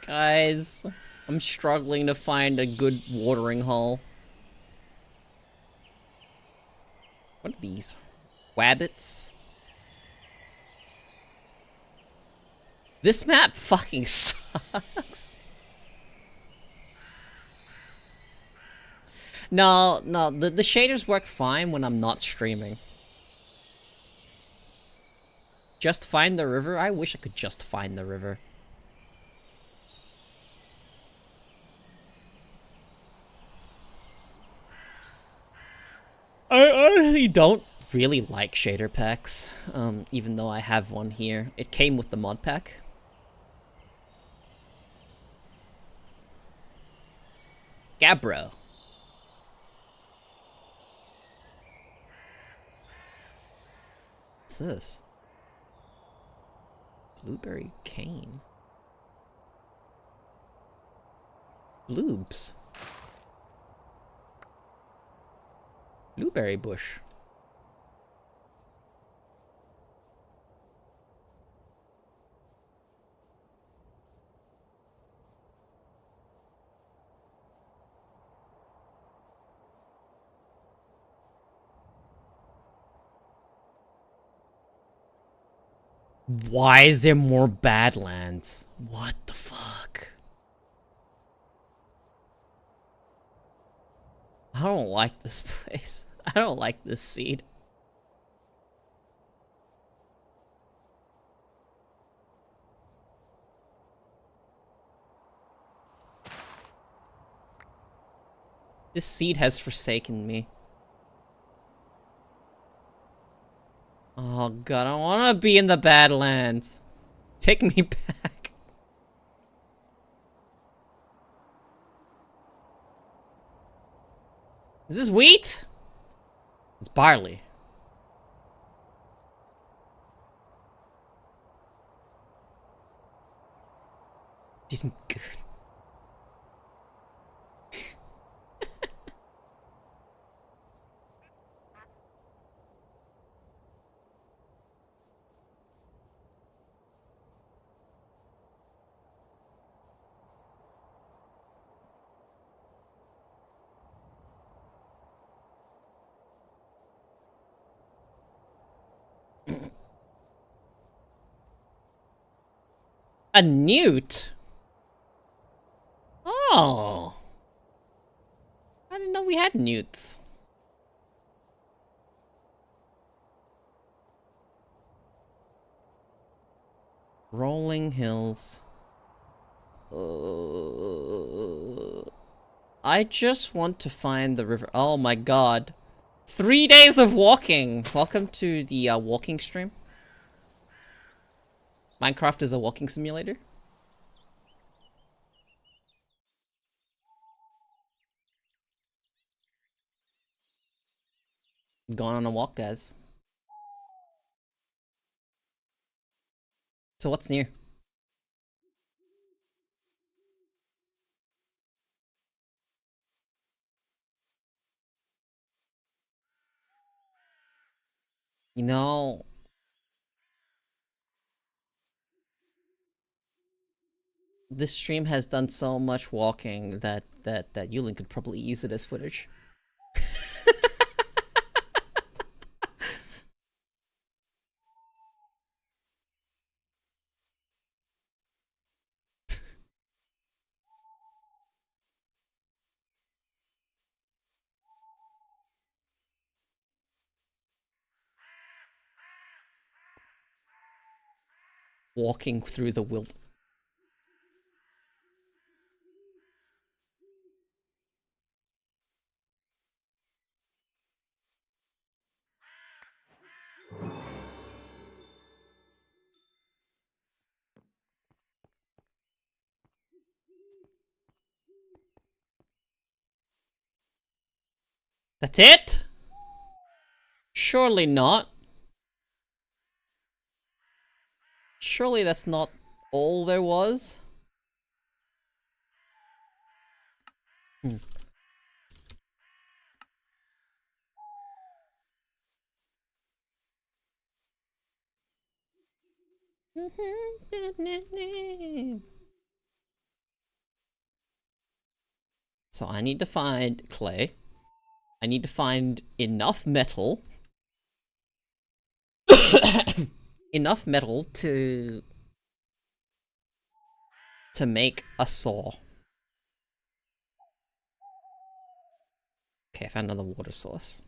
Guys, I'm struggling to find a good watering hole. What are these? Wabbits? This map fucking sucks. No, the shaders work fine when I'm not streaming. Just find the river? I wish I could just find the river. I honestly don't really like shader packs, even though I have one here. It came with the mod pack. Gabbro. What's this? Blueberry cane. Bloobs. Blueberry bush. Why is there more Badlands? What the fuck? I don't like this place. I don't like this seed. This seed has forsaken me. Oh god, I don't want to be in the Badlands. Take me back. Is this wheat? It's barley. Isn't good. A newt? Oh. I didn't know we had newts. Rolling hills. I just want to find the river. Oh my god. 3 days of walking. Welcome to the walking stream. Minecraft is a walking simulator. Gone on a walk, guys. So what's new? You know, this stream has done so much walking that Yulin could probably use it as footage. Walking through the wild. That's it? Surely not. Surely that's not all there was? Hmm. So I need to find clay. I need to find enough metal. Enough metal to make a saw. Okay, I found another water source.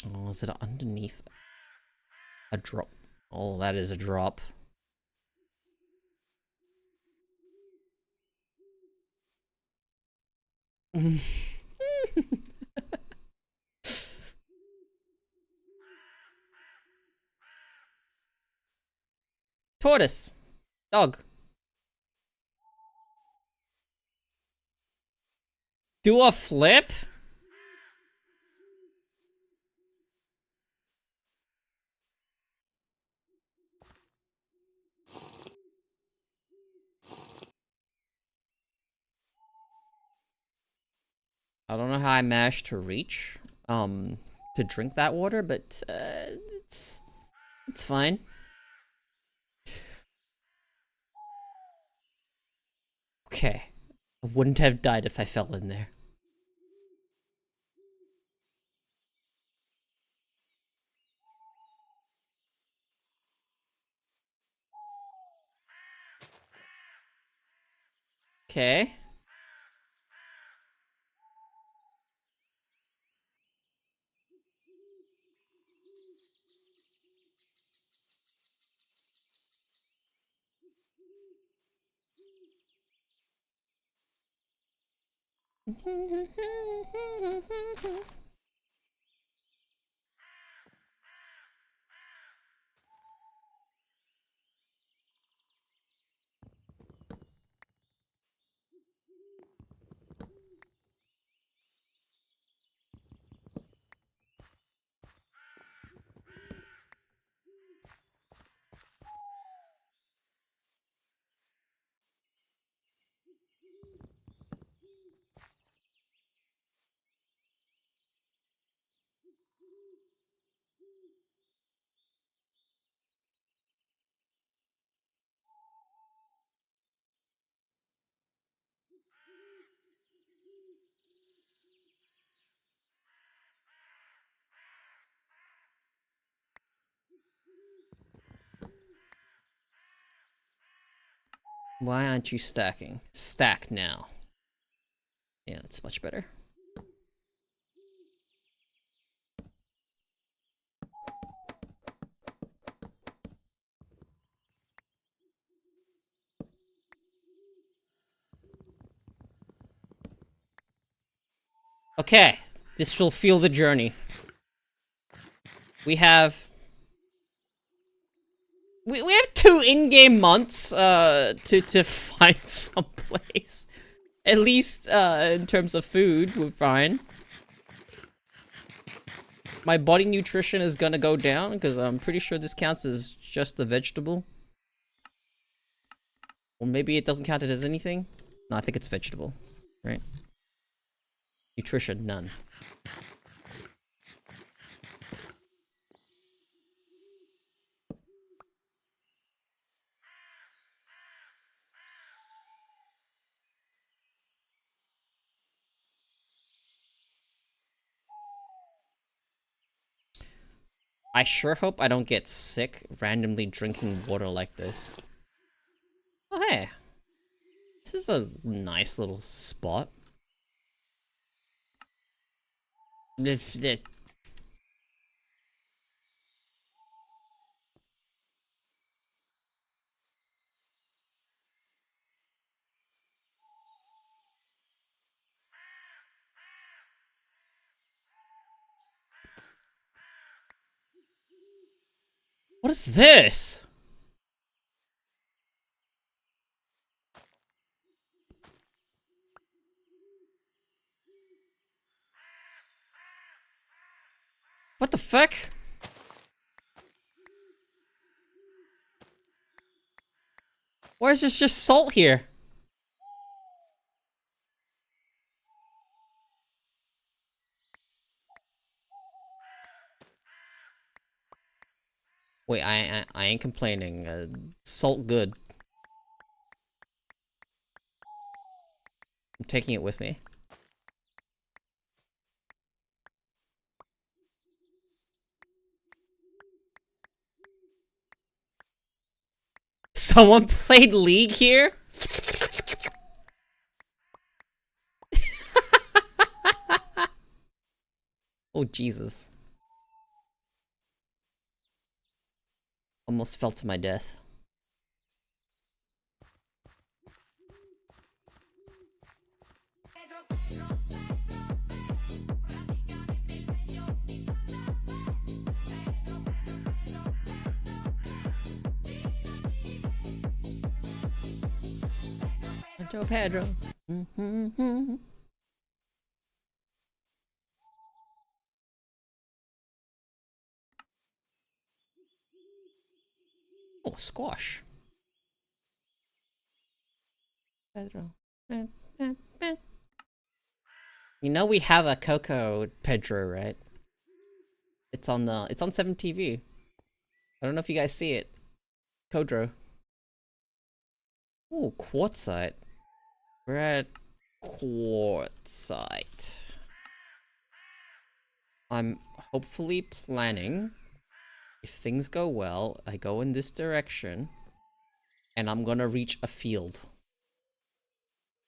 Oh, is it underneath a drop? Oh, that is a drop. Tortoise. Dog. Do a flip? I don't know how I managed to reach, to drink that water, but, it's fine. Okay. I wouldn't have died if I fell in there. Okay. Why aren't you stacking? Stack now. Yeah, that's much better. Okay, this will feel the journey. We have We have 2 in-game months to find some place. At least in terms of food, we're fine. My body nutrition is gonna go down because I'm pretty sure this counts as just a vegetable. Or maybe it doesn't count it as anything. No, I think it's vegetable, right? Nutrition, none. I sure hope I don't get sick randomly drinking water like this. Oh, hey. This is a nice little spot. What is this? What the fuck? Why is there just salt here? Wait, I ain't complaining. Salt good. I'm taking it with me. Someone played League here? Oh, Jesus. Almost fell to my death. Pedro, Pedro. Oh, squash. Pedro. You know we have a Koeko Pedro, right? It's on 7 TV. I don't know if you guys see it. Kodro. Ooh, quartzite. We're at quartzite. I'm hopefully planning, if things go well, I go in this direction, and I'm gonna reach a field.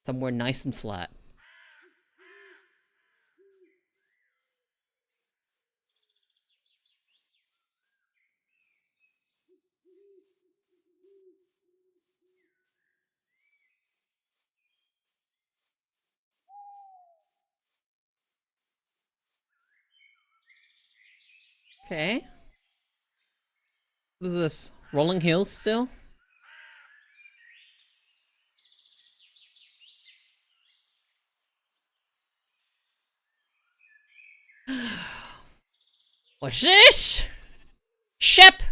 Somewhere nice and flat. Okay. What is this? Rolling hills still? What's this? Ship!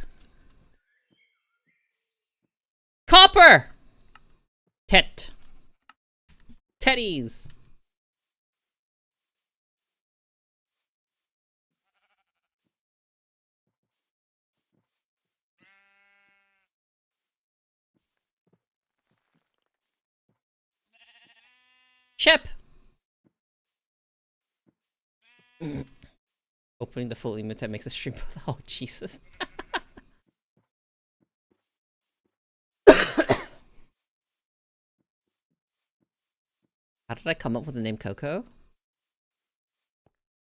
Copper! Tet. Teddies. Ship! Opening the full emote makes a stream. Oh, Jesus. How did I come up with the name Koeko?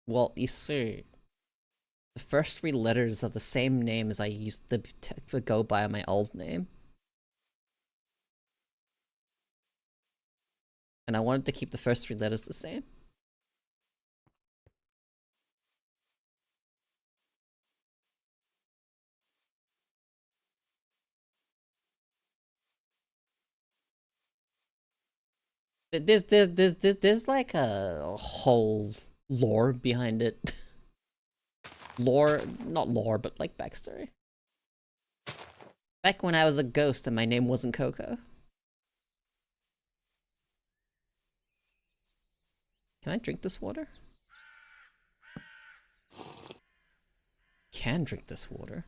Well, you see, the first 3 letters are the same name as I used to go by my old name. And I wanted to keep the first 3 letters the same. There's like a whole lore behind it. Lore, not lore, but like backstory. Back when I was a ghost and my name wasn't Koeko. Can I drink this water? Can drink this water.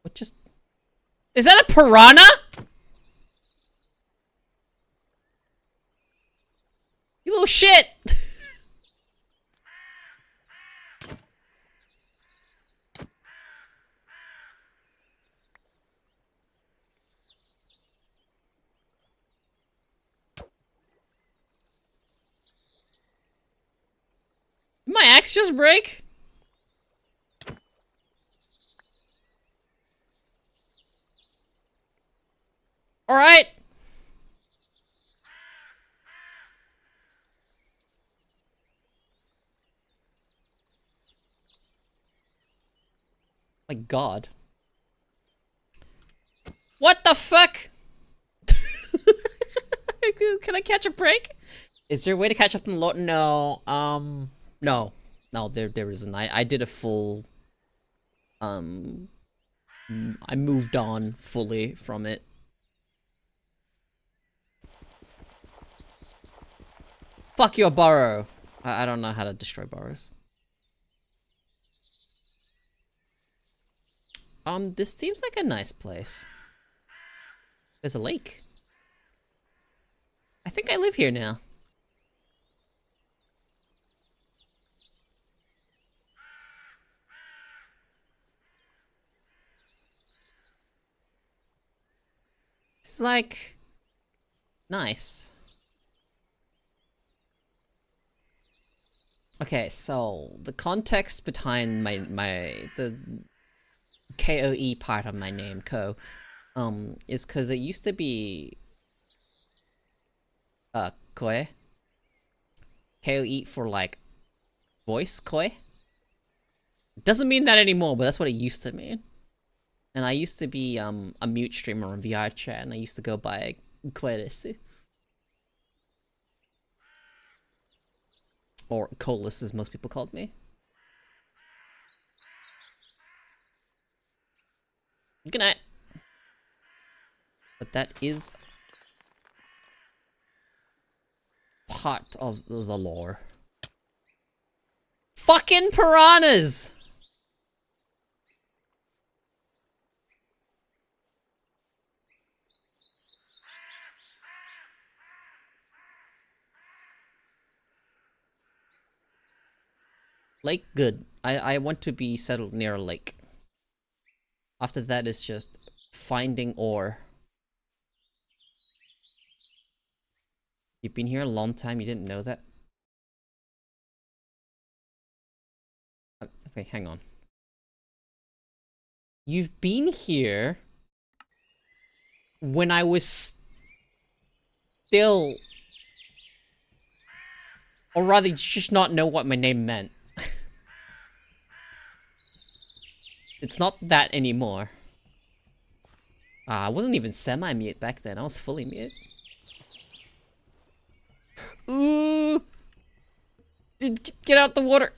What just... Is that a piranha? You little shit! Did my axe just break? Alright. My god. What the fuck? Can I catch a break? Is there a way to catch up in the lot? No. No. No, there isn't. I did a full... I moved on fully from it. Fuck your burrow. I don't know how to destroy burrows. This seems like a nice place. There's a lake. I think I live here now. It's like... nice. Okay, so the context behind the KOE part of my name, is because it used to be Koe. KOE for like voice Koe. Doesn't mean that anymore, but that's what it used to mean. And I used to be a mute streamer on VR chat, and I used to go by Koedesu. Or Colas, as most people called me. Good night. But that is part of the lore. Fucking piranhas! Lake, good. I want to be settled near a lake. After that is just finding ore. You've been here a long time, you didn't know that? Okay, hang on. You've been here when I was still... Or rather, you just not know what my name meant. It's not that anymore. I wasn't even semi-mute back then. I was fully mute. Ooh! Get out the water!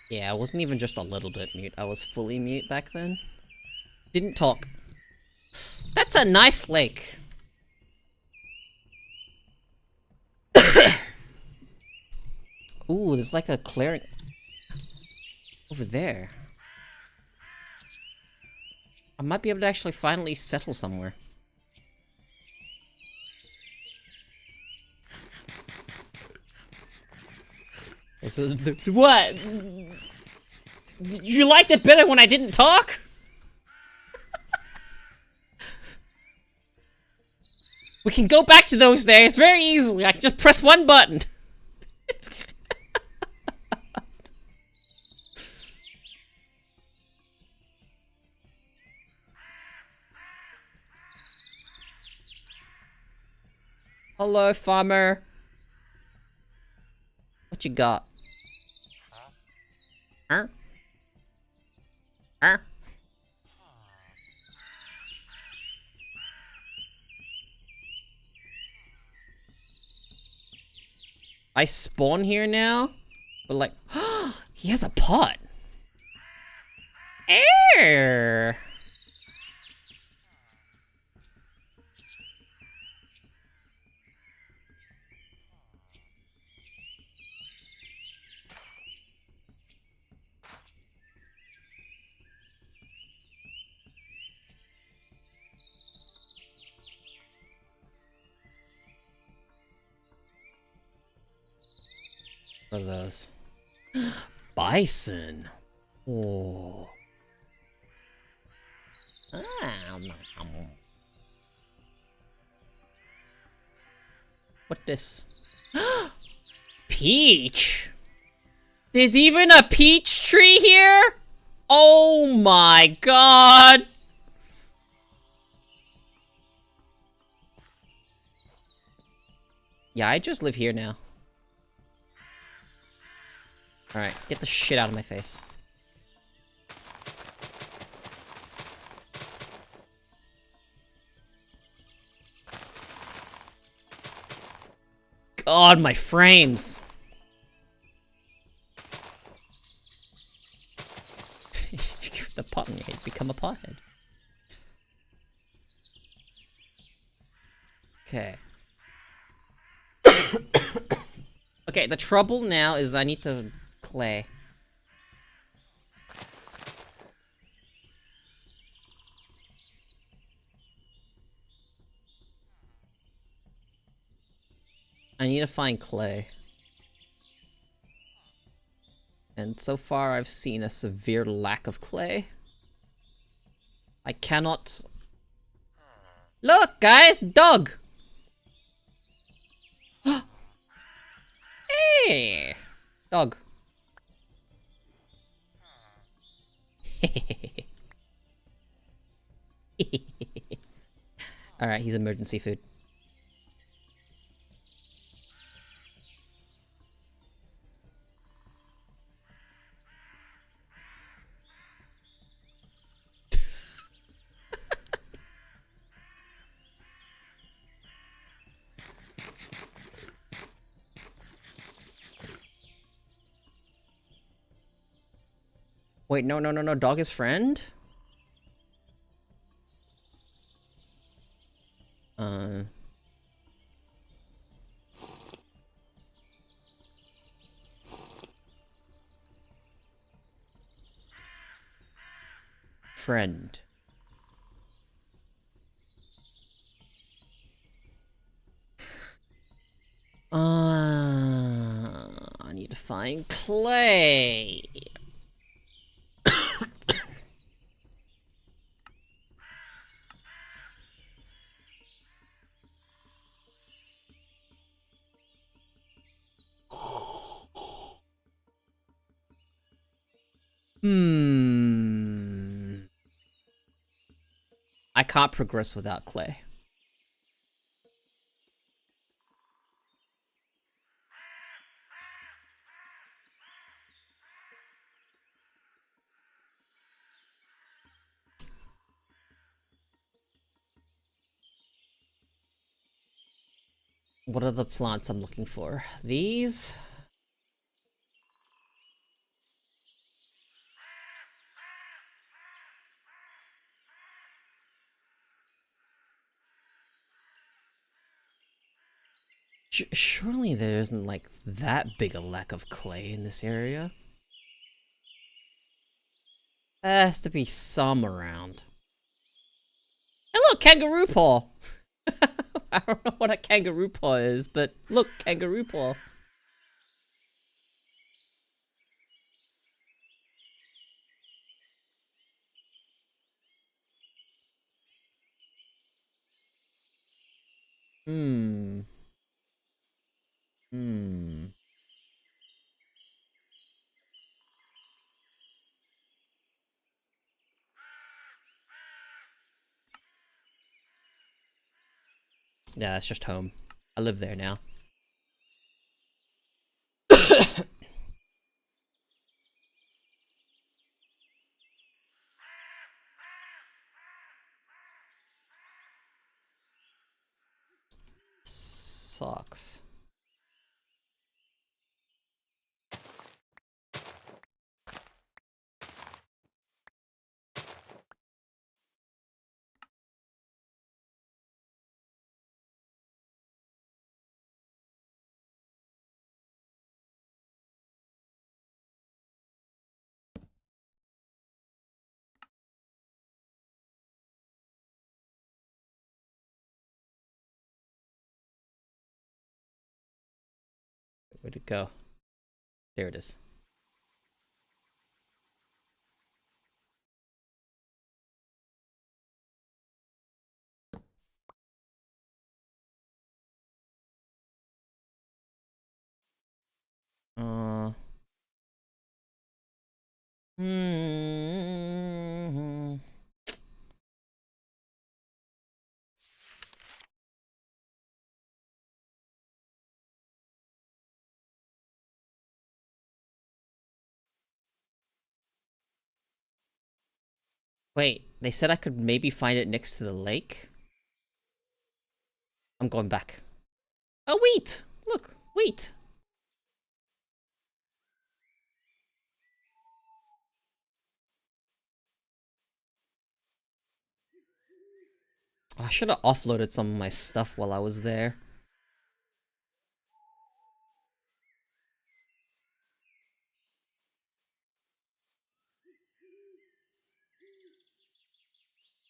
Yeah, I wasn't even just a little bit mute. I was fully mute back then. Didn't talk. That's a nice lake. Ooh, there's like a clearing over there. I might be able to actually finally settle somewhere. So, what? You liked it better when I didn't talk? We can go back to those days very easily. I can just press one button. Hello, farmer. What you got? Huh? Huh? I spawn here now? But like, he has a pot. Air. What are those? Bison. Oh. What this? Peach. There's even a peach tree here? Oh my god. Yeah, I just live here now. Alright, get the shit out of my face. God, my frames. If you put the pot in your head, become a pothead. Okay. Okay, the trouble now is I need to clay. I need to find clay. And so far I've seen a severe lack of clay. I cannot... Look, guys! Dog! Hey! Dog. Alright, he's emergency food. Wait, no, dog is friend? Friend. I need to find clay. I can't progress without clay. What are the plants I'm looking for? These? Surely there isn't like that big a lack of clay in this area. There has to be some around. And look, kangaroo paw! I don't know what a kangaroo paw is, but look, kangaroo paw. Hmm. Yeah, that's just home. I live there now. Sucks. Where'd it go? There it is. Uh. Hmm. Wait, they said I could maybe find it next to the lake? I'm going back. Oh, wheat! Look, wheat! I should have offloaded some of my stuff while I was there.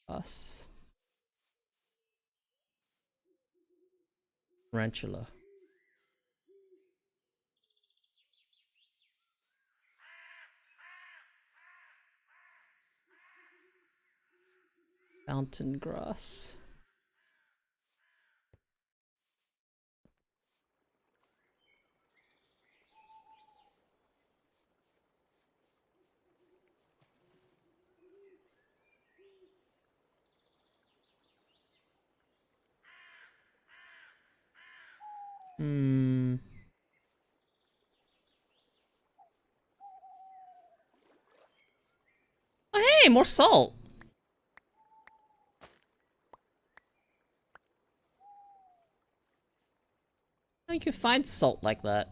Us. Tarantula. Mountain grass. Hmm. Oh, hey, more salt! How you can find salt like that?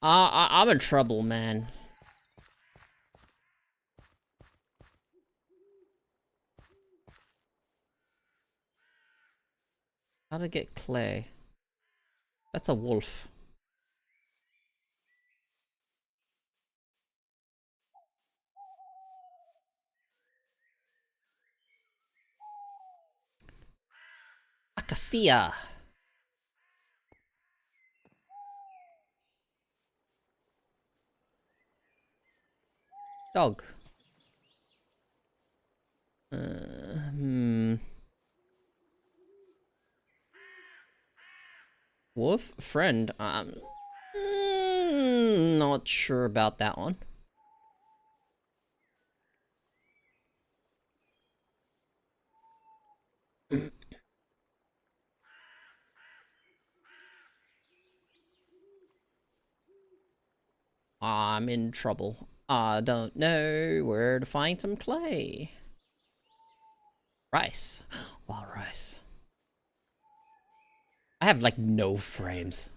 I'm in trouble, man. How to get clay? That's a wolf. Acacia. Dog. Hmm. Wolf? Friend? Not sure about that one. I'm in trouble. I don't know where to find some clay. Rice. Wild rice. I have like no frames.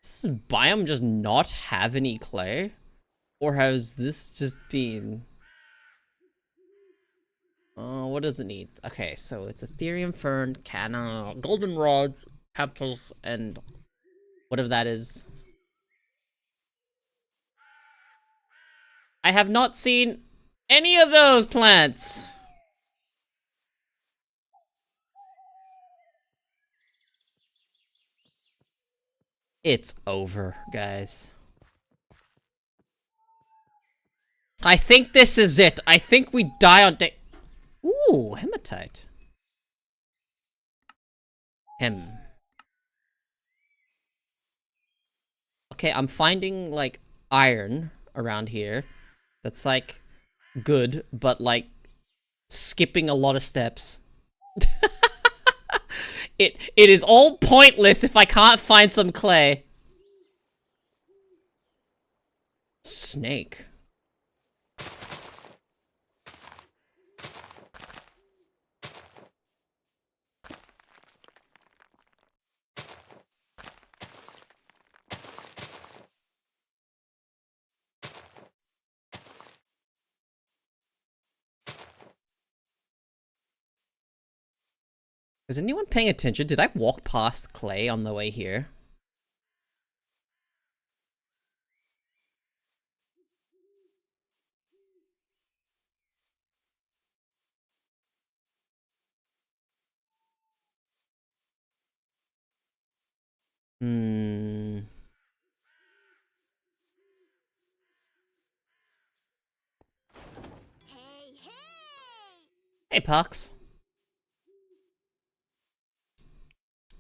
Does this biome just not have any clay? Or has this just been... what does it need? Okay, so it's Ethereum fern, canna, golden rods, capitals, and whatever that is. I have not seen any of those plants. It's over, guys. I think this is it. I think we die on day. Ooh, hematite. Hem. Okay, I'm finding, like, iron around here. That's, like, good, but, like, skipping a lot of steps. It is all pointless if I can't find some clay. Snake. Is anyone paying attention? Did I walk past clay on the way here? Hmm. Hey, hey! Hey, Pox.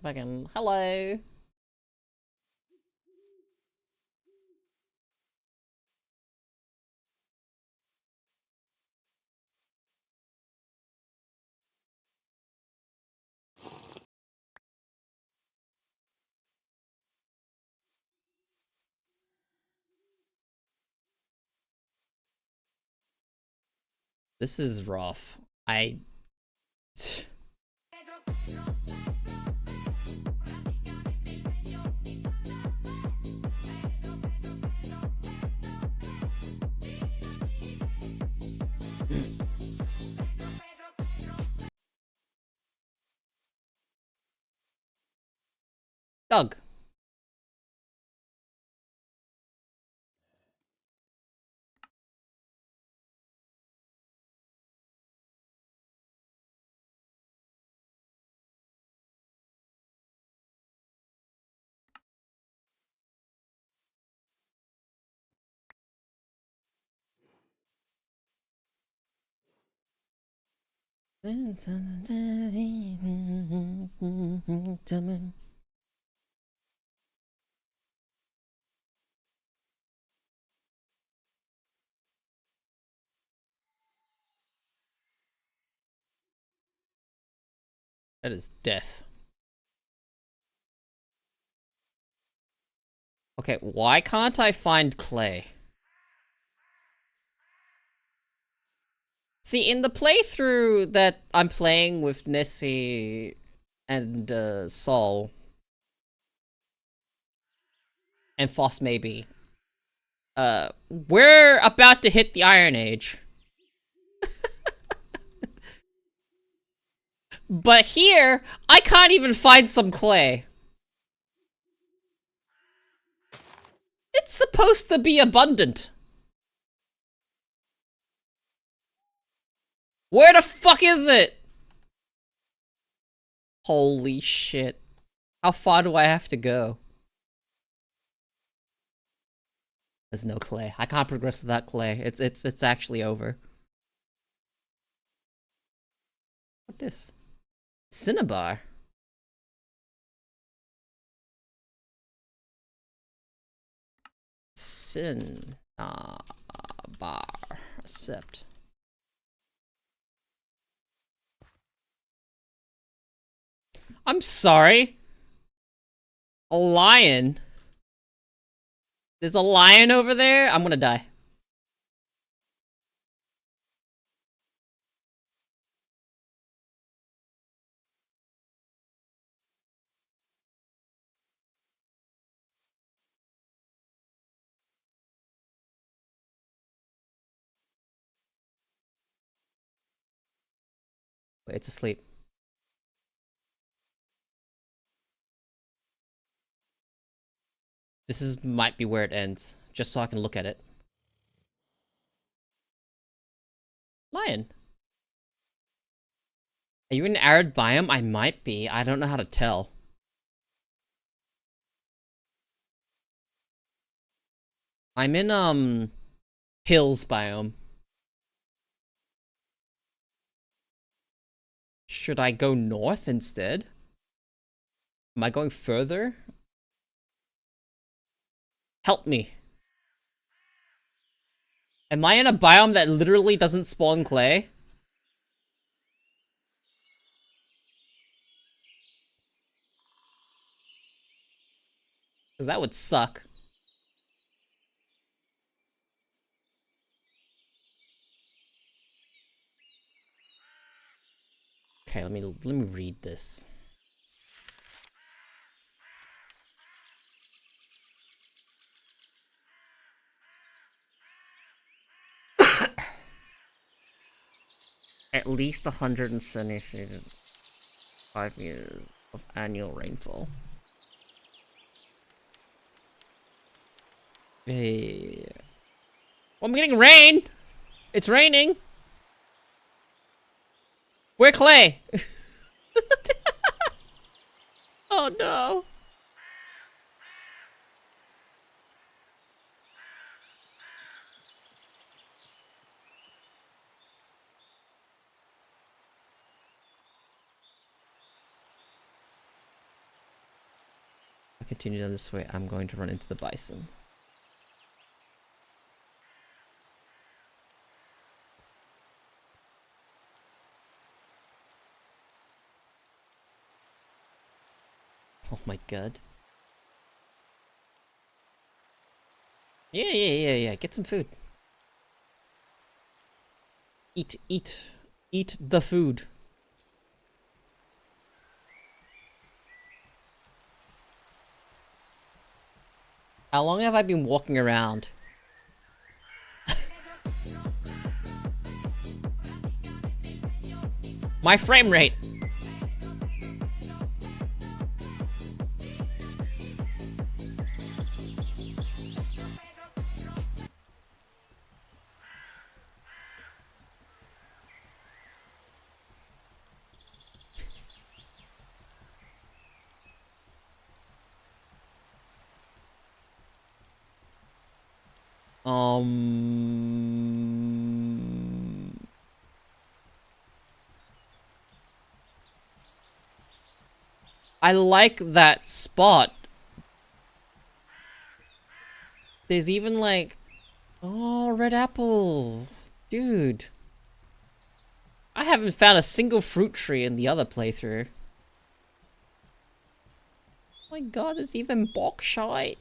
Fucking hello. This is rough. I. Doug. That is death. Okay, why can't I find clay? See, in the playthrough that I'm playing with Nessie and Sol and Foss maybe, we're about to hit the Iron Age. But here, I can't even find some clay. It's supposed to be abundant. Where the fuck is it? Holy shit. How far do I have to go? There's no clay. I can't progress without clay. It's actually over. What this? Cinnabar. Cinnabar. Accept. I'm sorry. A lion. There's a lion over there? I'm gonna die. Wait, it's asleep. This is might be where it ends, just so I can look at it. Lion. Are you in an arid biome? I might be. I don't know how to tell. I'm in, hills biome. Should I go north instead? Am I going further? Help me. Am I in a biome that literally doesn't spawn clay? Because that would suck. Okay, let me read this. At least 175 meters of annual rainfall. Hey. Oh, I'm getting rain! It's raining! Where clay? Oh no! If I continue down this way, I'm going to run into the bison. Oh my god. Yeah. Get some food. Eat the food. How long have I been walking around? My frame rate. I like that spot. There's even like, oh, red apple. Dude. I haven't found a single fruit tree in the other playthrough. Oh my god, there's even bauxite.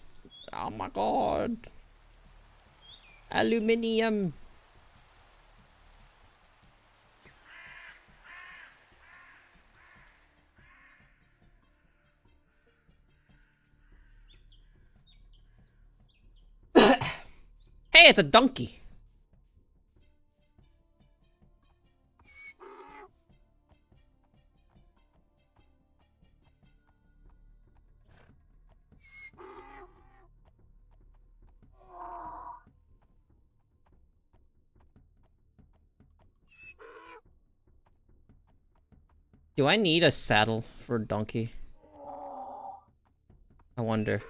Oh my god. Aluminium. Hey, it's a donkey. Do I need a saddle for a donkey? I wonder.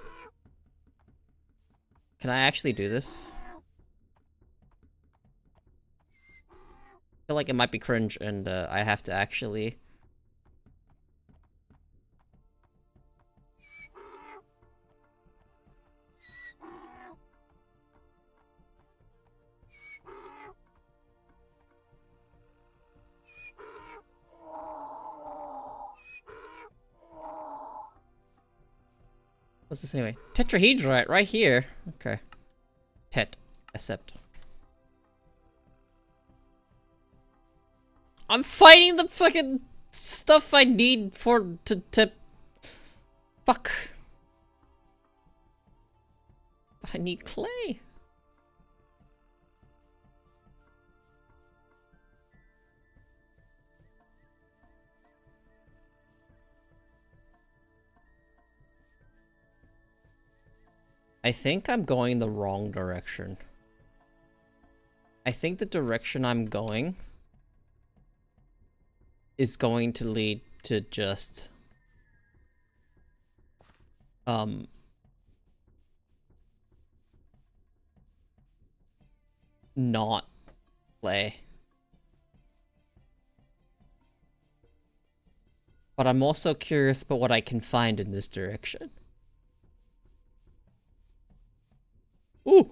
Can I actually do this? I feel like it might be cringe and I have to actually... What's this anyway? Tetrahedrite, right here. Okay. Accept. I'm fighting the fucking stuff I need for to fuck. But I need clay. I think I'm going the wrong direction. I think the direction I'm going is going to lead to just not play. But I'm also curious about what I can find in this direction. Ooh!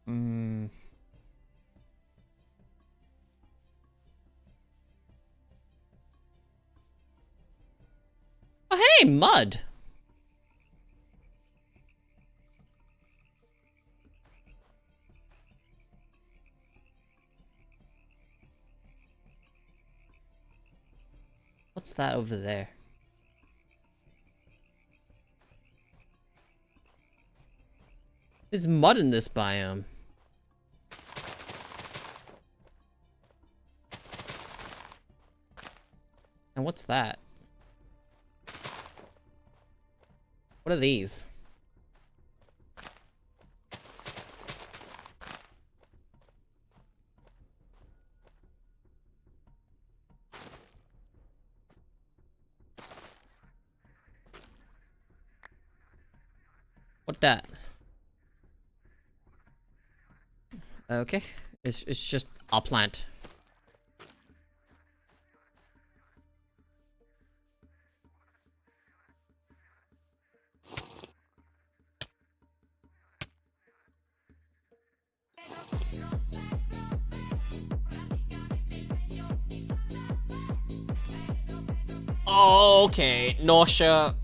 Hmm. Oh, hey, mud! What's that over there? There's mud in this biome. And what's that? What are these? What that? Okay. It's just a plant. Okay, nausea.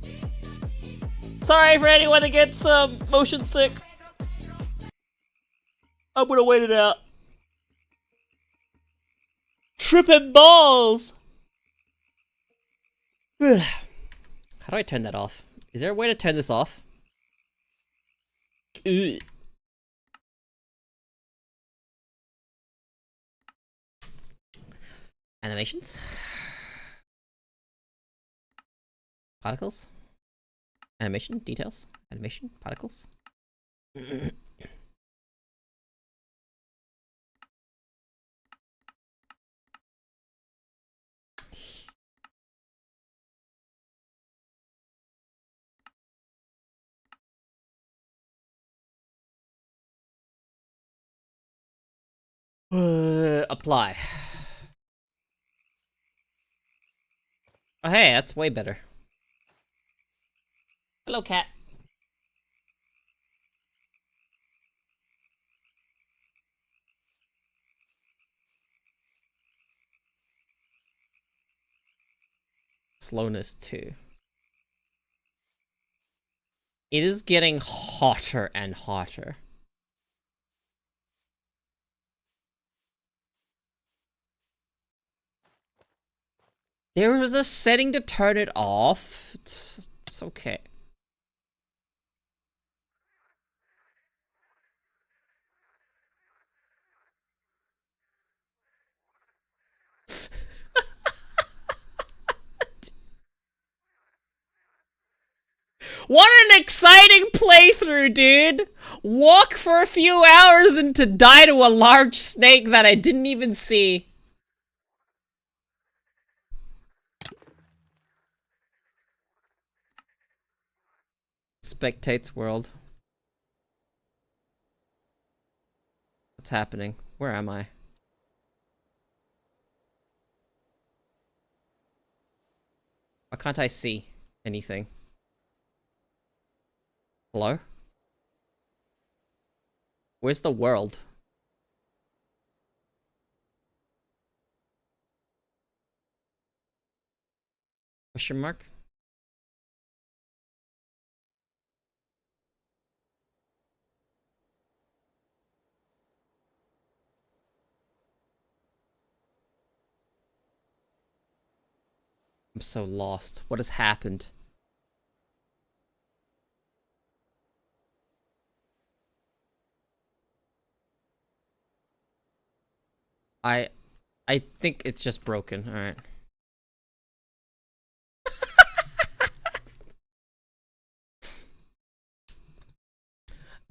Sorry for anyone that gets motion sick. I'm gonna wait it out. Tripping balls! How do I turn that off? Is there a way to turn this off? Ugh. Animations? Particles? Animation? Details? Animation? Particles? Apply. Oh, hey, that's way better. Hello, cat. Slowness 2. It is getting hotter and hotter. There was a setting to turn it off. It's okay. What an exciting playthrough, dude! Walk for a few hours and to die to a large snake that I didn't even see. Spectates world. What's happening? Where am I? Why can't I see anything? Hello? Where's the world? Question mark? I'm so lost. What has happened? I think it's just broken. Alright.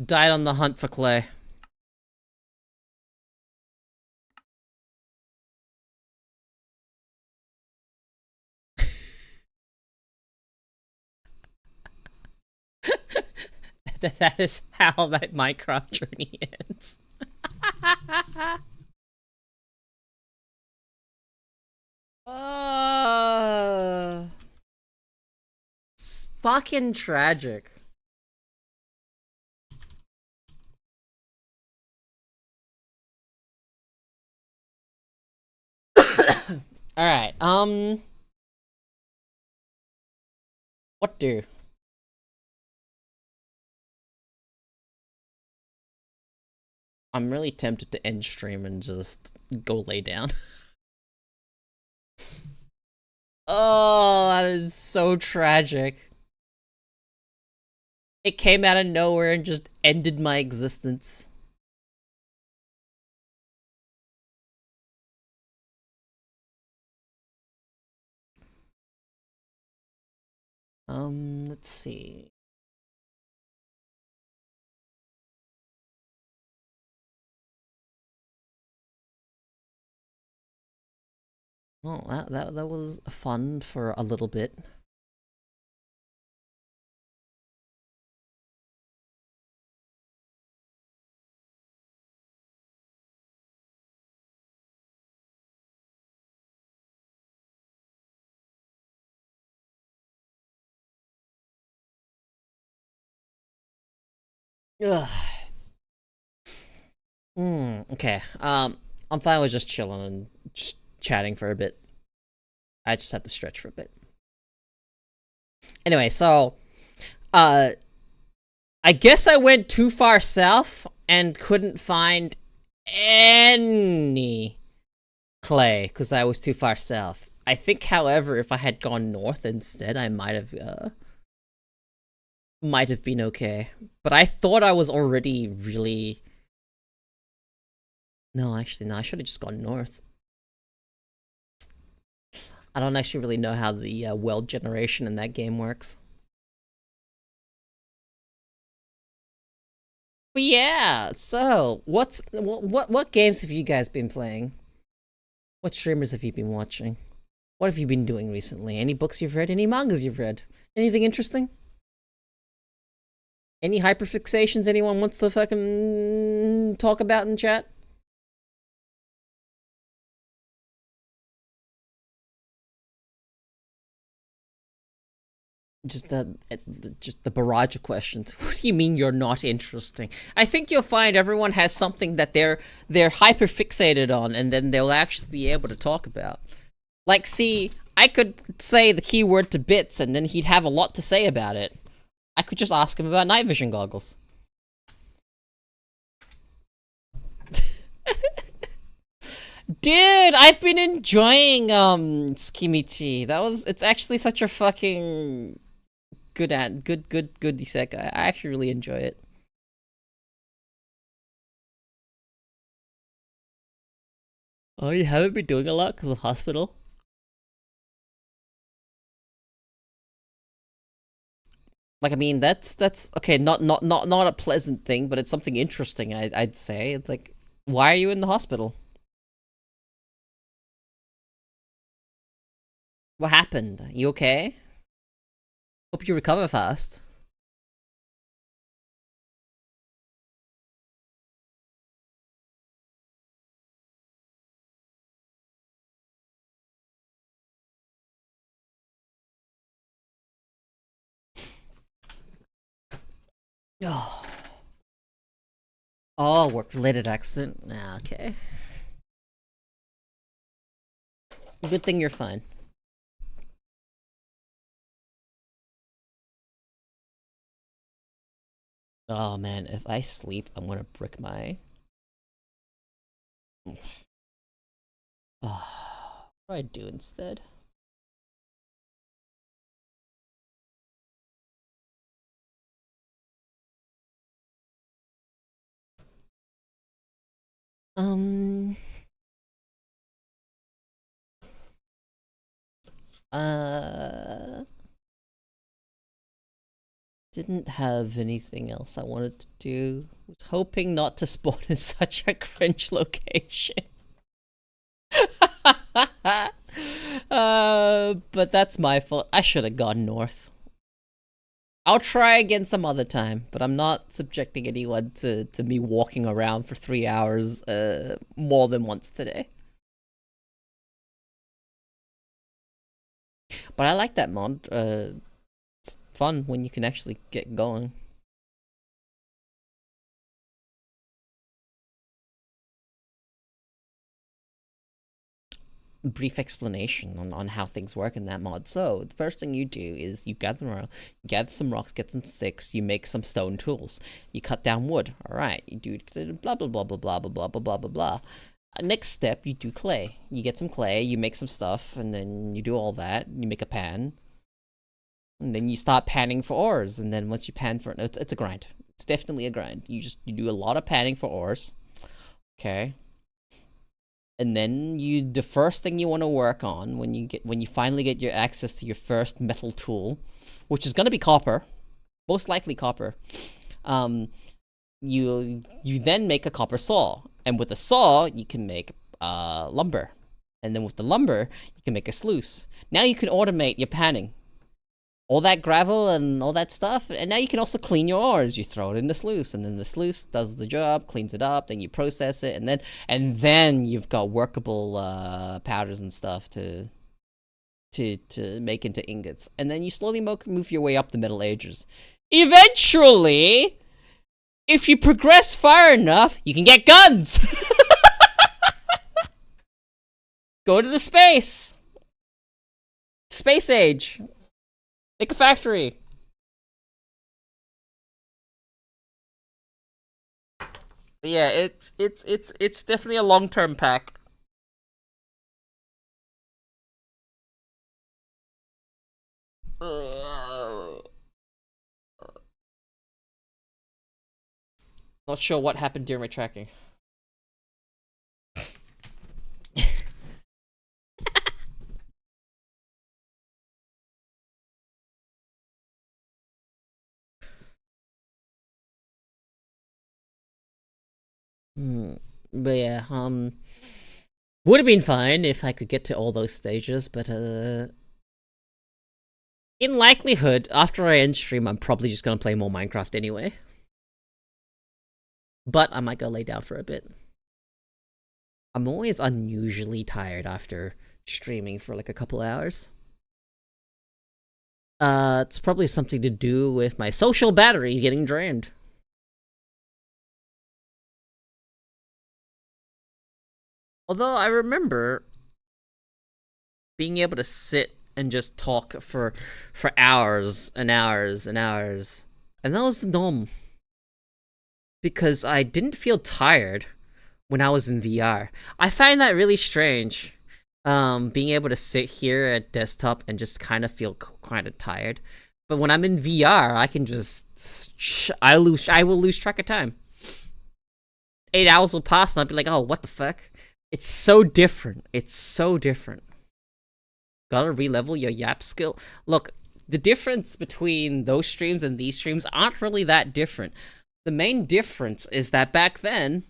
Died on the hunt for clay. That is how that Minecraft journey ends. It's fucking tragic. All right. What do? I'm really tempted to end stream and just go lay down. Oh, that is so tragic. It came out of nowhere and just ended my existence. Let's see. Well, that was fun for a little bit. Ugh. Okay. I'm fine with just chilling and just chatting for a bit. I just have to stretch for a bit. Anyway, so, I guess I went too far south and couldn't find any clay because I was too far south. I think, however, if I had gone north instead, I might have been okay. But I thought I was already really... No, actually, no, I should have just gone north. I don't actually really know how the weld generation in that game works. But yeah, so what games have you guys been playing? What streamers have you been watching? What have you been doing recently? Any books you've read? Any mangas you've read? Anything interesting? Any hyperfixations anyone wants to fucking talk about in chat? Just the barrage of questions. What do you mean you're not interesting? I think you'll find everyone has something that they're hyper fixated on, and then they'll actually be able to talk about. Like, see, I could say the keyword to Bits, and then he'd have a lot to say about it. I could just ask him about night vision goggles. Dude, I've been enjoying Skimichi. It's actually such a fucking good isekai. I actually really enjoy it. Oh, you haven't been doing a lot because of hospital? Like, I mean, that's okay. Not a pleasant thing, but it's something interesting. I'd say. It's like, why are you in the hospital? What happened? You okay? Hope you recover fast. Oh. Oh, work-related accident. Ah, okay. Good thing you're fine. Oh man, if I sleep, I'm gonna brick my... Oh, what do I do instead? Um... Uh... didn't have anything else I wanted to do. Was hoping not to spawn in such a cringe location. But that's my fault. I should have gone north. I'll try again some other time, but I'm not subjecting anyone to me walking around for 3 hours more than once today. But I like that mod. It's fun when you can actually get going. Brief explanation on how things work in that mod. So the first thing you do is you gather some rocks, get some sticks, you make some stone tools, you cut down wood. All right, you do blah blah blah blah blah blah blah blah blah blah blah. Next step, you do clay. You get some clay, you make some stuff, and then you do all that. You make a pan, and then you start panning for ores. And then once you pan for it, it's a grind. It's definitely a grind. You do a lot of panning for ores. Okay. And then the first thing you want to work on when you finally get your access to your first metal tool, which is gonna be copper, most likely copper. You then make a copper saw, and with the saw you can make lumber, and then with the lumber you can make a sluice. Now you can automate your panning. All that gravel and all that stuff, and now you can also clean your ores. You throw it in the sluice, and then the sluice does the job, cleans it up, then you process it, and then you've got workable powders and stuff to make into ingots. And then you slowly move your way up the Middle Ages. Eventually, if you progress far enough, you can get guns. Go to the space age. Make a factory. Yeah, it's definitely a long-term pack. Not sure what happened during my tracking. But yeah, would have been fine if I could get to all those stages, but in likelihood, after I end stream, I'm probably just gonna play more Minecraft anyway. But I might go lay down for a bit. I'm always unusually tired after streaming for like a couple hours. It's probably something to do with my social battery getting drained. Although I remember being able to sit and just talk for hours and hours and hours, and that was the norm. Because I didn't feel tired when I was in VR. I find that really strange. Being able to sit here at desktop and just kind of feel kind of tired. But when I'm in VR, I can just I will lose track of time. 8 hours will pass and I'll be like, oh, what the fuck? It's so different. It's so different. Gotta re-level your yap skill. Look, the difference between those streams and these streams aren't really that different. The main difference is that back then,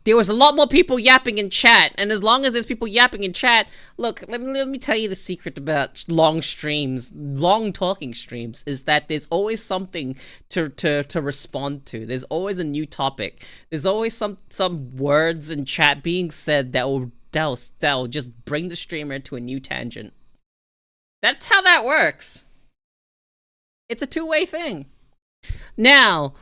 there was a lot more people yapping in chat, and as long as there's people yapping in chat, look, let me tell you the secret about long streams, long talking streams, is that there's always something to respond to. There's always a new topic. There's always some words in chat being said that'll just bring the streamer to a new tangent. That's how that works. It's a two-way thing. Now,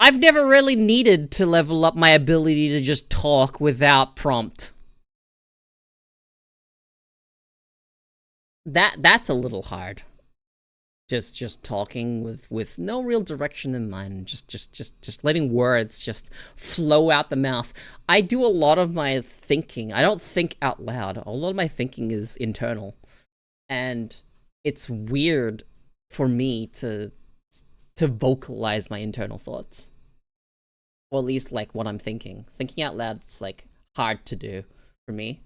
I've never really needed to level up my ability to just talk without prompt. That's a little hard. Just talking with no real direction in mind, just letting words just flow out the mouth. I do a lot of my thinking. I don't think out loud. A lot of my thinking is internal. And it's weird for me to vocalize my internal thoughts. Or at least, like, what I'm thinking. Thinking out loud is, like, hard to do for me.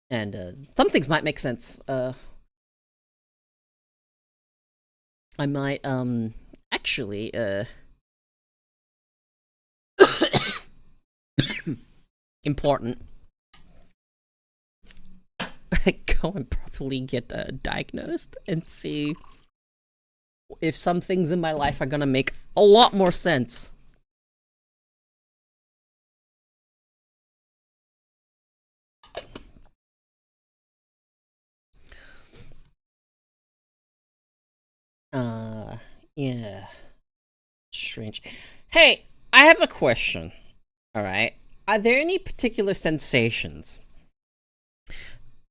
And, some things might make sense. I might, actually, important. Go and properly get diagnosed and see if some things in my life are gonna make a lot more sense. Yeah. Strange. Hey, I have a question. Alright. Are there any particular sensations,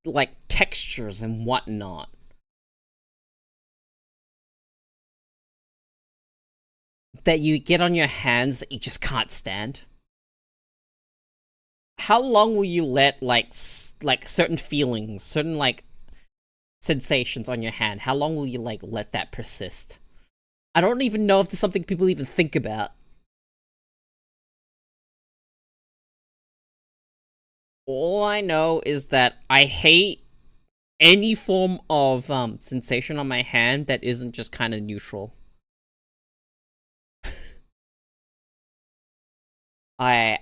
like textures and whatnot, that you get on your hands that you just can't stand? How long will you let, like, certain feelings, certain, like, sensations on your hand, how long will you, like, let that persist? I don't even know if there's something people even think about. All I know is that I hate any form of sensation on my hand that isn't just kind of neutral. I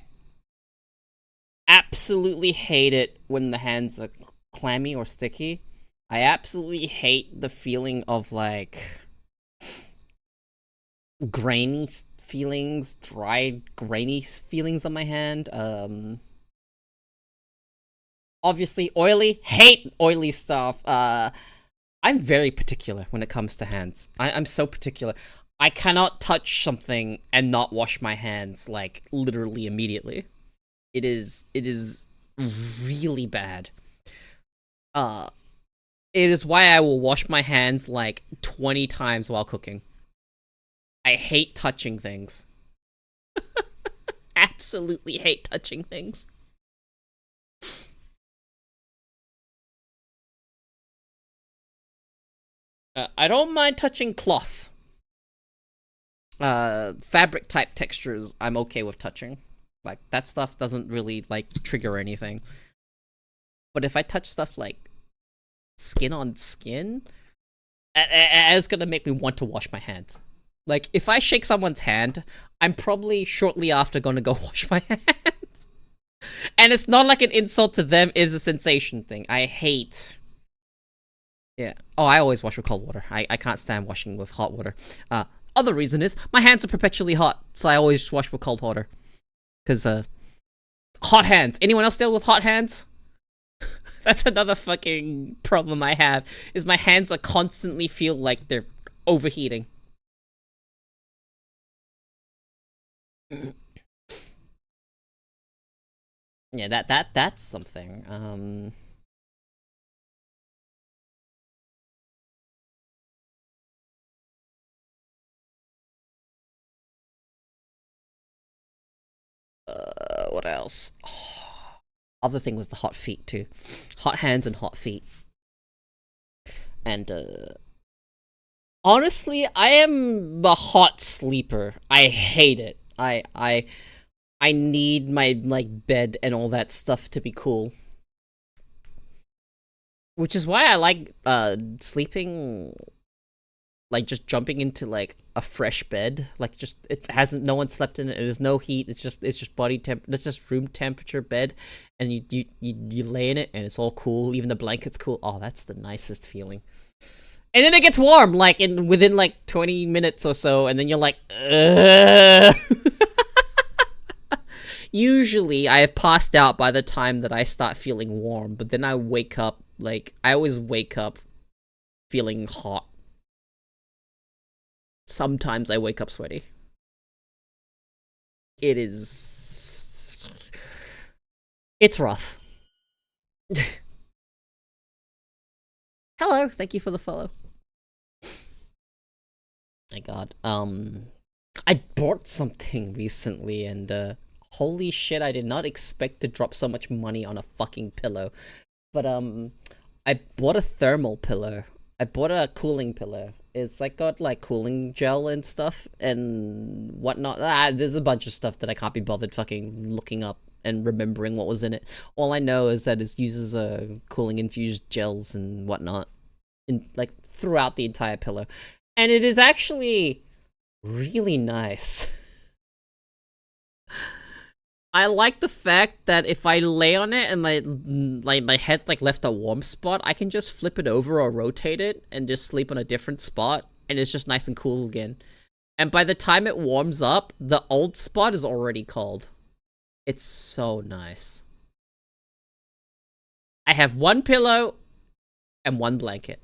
absolutely hate it when the hands are clammy or sticky. I absolutely hate the feeling of, like, grainy feelings, dry, grainy feelings on my hand. Obviously oily, hate oily stuff. I'm very particular when it comes to hands. I'm so particular. I cannot touch something and not wash my hands, like, literally immediately. It is really bad. It is why I will wash my hands, like, 20 times while cooking. I hate touching things. Absolutely hate touching things. I don't mind touching cloth. Fabric type textures, I'm okay with touching. Like, that stuff doesn't really, like, trigger anything. But if I touch stuff like skin on skin, it's gonna make me want to wash my hands. Like, if I shake someone's hand, I'm probably shortly after gonna go wash my hands. And it's not like an insult to them, it's a sensation thing. I hate... Yeah. Oh, I always wash with cold water. I can't stand washing with hot water. Other reason is, my hands are perpetually hot, so I always wash with cold water. Cause, hot hands. Anyone else deal with hot hands? That's another fucking problem I have, is my hands are constantly feel like they're overheating. Yeah, that's something. What else? Oh, other thing was the hot feet too. Hot hands and hot feet. And, honestly, I am the hot sleeper. I hate it. I need my, like, bed and all that stuff to be cool. Which is why I like, sleeping, like, just jumping into, like, a fresh bed. Like, just, it hasn't, no one slept in it, there's no heat, it's just body temp, it's just room temperature bed, and you lay in it, and it's all cool, even the blanket's cool. Oh, that's the nicest feeling. And then it gets warm, like, within, like, 20 minutes or so, and then you're like, ugh. Usually, I have passed out by the time that I start feeling warm, but then I wake up, like, I always wake up feeling hot. Sometimes I wake up sweaty. It is... It's rough. Hello, thank you for the follow. My god. I bought something recently, and, holy shit, I did not expect to drop so much money on a fucking pillow. But, I bought a thermal pillow. I bought a cooling pillow. It's, like, got, like, cooling gel and stuff, and whatnot. There's a bunch of stuff that I can't be bothered fucking looking up and remembering what was in it. All I know is that it uses, cooling infused gels and whatnot, like, throughout the entire pillow. And it is actually really nice. I like the fact that if I lay on it and my head like left a warm spot, I can just flip it over or rotate it and just sleep on a different spot, and it's just nice and cool again. And by the time it warms up, the old spot is already cold. It's so nice. I have one pillow and one blanket.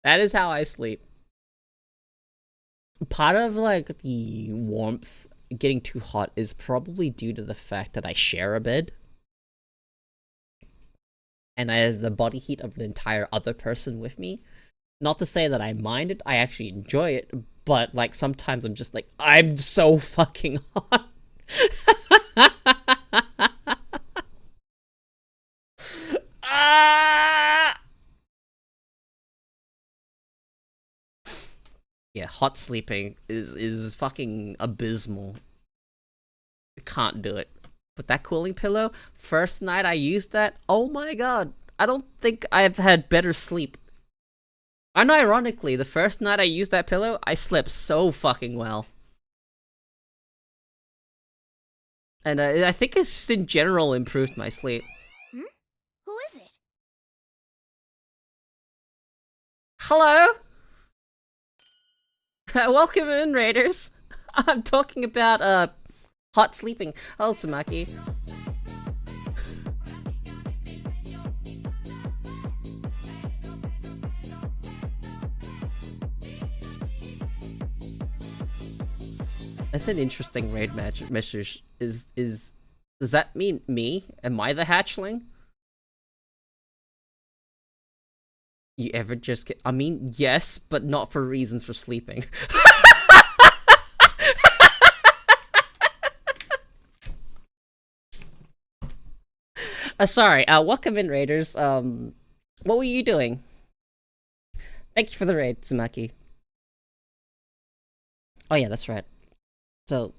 That is how I sleep. Part of like the warmth getting too hot is probably due to the fact that I share a bed. And I have the body heat of an entire other person with me. Not to say that I mind it, I actually enjoy it, but like sometimes I'm just like, I'm so fucking hot. Ah! Yeah, hot sleeping is fucking abysmal. Can't do it. But that cooling pillow, first night I used that, oh my god, I don't think I've had better sleep. Unironically, the first night I used that pillow, I slept so fucking well. And I think it's just in general improved my sleep. Who is it? Hello? Welcome in, Raiders. I'm talking about, hot sleeping. Oh, Sumaki. That's an interesting raid message. Does that mean me? Am I the hatchling? You ever just get... I mean, yes, but not for reasons for sleeping. Sorry, welcome in, Raiders. What were you doing? Thank you for the raid, Sumaki. Oh yeah, that's right. So,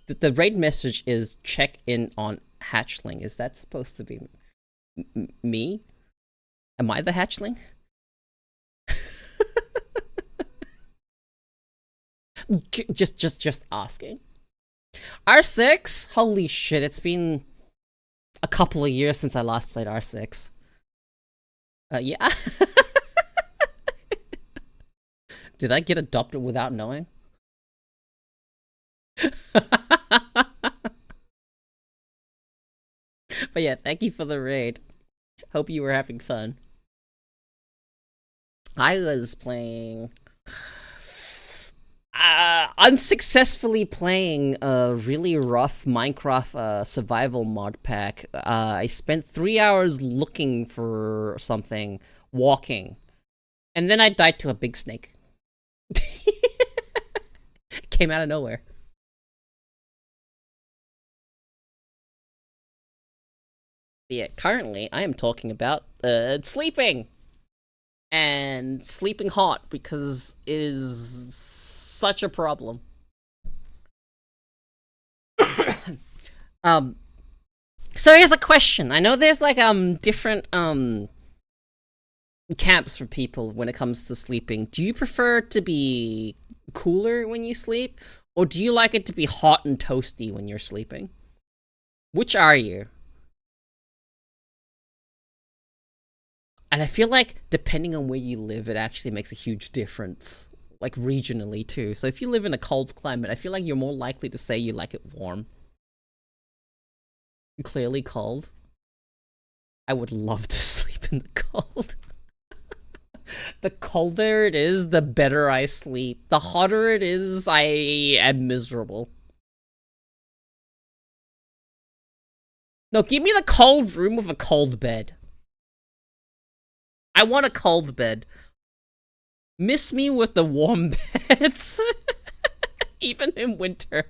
the raid message is check in on hatchling. Is that supposed to be me? Am I the hatchling? just asking. R6? Holy shit, it's been a couple of years since I last played R6. Yeah. Did I get adopted without knowing? But yeah, thank you for the raid. Hope you were having fun. I was playing... unsuccessfully playing a really rough Minecraft survival mod pack. I spent 3 hours looking for something, walking, and then I died to a big snake. Came out of nowhere. Yeah, currently I am talking about sleeping. And sleeping hot because it is such a problem. So here's a question. I know there's like different camps for people when it comes to sleeping. Do you prefer to be cooler when you sleep, or do you like it to be hot and toasty when you're sleeping? Which are you? And I feel like, depending on where you live, it actually makes a huge difference. Like, regionally, too. So if you live in a cold climate, I feel like you're more likely to say you like it warm. Clearly cold. I would love to sleep in the cold. The colder it is, the better I sleep. The hotter it is, I am miserable. No, give me the cold room with a cold bed. I want a cold bed. Miss me with the warm beds. Even in winter.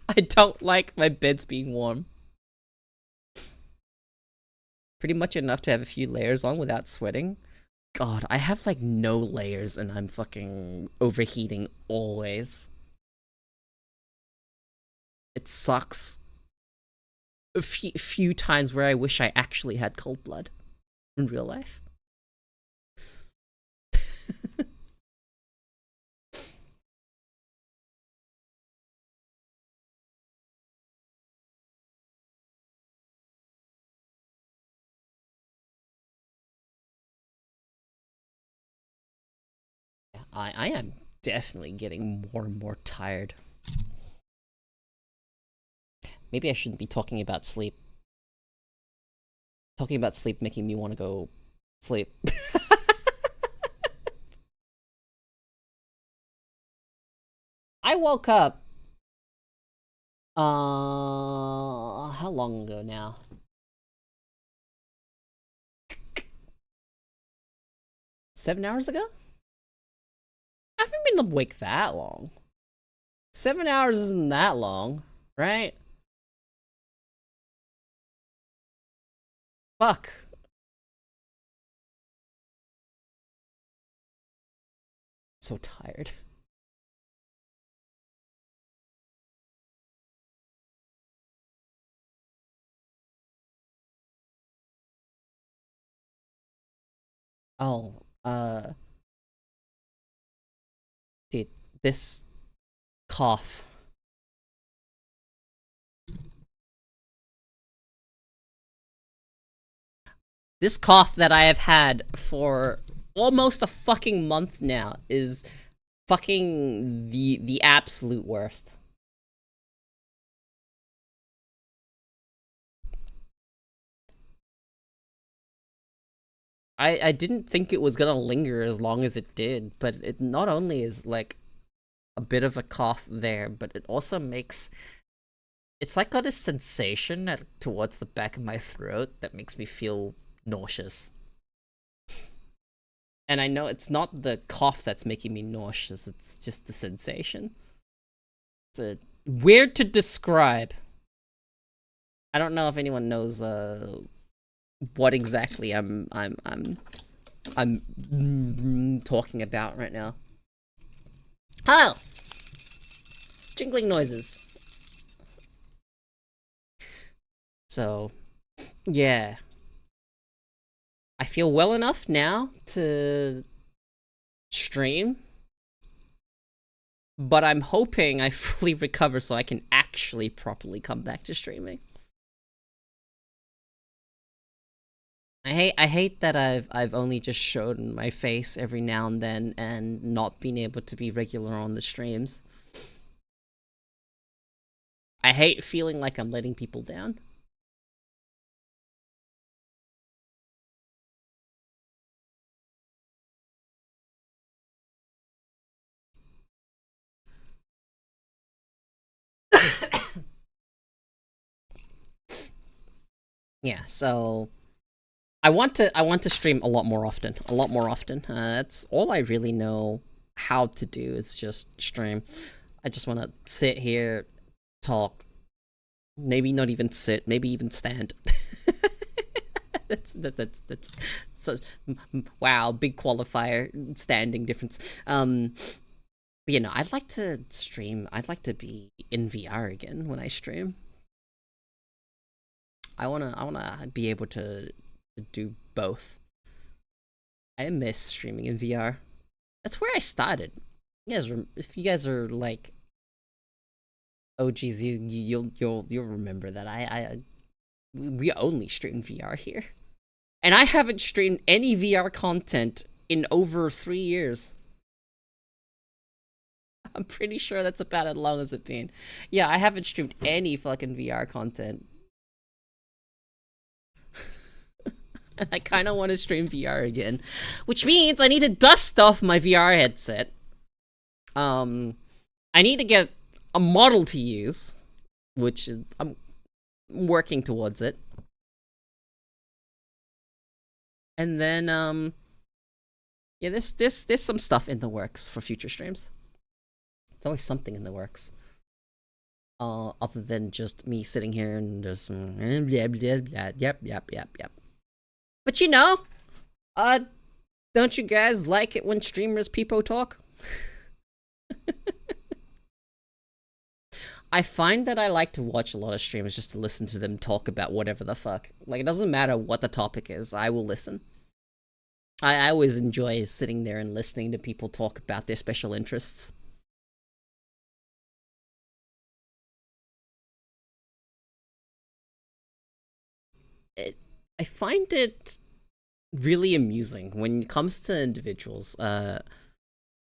I don't like my beds being warm. Pretty much enough to have a few layers on without sweating. God, I have like no layers and I'm fucking overheating always. It sucks. A few times where I wish I actually had cold blood in real life. I am definitely getting more and more tired. Maybe I shouldn't be talking about sleep. Talking about sleep making me want to go sleep. I woke up how long ago now? 7 hours ago? I haven't been awake that long. 7 hours isn't that long, right? Fuck. So tired. Oh, dude, this cough. This cough that I have had for almost a fucking month now is fucking the absolute worst. I didn't think it was gonna linger as long as it did, but it not only is like a bit of a cough there, but it also makes it's like got a sensation towards the back of my throat that makes me feel nauseous. And I know it's not the cough that's making me nauseous, it's just the sensation. It's weird to describe. I don't know if anyone knows what exactly I'm talking about right now. Oh! Jingling noises. So, yeah. I feel well enough now to stream, but I'm hoping I fully recover so I can actually properly come back to streaming. I hate that I've only just shown my face every now and then and not been able to be regular on the streams. I hate feeling like I'm letting people down. Yeah, so I want to stream a lot more often. That's all I really know how to do is just stream. I just want to sit here, talk, maybe not even sit, maybe even stand. that's so wow, big qualifier, standing difference. But, you know, I'd like to stream. I'd like to be in VR again when I stream. I wanna be able to do both. I miss streaming in VR. That's where I started. You guys, if you guys are like OGs, you'll remember that we only stream VR here, and I haven't streamed any VR content in over 3 years. I'm pretty sure that's about as long as it's been. Yeah, I haven't streamed any fucking VR content. And I kind of want to stream VR again, which means I need to dust off my VR headset. I need to get a model to use, which is I'm working towards it. And then yeah, there's some stuff in the works for future streams. It's always something in the works. Other than just me sitting here and just blah, blah, blah, yep. But you know, don't you guys like it when streamers peepo talk? I find that I like to watch a lot of streamers just to listen to them talk about whatever the fuck. Like, it doesn't matter what the topic is, I will listen. I always enjoy sitting there and listening to people talk about their special interests. I find it really amusing when it comes to individuals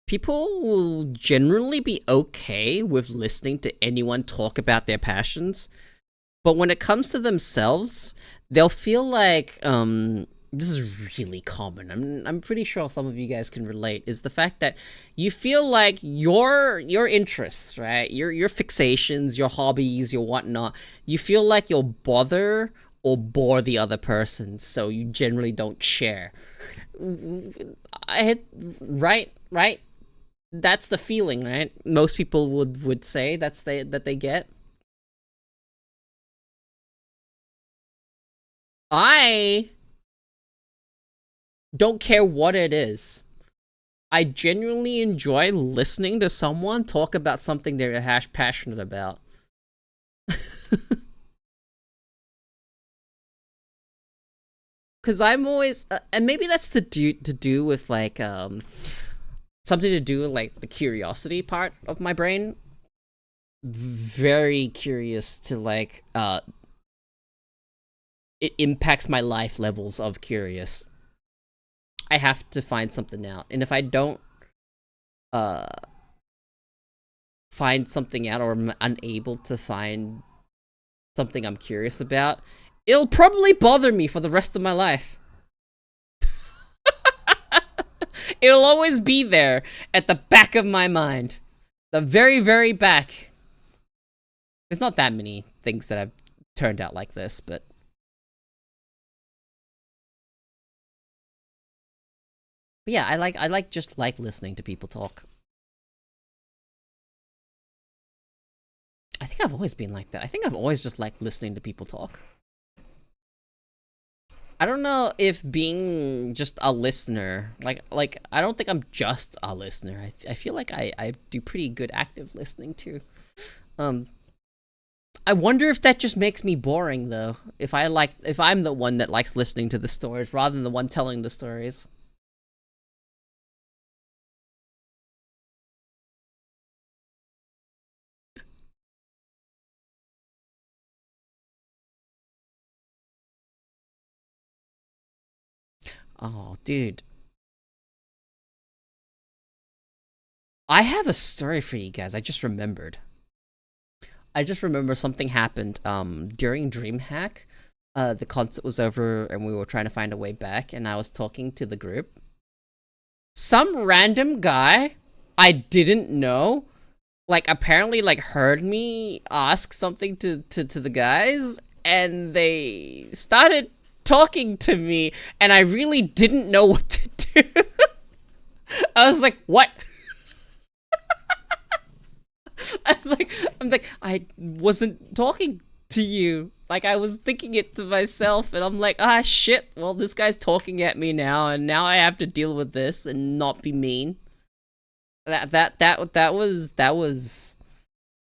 people will generally be okay with listening to anyone talk about their passions, but when it comes to themselves, they'll feel like this is really common. I'm pretty sure some of you guys can relate. Is the fact that you feel like your interests, right? Your fixations, your hobbies, your whatnot. You feel like you'll bother or bore the other person, so you generally don't share. Right. That's the feeling, right? Most people would say that they get. I don't care what it is. I genuinely enjoy listening to someone talk about something they're passionate about. Cause I'm always, and maybe that's to do with like something to do with like the curiosity part of my brain. Very curious to like it impacts my life levels of curious. I have to find something out, and if I don't find something out, or I'm unable to find something I'm curious about, it'll probably bother me for the rest of my life. It'll always be there at the back of my mind. The very, very back. There's not that many things that have turned out like this, but yeah, I like listening to people talk. I think I've always been like that. I think I've always just liked listening to people talk. I don't know if being just a listener, like I don't think I'm just a listener. I feel like I do pretty good active listening too. I wonder if that just makes me boring though. If I'm the one that likes listening to the stories rather than the one telling the stories. Oh, dude. I have a story for you guys. I just remembered. I just remember something happened during DreamHack. The concert was over and we were trying to find a way back, and I was talking to the group. Some random guy I didn't know, like, apparently like heard me ask something to the guys, and they started talking to me, and I really didn't know what to do. I was like, what? I'm like, I wasn't talking to you. Like, I was thinking it to myself, and I'm like, ah, shit. Well, this guy's talking at me now, and now I have to deal with this and not be mean. That was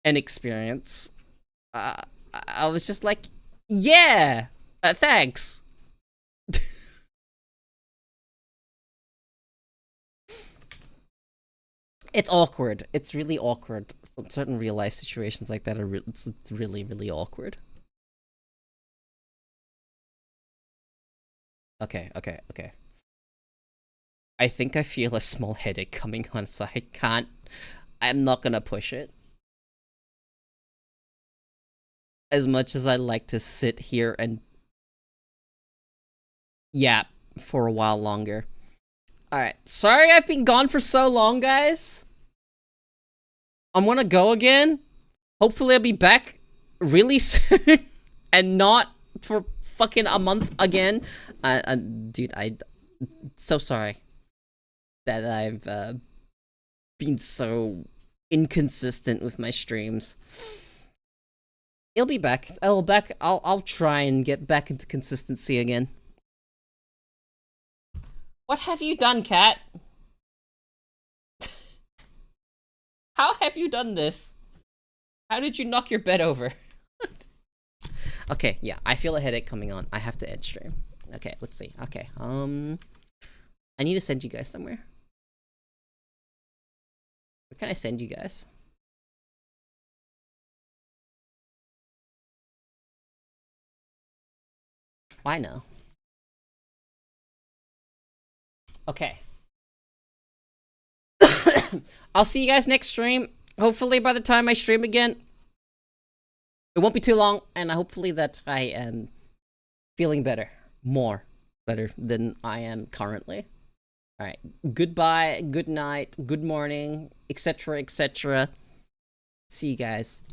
an experience. I was just like, yeah, thanks. It's awkward. It's really awkward. Certain real life situations like that are it's really, really awkward. Okay. I think I feel a small headache coming on, so I can't. I'm not gonna push it. As much as I like to sit here and yap for a while longer. Alright, sorry I've been gone for so long, guys. I'm gonna go again. Hopefully I'll be back really soon and not for fucking a month again. Dude, I'm so sorry that I've been so inconsistent with my streams. It'll be back. I'll try and get back into consistency again. What have you done, Cat? How have you done this? How did you knock your bed over? Okay, yeah, I feel a headache coming on. I have to end stream. Okay, let's see. Okay, I need to send you guys somewhere. Where can I send you guys? I know. Okay. I'll see you guys next stream. Hopefully by the time I stream again, it won't be too long, and hopefully that I am feeling better. More better than I am currently. Alright, goodbye, good night, good morning, etc., etc. See you guys.